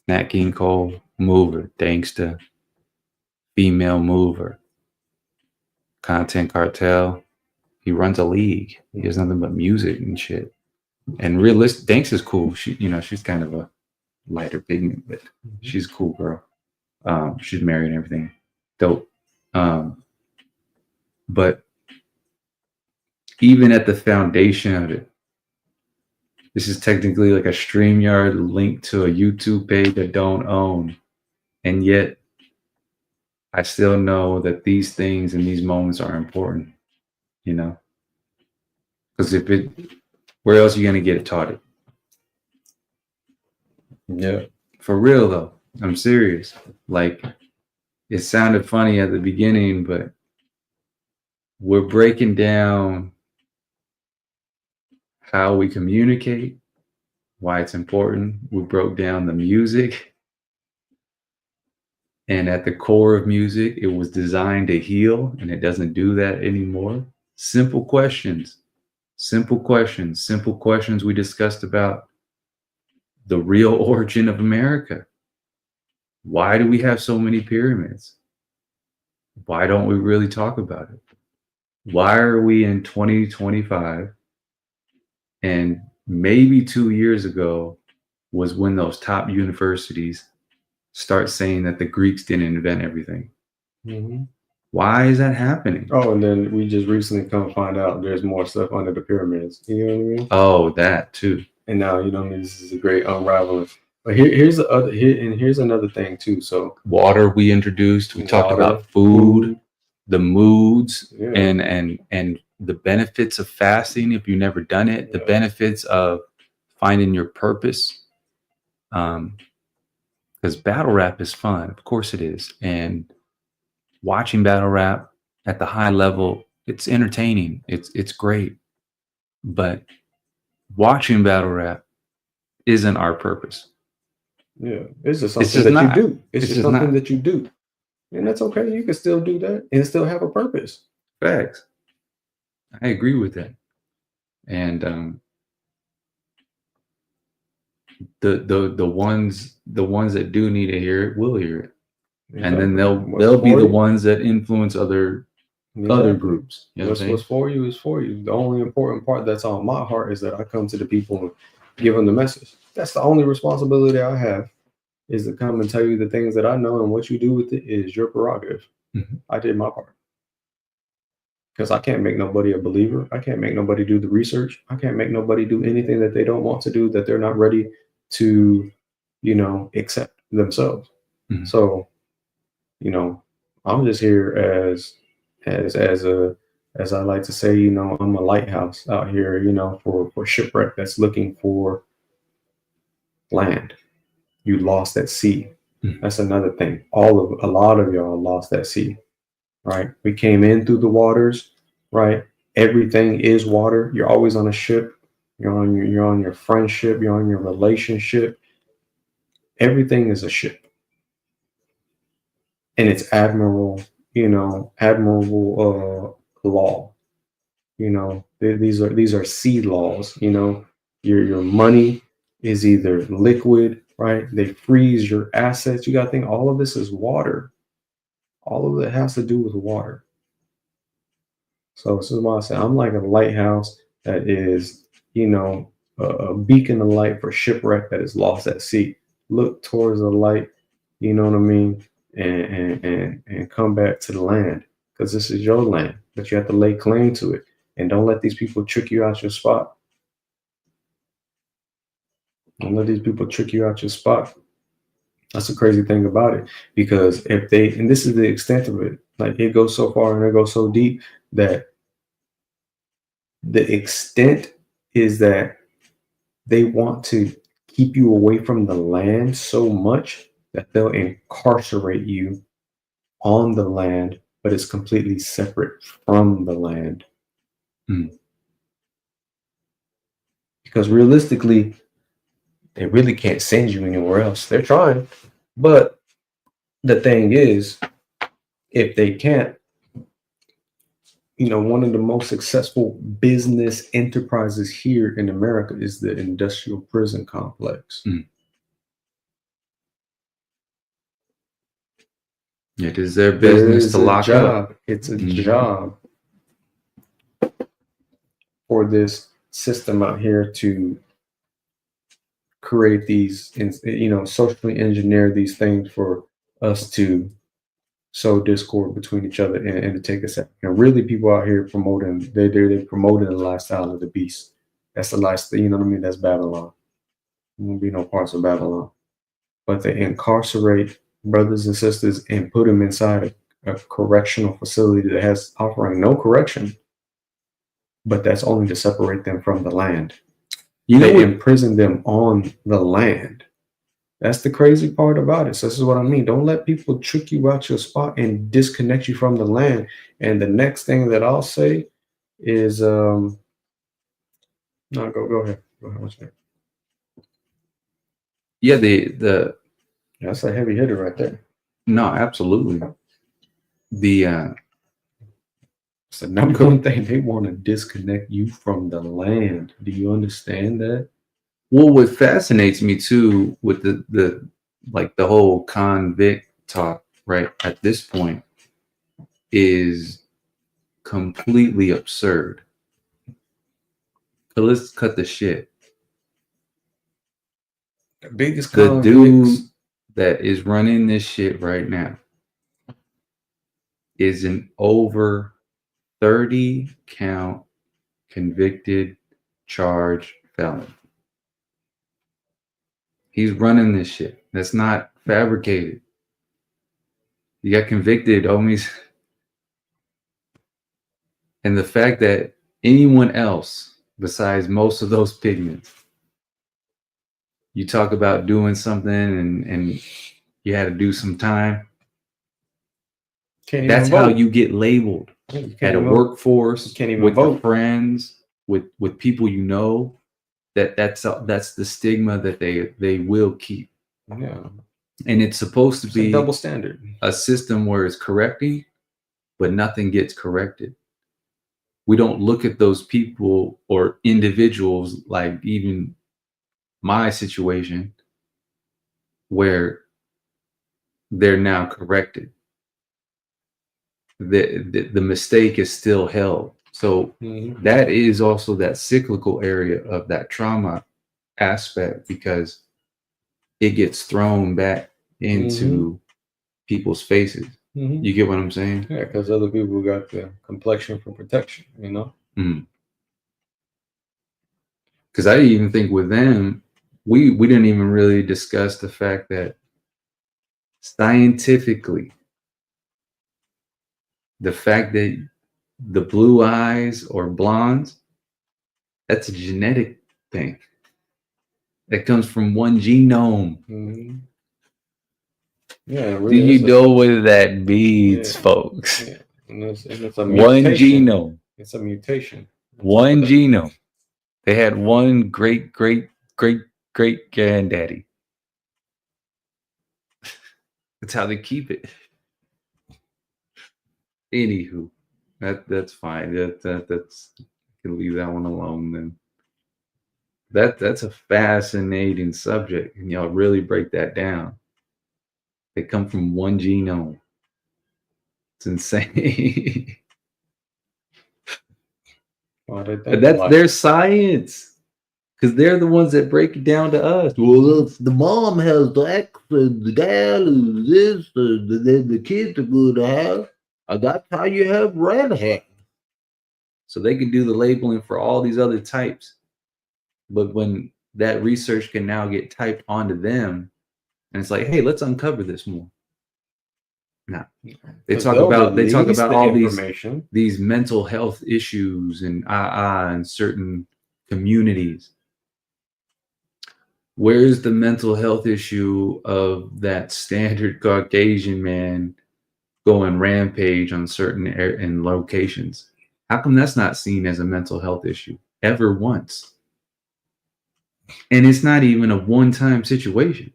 Nat King Cole, mover, thanks to female mover. Content Cartel, he runs a league. He has nothing but music and shit. And realistic, Danks is cool. She, you know, she's kind of a lighter pigment, but she's a cool girl. She's married and everything. Dope. But even at the foundation of it, this is technically like a StreamYard link to a YouTube page I don't own. And yet I still know that these things and these moments are important, you know? Because where else are you going to get it taught it? Yeah. For real, though. I'm serious. Like, it sounded funny at the beginning, but we're breaking down how we communicate, why it's important. We broke down the music. And at the core of music, it was designed to heal, and it doesn't do that anymore. Simple questions. Simple questions. Simple questions we discussed about the real origin of America. Why do we have so many pyramids? Why don't we really talk about it? Why are we in 2025 and maybe 2 years ago was when those top universities start saying that the Greeks didn't invent everything? Why is that happening? Oh, and then we just recently come to find out there's more stuff under the pyramids. You know what I mean? Oh, that too. And now, you know what I mean? This is a great unraveling. But here's another thing too. So water we introduced. We talked about food, the moods, yeah. and the benefits of fasting if you've never done it. The benefits of finding your purpose. Because battle rap is fun, of course it is, and watching battle rap at the high level, it's entertaining. It's great, but watching battle rap isn't our purpose. Yeah, it's just something that you do. It's just something that you do. And that's okay. You can still do that and still have a purpose. Facts. I agree with that. And the ones that do need to hear it will hear it. And then they'll be the ones that influence other groups. You know what's for you is for you. The only important part that's on my heart is that I come to the people and give them the message. That's the only responsibility I have, is to come and tell you the things that I know, and what you do with it is your prerogative. I did my part. Because I can't make nobody a believer. I can't make nobody do the research. I can't make nobody do anything that they don't want to do, that they're not ready to, you know, accept themselves. So, you know, I'm just here as I like to say, you know, I'm a lighthouse out here, you know, for shipwreck that's looking for land. You lost at sea. That's another thing. A lot of y'all lost at sea, right? We came in through the waters, right? Everything is water. You're always on a ship. You're on your friendship. You're on your relationship. Everything is a ship, and it's admirable law. You know, these are sea laws. You know, your money is either liquid, right? They freeze your assets. You got to think all of this is water. All of it has to do with water. So this is why I say I'm like a lighthouse that is, you know, a beacon of light for shipwreck that is lost at sea. Look towards the light, you know what I mean, and come back to the land because this is your land, but you have to lay claim to it, and don't let these people trick you out your spot. Don't let these people trick you out your spot. That's the crazy thing about it, because if they, and this is the extent of it, like it goes so far and it goes so deep that the extent is that they want to keep you away from the land so much that they'll incarcerate you on the land, but it's completely separate from the land. Because realistically, they really can't send you anywhere else. They're trying, but the thing is, if they can't, you know, one of the most successful business enterprises here in America is the industrial prison complex. It is their business to lock up. It's a job for this system out here to create these, you know, socially engineer these things for us to sow discord between each other and to take us out. And really, people out here promoting, they're promoting the lifestyle of the beast. That's the lifestyle, you know what I mean? That's Babylon. There won't be no parts of Babylon. But they incarcerate brothers and sisters and put them inside a correctional facility that has offering no correction, but that's only to separate them from the land. They imprison them on the land. That's the crazy part about it. So this is what I mean. Don't let people trick you out your spot and disconnect you from the land. And the next thing that I'll say is, no, go ahead. Go ahead. What's that? Yeah, That's a heavy hitter right there. No, absolutely. It's the number one thing. They want to disconnect you from the land. Do you understand that? Well, what fascinates me too with the whole convict talk, right, at this point is completely absurd. So let's cut the shit. The biggest The dude that is running this shit right now is an over 30 count convicted charged felon. He's running this shit. That's not fabricated. You got convicted, homies. And the fact that anyone else besides most of those pigments, you talk about doing something and you had to do some time. That's how you get labeled at a workforce, with your friends, with people you know. That's the stigma that they will keep. Yeah. And it's supposed to be a double standard. A system where it's correcting, but nothing gets corrected. We don't look at those people or individuals like even my situation where they're now corrected. The mistake is still held. So that is also that cyclical area of that trauma aspect, because it gets thrown back into people's faces. You get what I'm saying? Yeah, because other people got the complexion for protection, you know? Because I even think with them, we didn't even really discuss the fact that scientifically, the fact that the blue eyes or blondes, that's a genetic thing. That comes from one genome. Yeah, really, do you know what that means, folks? Yeah. And it's a one mutation. genome. It's a mutation. One genome. They had one great granddaddy. That's how they keep it. Anywho, that's fine. That's I can leave that one alone then. That's a fascinating subject, and y'all really break that down. They come from one genome. It's insane. Why they But think that's like, their science. Because they're the ones that break it down to us. Well, if the mom has the X, the dad is this, the kids are good to have. That's how you have red hair. So they can do the labeling for all these other types. But when that research can now get typed onto them, and it's like, hey, let's uncover this more. Now they talk about all these mental health issues and in certain communities. Where's the mental health issue of that standard Caucasian man going rampage on certain in locations? How come that's not seen as a mental health issue ever once? And it's not even a one-time situation.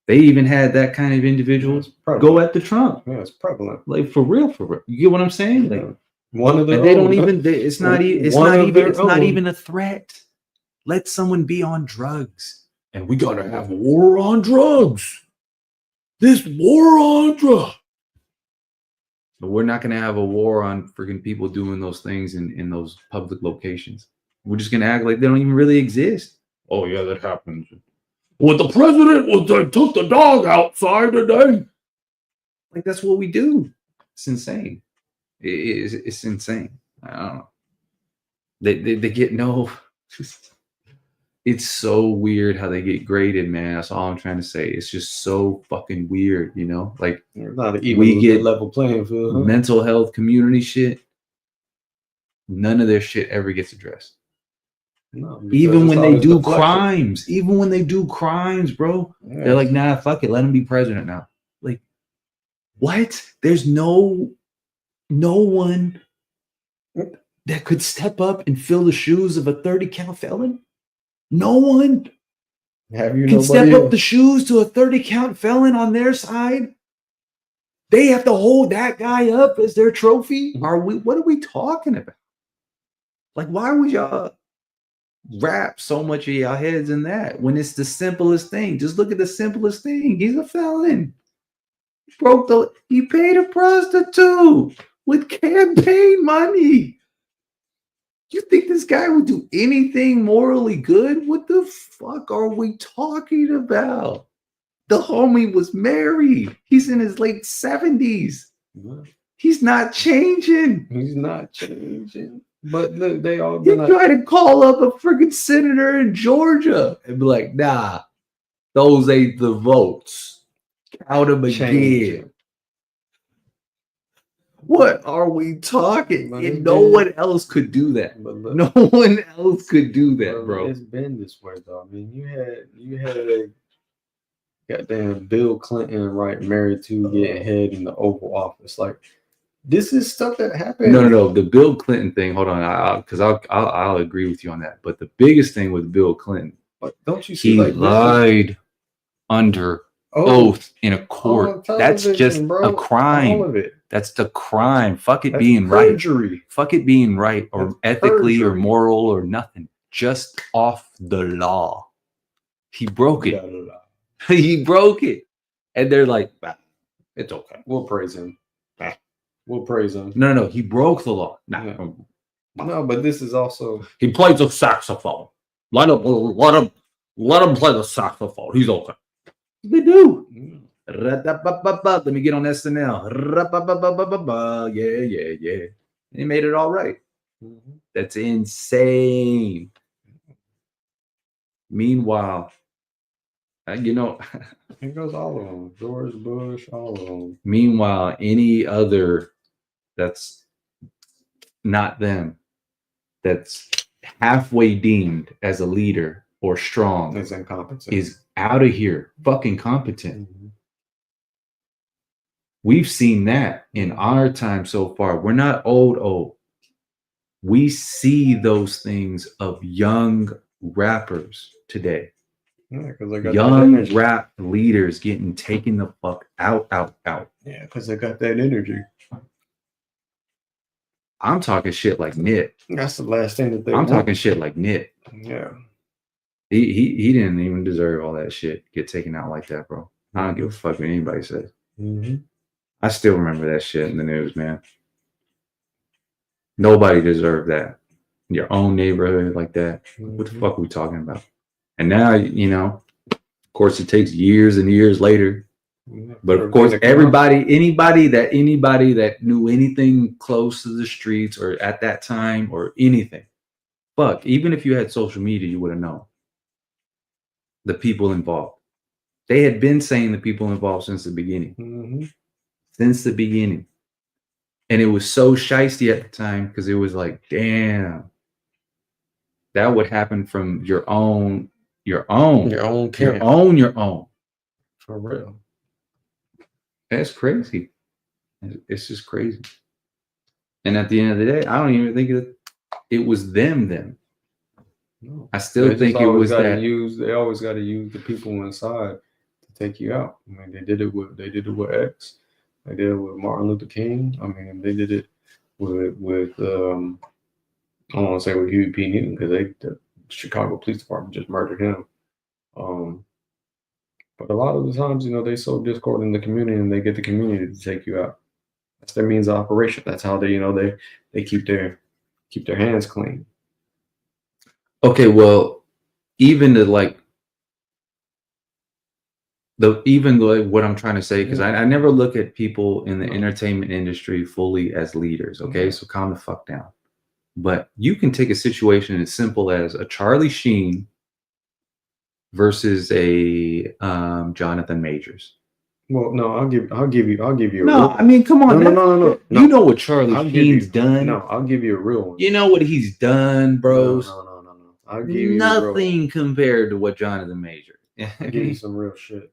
They even had that kind of individuals go at the Trump. Yeah, it's prevalent. Like for real. You get what I'm saying? Yeah. Like One of their and they own. don't even. It's not even a threat. Let someone be on drugs, and we gotta have a war on drugs. This war on drugs. But we're not gonna have a war on freaking people doing those things in those public locations. We're just gonna act like they don't even really exist. Oh yeah, that happens. Well, the president took the dog outside today. Like that's what we do. It's insane. It's insane. I don't know. They get no. It's so weird how they get graded, man. That's all I'm trying to say. It's just so fucking weird, you know. Like not even we get level playing field. Huh? Mental health community shit. None of their shit ever gets addressed. No, even when they do crimes, bro, yes. They're like, nah, fuck it, let him be president now. Like, what? There's no one that could step up and fill the shoes of a 30-count felon. No one can step up the shoes to a 30-count felon on their side. They have to hold that guy up as their trophy. What are we talking about? Like, why would y'all wrap so much of your heads in that when it's the simplest thing? Just look at the simplest thing. He's a felon. He paid a prostitute with campaign money. You think this guy would do anything morally good? What the fuck are we talking about? The homie was married. He's in his late 70s. He's not changing. But look, they all you try to call up a freaking senator in Georgia and be like, nah, those ain't the votes. Count them again. What are we talking? And no one else could do that. No one else could do that, bro. It's been this way, though. I mean, you had goddamn Bill Clinton, right, married to getting head in the Oval Office. Like, this is stuff that happened. No. The Bill Clinton thing. Hold on, because I'll agree with you on that. But the biggest thing with Bill Clinton, but don't you see, he lied under oath in a court. That's just a crime. All of it. That's the crime. Fuck it being perjury. Right. Fuck it being right or that's ethically perjury. Or moral or nothing. Just off the law. He broke it. He broke it. And they're like, it's okay. We'll praise him. We'll praise him. No. He broke the law. No, but this is also. He plays the saxophone. Let him play the saxophone. He's okay. They do. Let me get on SNL. Yeah. He made it all right. That's insane. Meanwhile, it goes all of them. George Bush, all of them. Meanwhile, any other that's not them, that's halfway deemed as a leader or strong, is incompetent. Is out of here, fucking competent. We've seen that in our time so far. We're not old. We see those things of young rappers today. Yeah, because they got young rap leaders getting taken the fuck out. Yeah, because they got that energy. I'm talking shit like Nip. That's the last thing that they I'm talking shit like Nip. Yeah. He didn't even deserve all that shit. Get taken out like that, bro. I don't give a fuck what anybody says. I still remember that shit in the news, man. Nobody deserved that. in your own neighborhood like that. What the Mhm. fuck are we talking about? And now, you know, of course, it takes years and years later. Yeah, But of everything course, that come out. anybody that knew anything close to the streets or at that time or anything, fuck, even if you had social media, you would have known the people involved. They had been saying the people involved since the beginning. Mhm. Since the beginning. And it was so shiesty at the time because it was like, damn, that would happen from your own Your own camp. your own. For real. That's crazy. It's just crazy. And at the end of the day, I don't even think it was them. No. I still They just think it always was gotta that. they always got to use the people inside to take you out. I mean, they did it with X. They did it with Martin Luther King. I mean, they did it with I don't want to say with Huey P. Newton because the Chicago Police Department just murdered him. But a lot of the times, you know, they sow discord in the community and they get the community to take you out. That's their means of operation. That's how they, you know, they keep their hands clean. Okay, well, even the like what I'm trying to say, because I never look at people in the entertainment industry fully as leaders. Okay, so calm the fuck down. But you can take a situation as simple as a Charlie Sheen versus a Jonathan Majors. Well, no, I'll give you a No, I mean, come on. No. You know what Charlie Sheen's done. No, I'll give you a real one. You know what he's done, bros. No. I'll give you nothing compared to what Jonathan Majors. I'll give you some real shit.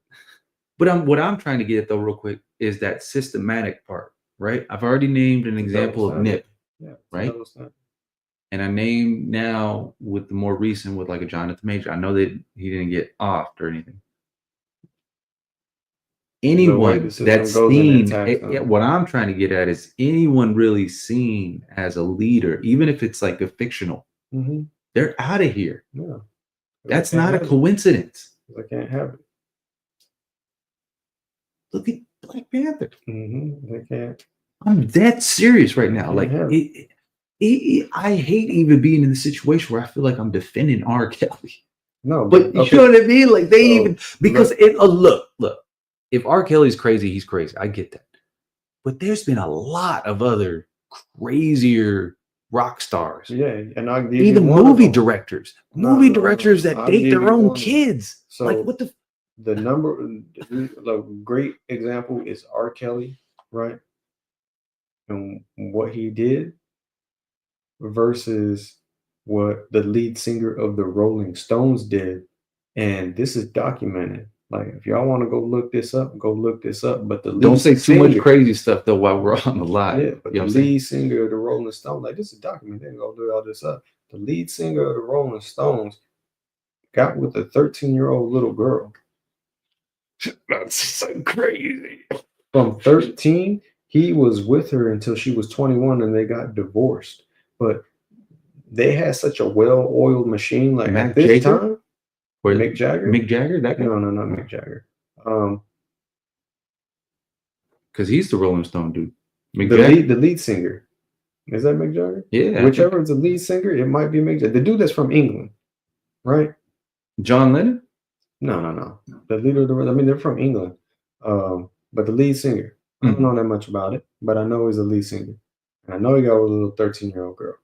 But what I'm trying to get at though, real quick, is that systematic part, right? I've already named an example of Nip, right? And I named now with the more recent with like a Jonathan Major. I know that he didn't get offed or anything. Anyone that's seen, what I'm trying to get at is anyone really seen as a leader, even if it's like a fictional, they're out of here. Yeah. That's not a coincidence. I can't have it. Look at Black Panther. They can't. I'm dead serious right now. Like, I hate even being in the situation where I feel like I'm defending R. Kelly. No, but you know what I mean? Like they even because look. If R. Kelly's crazy, he's crazy. I get that. But there's been a lot of other crazier rock stars. Yeah, and I'll give even movie directors. Movie directors that date their own kids. So like what the great example is R. Kelly, right? And what he did versus what the lead singer of the Rolling Stones did. And this is documented. Like, if y'all want to go look this up, go look this up. But don't say too much crazy stuff though while we're on the live. Yeah, but the lead singer of the Rolling Stones, like this is documented. Go do all this up. The lead singer of the Rolling Stones got with a 13-year-old little girl. That's so crazy. From 13, he was with her until she was 21, and they got divorced. But they had such a well-oiled machine. Like at this time. Mick Jagger? Mick Jagger? That guy? No, not Mick Jagger. Because he's the Rolling Stone dude. The lead singer. Is that Mick Jagger? Yeah. Whichever is the lead singer, it might be Mick Jagger. The dude that's from England, right? John Lennon? No. The leader of they're from England. But the lead singer, I don't know that much about it, but I know he's a lead singer. And I know he got with a little 13-year-old girl.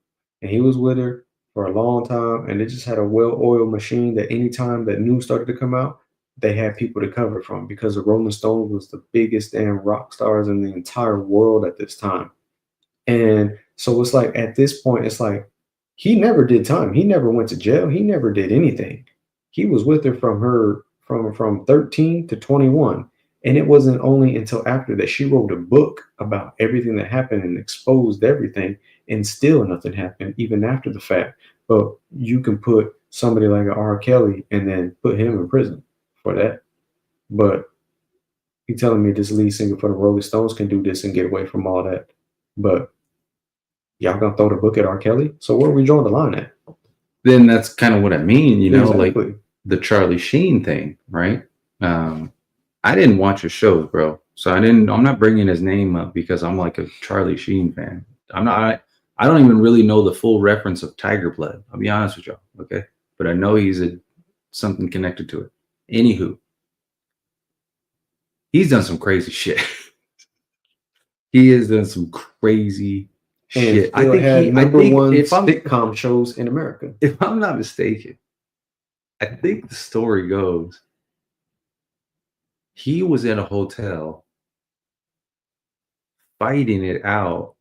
And he was with her for a long time, and they just had a well-oiled machine that anytime that news started to come out, they had people to cover from because the Rolling Stones was the biggest damn rock stars in the entire world at this time. And so it's like at this point, it's like he never did time. He never went to jail. He never did anything. He was with her from 13 to 21. And it wasn't only until after that she wrote a book about everything that happened and exposed everything, and still nothing happened even after the fact. But you can put somebody like R. Kelly and then put him in prison for that. But you telling me this lead singer for the Rolling Stones can do this and get away from all that? But y'all gonna throw the book at R. Kelly? So where are we drawing the line at? Then that's kind of what I mean, you know, exactly. Like the Charlie Sheen thing, right? I didn't watch his shows, bro. So I'm not bringing his name up because I'm like a Charlie Sheen fan. I'm I don't even really know the full reference of Tiger Blood. I'll be honest with y'all, okay? But I know he's something connected to it. Anywho, he's done some crazy shit. He has done some crazy shit. I think #1 sitcom shows in America. If I'm not mistaken, I think the story goes he was in a hotel fighting it out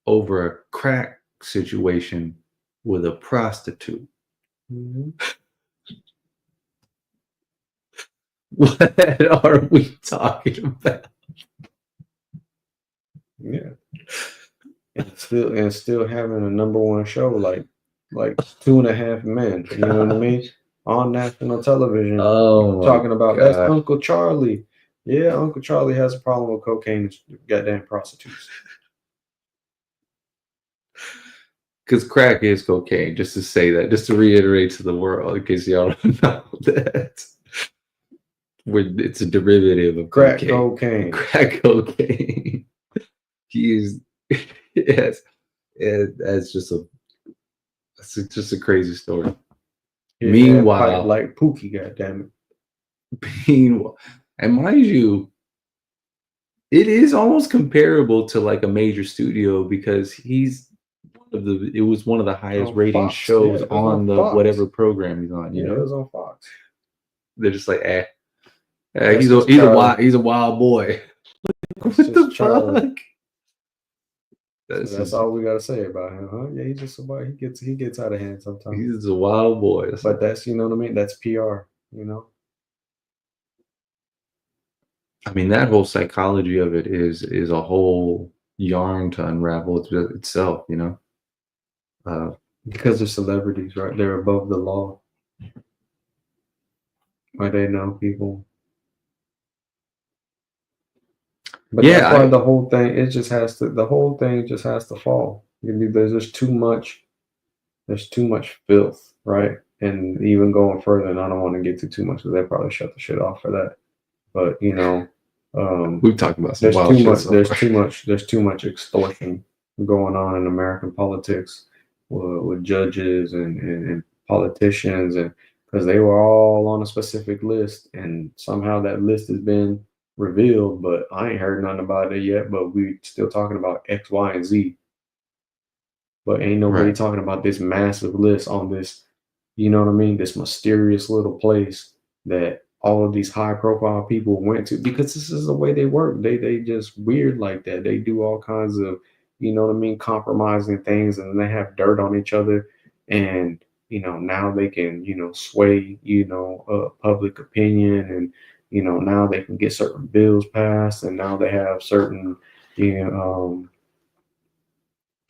over a crack situation with a prostitute. Mm-hmm. What are we talking about? Yeah, and still having a #1 show like 2.5 Men. You know what I mean? On national television. Oh, talking about God. That's Uncle Charlie. Yeah, Uncle Charlie has a problem with cocaine and goddamn prostitutes. Because crack is cocaine, just to say that, just to reiterate to the world, in case y'all don't know that. It's a derivative of Crack cocaine. cocaine. Crack cocaine. He's yes, that's just a crazy story. Yeah, Meanwhile, like Pookie, goddamn it. Meanwhile, and mind you, it is almost comparable to like a major studio because it was one of the highest rating Fox. shows on the Fox. whatever program he's on. You know, it was on Fox. They're just like, he's a wild boy. What the fuck? That's all we gotta say about him, huh? Yeah, he's just a he gets out of hand sometimes. He's a wild boy. But that's, you know what I mean? That's PR, you know. I mean, that whole psychology of it is a whole yarn to unravel itself, you know. Because they're celebrities, right? They're above the law. Why they know people. But yeah, that's why the whole thing just has to fall. There's just too much. There's too much filth, right? And even going further, and I don't want to get to too much because they probably shut the shit off for that. But you know, we've talked about some wild shit. There's too much extortion going on in American politics with judges and politicians, and because they were all on a specific list, and somehow that list has been revealed, but I ain't heard nothing about it yet. But we still talking about X, Y, and Z. But ain't nobody talking about this massive list on this, you know what I mean? This mysterious little place that all of these high profile people went to, because this is the way they work. They just weird like that. They do all kinds of, you know what I mean, compromising things, and they have dirt on each other. And, you know, now they can, you know, sway, you know, public opinion, and, you know, now they can get certain bills passed, and now they have certain, you know,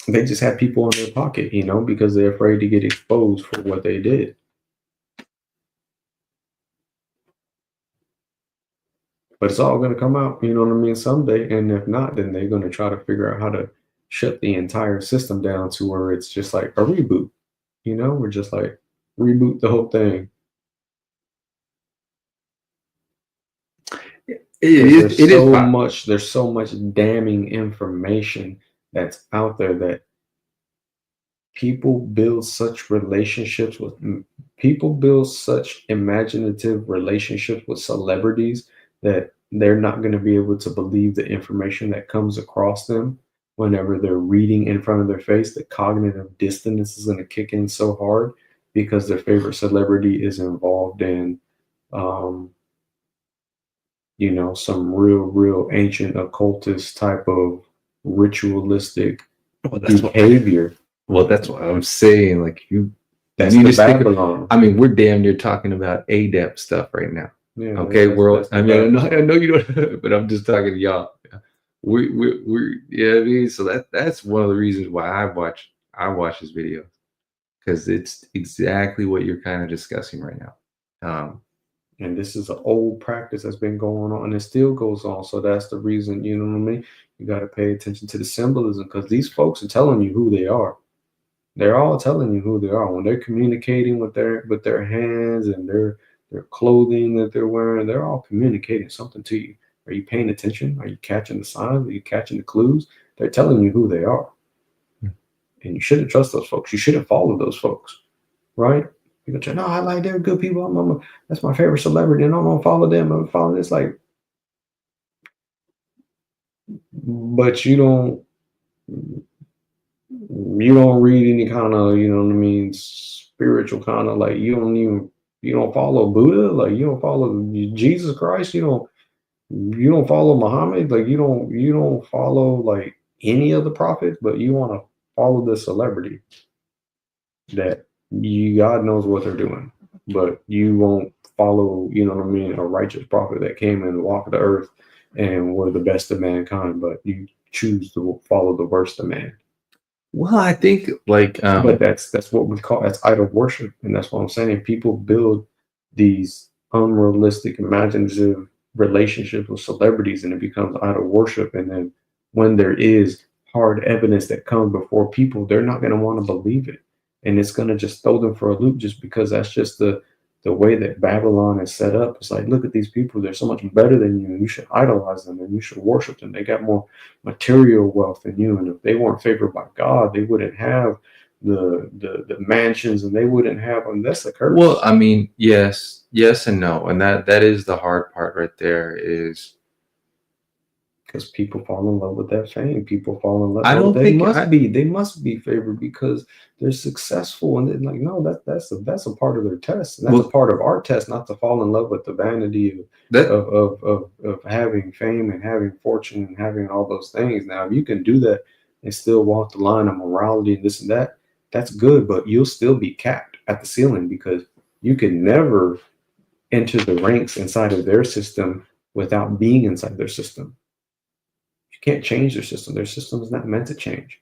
they just have people in their pocket, you know, because they're afraid to get exposed for what they did. But it's all going to come out, you know what I mean, someday. And if not, then they're going to try to figure out how to shut the entire system down to where it's just like a reboot. You know, we're just like reboot the whole thing. There's so much damning information that's out there that people build such imaginative relationships with celebrities that they're not going to be able to believe the information that comes across them whenever they're reading in front of their face. The cognitive dissonance is going to kick in so hard because their favorite celebrity is involved in you know, some real ancient occultist type of ritualistic behavior. That's what I'm saying. Like that's the Babylon. I mean, we're damn near talking about ADEP stuff right now. Yeah. Okay, I know you don't, but I'm just talking to y'all. We're yeah. I mean, so that's one of the reasons why I watch this video, because it's exactly what you're kind of discussing right now. And this is an old practice that's been going on, and it still goes on. So that's the reason, you know what I mean? You got to pay attention to the symbolism, because these folks are telling you who they are. They're all telling you who they are when they're communicating with their hands and their clothing that they're wearing. They're all communicating something to you. Are you paying attention? Are you catching the signs? Are you catching the clues? They're telling you who they are. And you shouldn't trust those folks. You shouldn't follow those folks, right? People say, no, I like they're good people. That's my favorite celebrity, and I'm gonna follow them. I'm gonna follow this. Like, but you don't read any kind of, you know what I mean, spiritual kind of, like, you don't follow Buddha, like you don't follow Jesus Christ, you don't follow Muhammad, like you don't follow like any of the prophets, but you want to follow the celebrity that God knows what they're doing, but you won't follow, you know what I mean, a righteous prophet that came and walked the earth and were the best of mankind, but you choose to follow the worst of man. Well, I think like But that's what we call, that's idol worship, and that's what I'm saying. People build these unrealistic, imaginative relationships with celebrities, and it becomes idol worship. And then when there is hard evidence that comes before people, they're not going to want to believe it, and it's going to just throw them for a loop, just because that's just the way that Babylon is set up. It's like, look at these people; they're so much better than you, and you should idolize them, and you should worship them. They got more material wealth than you, and if they weren't favored by God, they wouldn't have the mansions, and they wouldn't have them. That's the curse. well, I mean, yes and no, and that is the hard part right there. Is because people fall in love with that fame. People fall in love. I don't they think they must be favored because they're successful, and they're like, no, that's a part of their test. And that's a part of our test, not to fall in love with the vanity of having fame and having fortune and having all those things. Now, if you can do that and still walk the line of morality and this and that, that's good, but you'll still be capped at the ceiling, because you can never enter the ranks inside of their system without being inside their system. You can't change their system. Their system is not meant to change.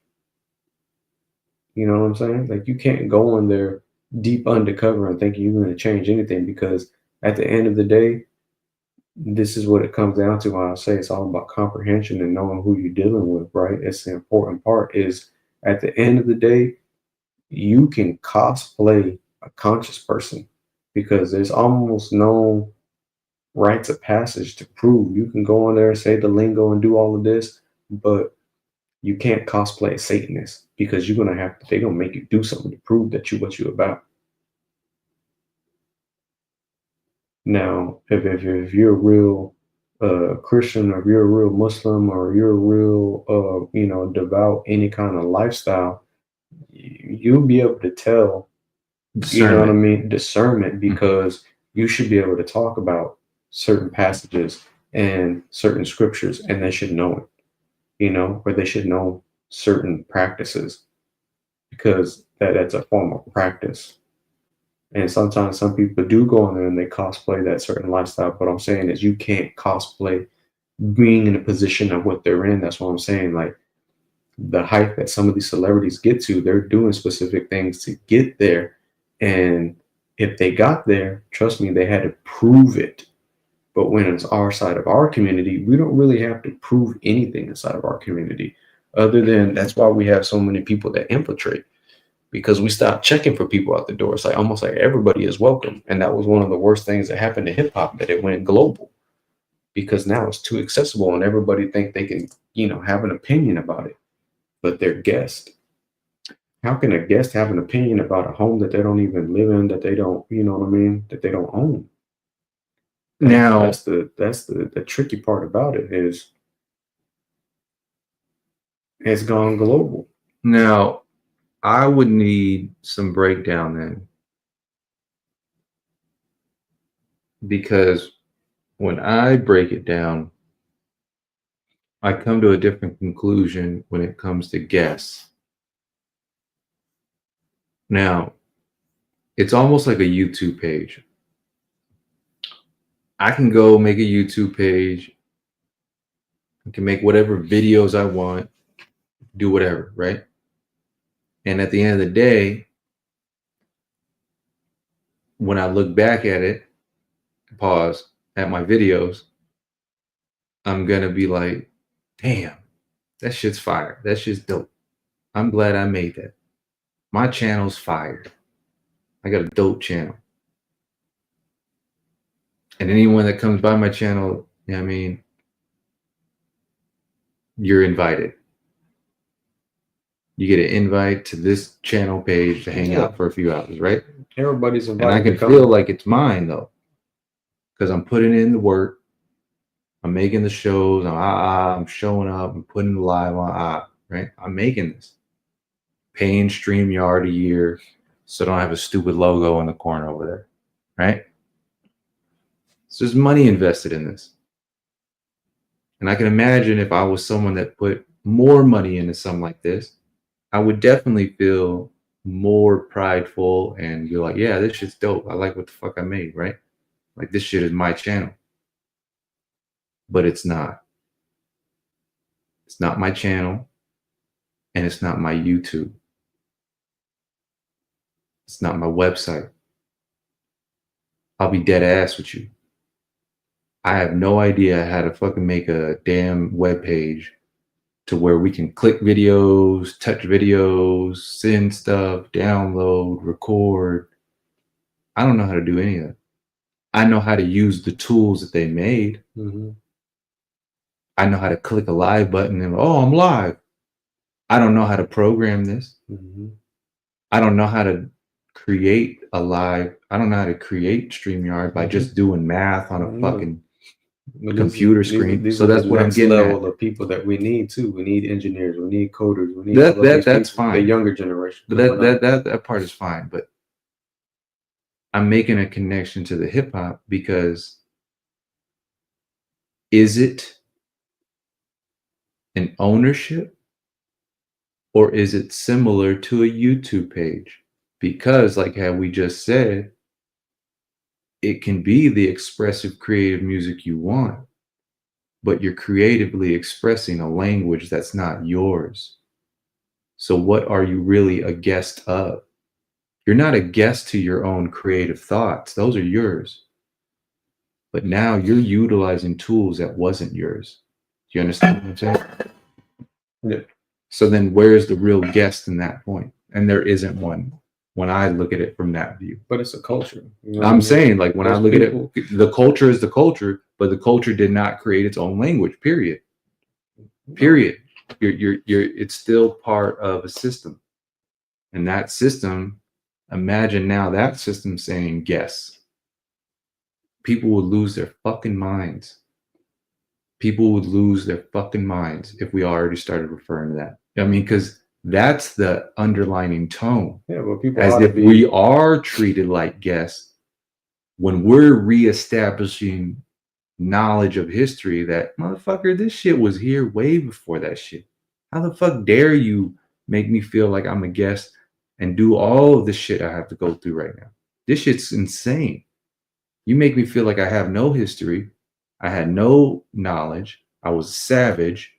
You know what I'm saying? Like, you can't go in there deep undercover and think you're going to change anything, because at the end of the day, this is what it comes down to when I say it's all about comprehension and knowing who you're dealing with, right? It's the important part. Is at the end of the day, you can cosplay a conscious person, because there's almost no rites of passage to prove. You can go in there and say the lingo and do all of this, but you can't cosplay a Satanist, because they're gonna make you do something to prove that what you're about. Now, if you're a real Christian, or if you're a real Muslim, or you're a real devout, any kind of lifestyle, you'll be able to tell, you know what I mean, discernment, because you should be able to talk about certain passages and certain scriptures, and they should know it, or they should know certain practices, because that's a form of practice. And sometimes some people do go in there and they cosplay that certain lifestyle. But I'm saying is, you can't cosplay being in a position of what they're in. That's what I'm saying. Like, the height that some of these celebrities get to, they're doing specific things to get there. And if they got there, trust me, they had to prove it. But when it's our side of our community, we don't really have to prove anything inside of our community, other than that's why we have so many people that infiltrate, because we stopped checking for people at the door. It's like almost like everybody is welcome. And that was one of the worst things that happened to hip hop, that it went global, because now it's too accessible and everybody think they can, have an opinion about it, but they're guests. How can a guest have an opinion about a home that they don't even live in, that they don't, that they don't own? now That's the tricky part about it, is it's gone global. now I would need some breakdown then, because when I break it down, I come to a different conclusion when it comes to guests. Now, it's almost like a YouTube page. I can go make a YouTube page. I can make whatever videos I want, do whatever, right? And at the end of the day, when I look back at it, pause, at my videos, I'm going to be like, damn, that shit's fire. That shit's dope. I'm glad I made that. My channel's fire. I got a dope channel. And anyone that comes by my channel, you're invited. You get an invite to this channel page to hang Yeah. out for a few hours, right? Everybody's And I invited can to come. feel like it's mine though, because I'm putting in the work. I'm making the shows. I'm showing up. I'm putting the live on. Right? I'm making this. Paying StreamYard a year, so I don't have a stupid logo in the corner over there. Right? So there's money invested in this. And I can imagine if I was someone that put more money into something like this, I would definitely feel more prideful and be like, yeah, this shit's dope. I like what the fuck I made, right? Like this shit is my channel. But it's not. It's not my channel. And it's not my YouTube. It's not my website. I'll be dead ass with you. I have no idea how to fucking make a damn web page to where we can click videos, touch videos, send stuff, download, record. I don't know how to do any of that. I know how to use the tools that they made. Mm-hmm. I know how to click a live button and, oh, I'm live. I don't know how to program this. Mm-hmm. I don't know how to create a live. I don't know how to create StreamYard by just doing math on a fucking computer screen. These So are that's the what I'm next getting level at. of people that we need too. We need engineers. We need coders. We need That's people, fine. the younger generation. But that part is fine. But I'm making a connection to the hip hop because is it an ownership or is it similar to a YouTube page? Because like how we just said, it can be the expressive creative music you want, but you're creatively expressing a language that's not yours. So what are you really a guest of? You're not a guest to your own creative thoughts. Those are yours. But now you're utilizing tools that wasn't yours. Do you understand what I'm saying? Yeah. So then where's the real guest in that point? And there isn't one when I look at it from that view. But it's a culture. You know what I'm I mean? saying, like, when I Those look people- at it, the culture is the culture, but the culture did not create its own language, period. Period. You're it's still part of a system. And that system, imagine now that system saying guess. People would lose their fucking minds. People would lose their fucking minds if we already started referring to that. I mean, because that's the underlining tone. Yeah, well, people As ought if to be. we are treated like guests when we're reestablishing knowledge of history that, motherfucker, this shit was here way before that shit. How the fuck dare you make me feel like I'm a guest and do all of this shit I have to go through right now? This shit's insane. You make me feel like I have no history. I had no knowledge. I was a savage.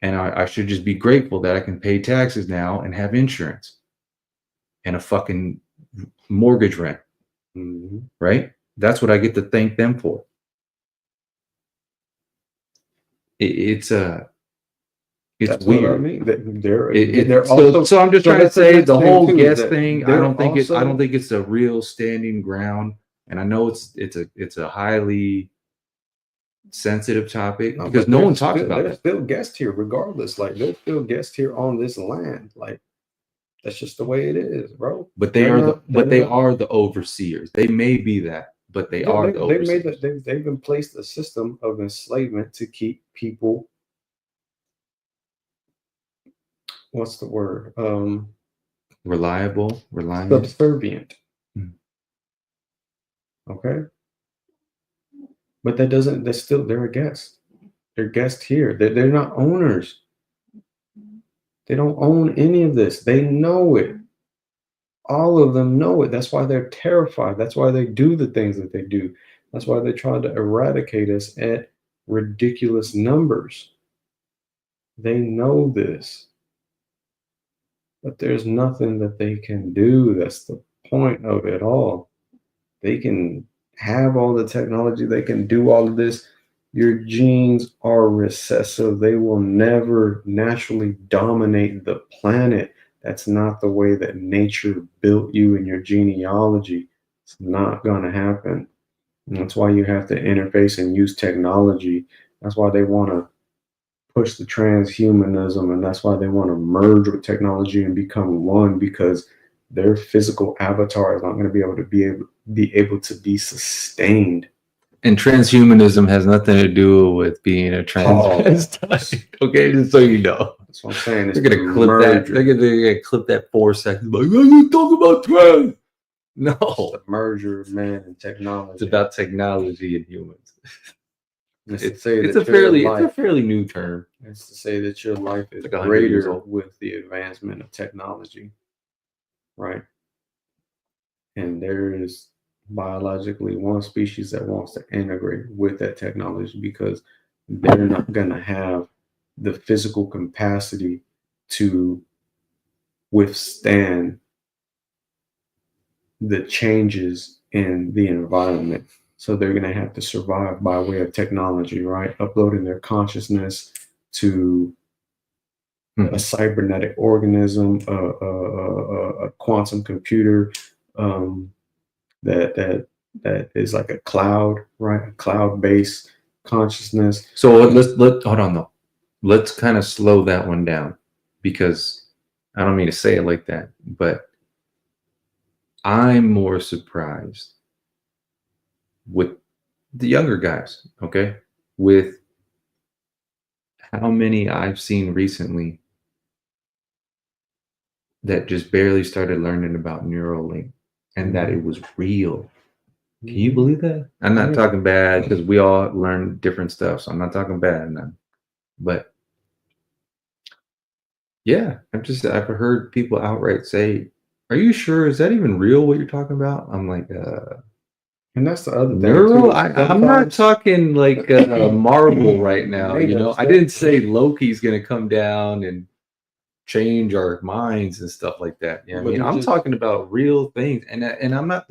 And I should just be grateful that I can pay taxes now and have insurance and a fucking mortgage rent. Mm-hmm. Right? That's what I get to thank them for. It's That's weird. what I mean. They're so I'm just trying to that's the say next the thing, whole too, guest that thing. I they're don't think also- it's a real standing ground. And I know it's a highly sensitive topic because but no one there's talks still- about There's that. still guests here, regardless. Like there's still guests here on this land. Like that's just the way it is, bro. But they are the overseers. They may be that, but they are the overseers. They've been placed a system of enslavement to keep people. What's the word? Reliable, reliant. Subservient. Hmm. Okay. But that doesn't. They're a guest. They're guests here. They're not owners. They don't own any of this. They know it. All of them know it. That's why they're terrified. That's why they do the things that they do. That's why they try to eradicate us at ridiculous numbers. They know this. But there's nothing that they can do. That's the point of it all. They can have all the technology. They can do all of this. Your genes are recessive. They will never naturally dominate the planet. That's not the way that nature built you in your genealogy. It's not going to happen. And that's why you have to interface and use technology. That's why they want to push the transhumanism, and that's why they want to merge with technology and become one, because their physical avatar is not going to be able to be sustained. And transhumanism has nothing to do with being a transvestite. Okay, just so you know. That's what I'm saying. They're gonna clip that. They're gonna clip that 4 seconds. Like, oh, you talk about trans. No, the merger of man and technology. it's about technology and humans. It's a fairly new term. It's to say that your life is like 100 years greater old. with the advancement of technology, right? And there is biologically one species that wants to integrate with that technology because they're not going to have the physical capacity to withstand the changes in the environment. So they're going to have to survive by way of technology, right? Uploading their consciousness to a cybernetic organism, a quantum computer that is like a cloud, right? A cloud-based consciousness. So let's hold on though. Let's kind of slow that one down, because I don't mean to say it like that, but I'm more surprised with the younger guys, okay? With how many I've seen recently that just barely started learning about Neuralink and that it was real. Can you believe that? I'm not talking bad, because we all learn different stuff, so I'm not talking bad. But yeah, I've heard people outright say, "Are you sure? Is that even real? What you're talking about?" I'm like, and that's the other thing. Neural? I'm not talking like Marvel right now. You know, I didn't say Loki's gonna come down and change our minds and stuff like that. You know what I mean? I'm talking about real things, and I'm not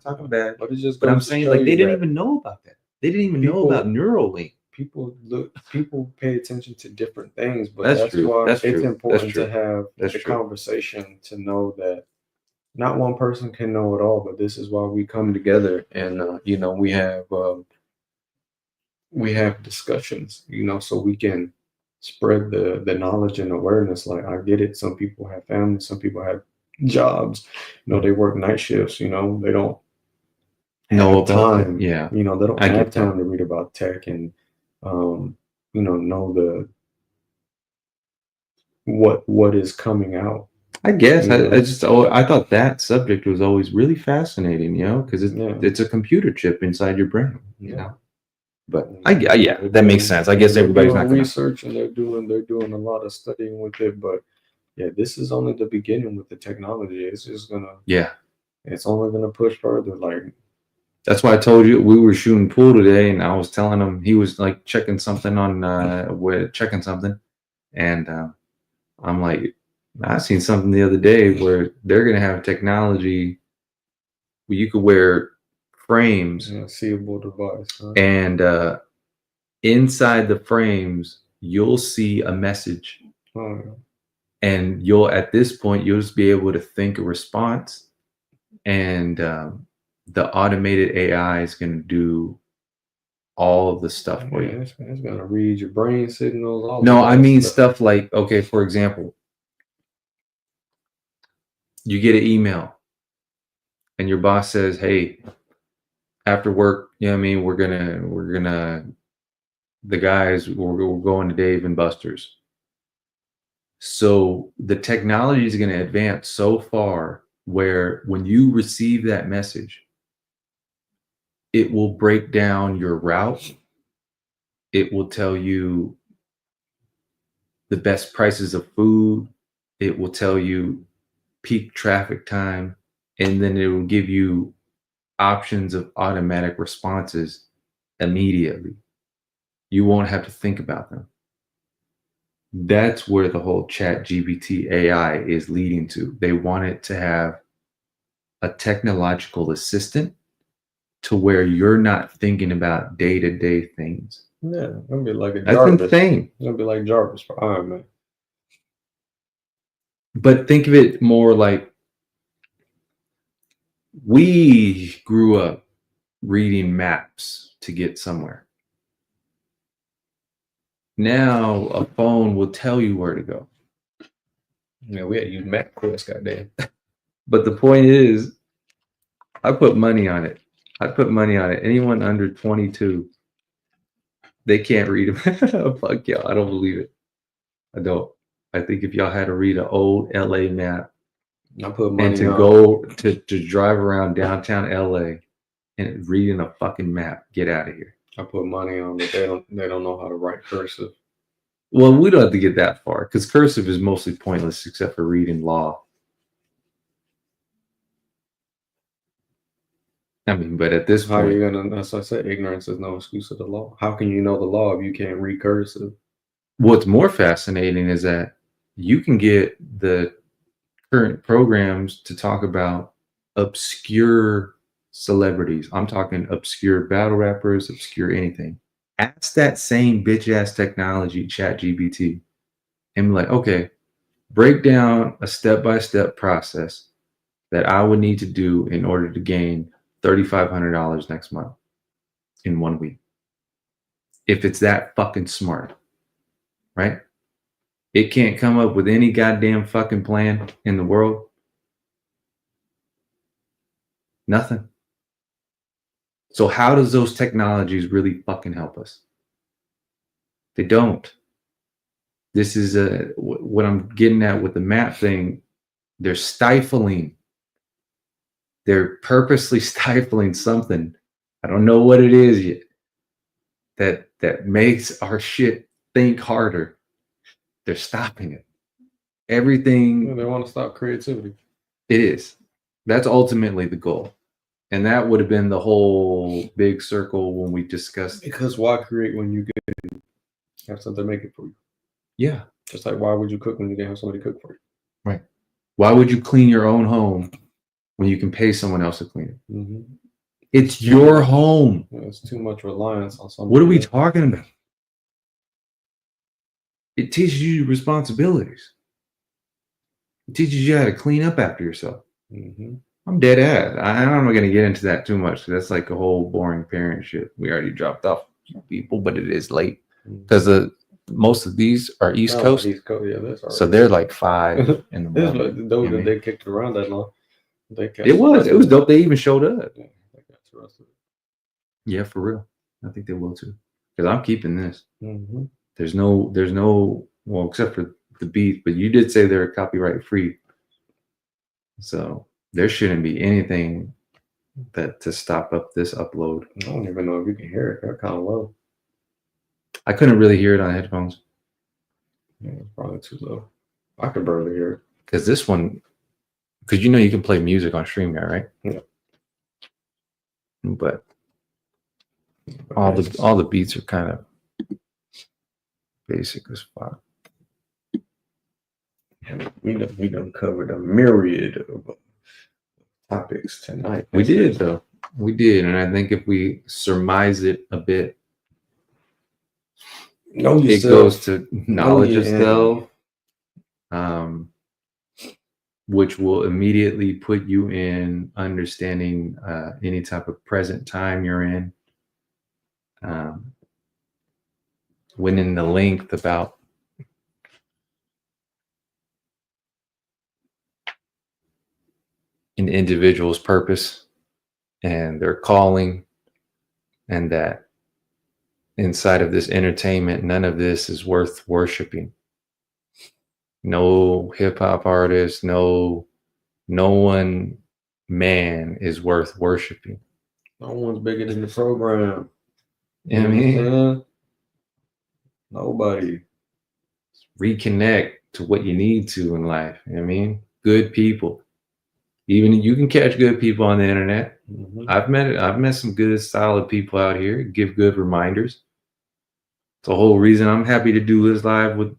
talking bad, but I'm saying like they didn't even know about that. They didn't even know about Neuralink. People pay attention to different things, but That's true. why That's it's true. important That's true. to have That's the true. conversation to know that not one person can know it all, but this is why we come together and you know, we have discussions, you know, so we can spread the knowledge and awareness. Like, I get it, some people have families, some people have jobs, you know, they work night shifts, you know, they don't Know have about time, that. Yeah, you know, they don't I have get time that. to read about tech and you know what is coming out. I guess You know? I thought that subject was always really fascinating, you know, because it's a computer chip inside your brain, you know. But yeah, that makes sense. I guess everybody's not gonna research, and they're doing a lot of studying with it. But yeah, this is only the beginning with the technology. It's just gonna it's only gonna push further. Like, that's why I told you we were shooting pool today, and I was telling him, he was like checking something on and I'm like, I seen something the other day where they're gonna have technology where you could wear frames, seeable device, huh? and inside the frames you'll see a message, and at this point you'll just be able to think a response, and the automated AI is going to do all of the stuff for you. It's going to read your brain signals. No, I mean stuff like, okay, for example, you get an email and your boss says, hey, after work, you know what I mean, we're gonna the guys, we're going to Dave and Buster's. So the technology is going to advance so far where when you receive that message, it will break down your route. It will tell you the best prices of food. It will tell you peak traffic time, and then it will give you options of automatic responses immediately. You won't have to think about them. That's where the whole ChatGPT AI is leading to. They want it to have a technological assistant to where you're not thinking about day-to-day things. Yeah, it's gonna be like a That's Jarvis. insane. It's gonna be like Jarvis for Iron Man. But think of it more like, we grew up reading maps to get somewhere. Now a phone will tell you where to go. Yeah, we had to use MapQuest, goddamn. But the point is, I put money on it. I put money on it. Anyone under 22, they can't read them. Fuck y'all. I don't believe it. I don't. I think if y'all had to read an old LA map I put and money to on. go to drive around downtown LA and reading a fucking map, get out of here. I put money on that they don't know how to write cursive. Well, we don't have to get that far because cursive is mostly pointless except for reading law. I mean, but at this How are point, you gonna? That's what I said. Ignorance is no excuse of the law. How can you know the law if you can't read cursive? what's more fascinating is that you can get the current programs to talk about obscure celebrities. I'm talking obscure battle rappers, obscure anything. Ask that same bitch ass technology, ChatGPT, and be like, okay, break down a step-by-step process that I would need to do in order to gain $3,500 next month in 1 week. If it's that fucking smart, right? It can't come up with any goddamn fucking plan in the world. Nothing. So how does those technologies really fucking help us? They don't. This is what I'm getting at with the map thing. They're stifling. They're purposely stifling something. I don't know what it is yet. That makes our shit think harder. They're stopping it. Everything. They want to stop creativity. It is. That's ultimately the goal. And that would have been the whole big circle when we discussed. Because why create when you can have something make it for you? Yeah. Just like why would you cook when you can have somebody cook for you? Right. Why would you clean your own home when you can pay someone else to clean it? Mm-hmm. It's your home. Yeah, it's too much reliance on somebody. What are we talking about? It teaches you responsibilities. It teaches you how to clean up after yourself. Mm-hmm. I'm dead ass. I'm not going to get into that too much. That's like a whole boring parent shit. We already dropped off people, but it is late because most of these are East Coast. East Coast, yeah, that's all So right. they're like 5 in the It's morning. like dope that they kicked it around that long. It was dope. They even showed up. Yeah, they got the rest of it. Yeah, for real. I think they will too. Because I'm keeping this. Mm-hmm. There's no, well, except for the beat, but you did say they're copyright free. So there shouldn't be anything that to stop up this upload. I don't even know if you can hear it. They're kind of low. I couldn't really hear it on headphones. Yeah, it's probably too low. I could barely hear it. Because this one, because you know you can play music on StreamYard, right? Yeah. But all the beats are kind of basic as fuck. We done covered a myriad of topics tonight. We did though. We did, and I think if we surmise it a bit, it goes to knowledge of self, which will immediately put you in understanding any type of present time you're in. Winning the length about an individual's purpose and their calling, and that inside of this entertainment, none of this is worth worshiping. No hip hop artist, no one man is worth worshiping. No one's bigger than the program. You know what I mean? Nobody. Reconnect to what you need to in life. You know what I mean? Good people. Even you can catch good people on the internet. Mm-hmm. I've met some good, solid people out here. Give good reminders. It's the whole reason I'm happy to do this live with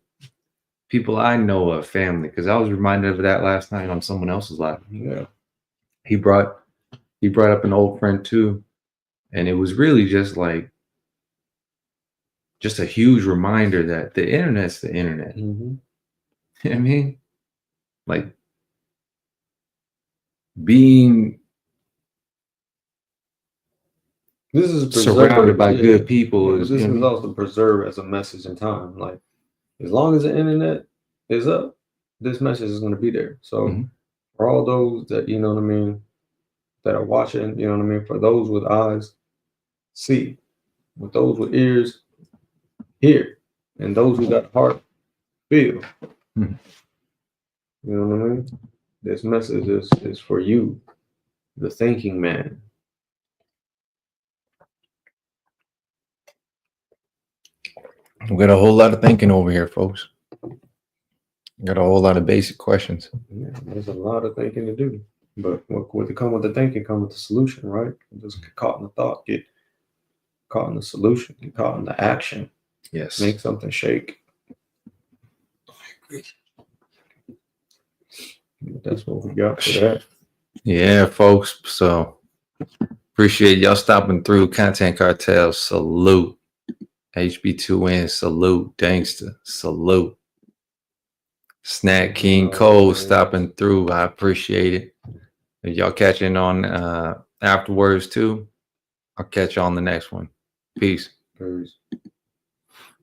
people I know of, family, because I was reminded of that last night on someone else's live. Yeah. He brought up an old friend too, and it was really just like a huge reminder that the internet's the internet. Mm-hmm. You know what I mean? Like being This is surrounded by yeah. good people. Yeah, but Is, this you know is what I mean? also preserved as a message in time. Like, as long as the internet is up, this message is going to be there. So Mhm. for all those that, you know what I mean, that are watching, you know what I mean, for those with eyes, see, with those with ears, hear, and those who got heart, feel. Mhm. You know what I mean? This message is for you, the thinking man. We got a whole lot of thinking over here, folks. Got a whole lot of basic questions. Yeah, there's a lot of thinking to do. But what to come with the thinking, come with the solution, right? Just get caught in the thought, get caught in the solution, get caught in the action, Yes. make something shake. That's what we got for that. Yeah, folks. So appreciate y'all stopping through. Content Cartel, salute. HB2N, salute. Gangsta, salute. Snack King Cole stopping through. I appreciate it. If y'all catching on afterwards too, I'll catch you on the next one. Peace. Peace.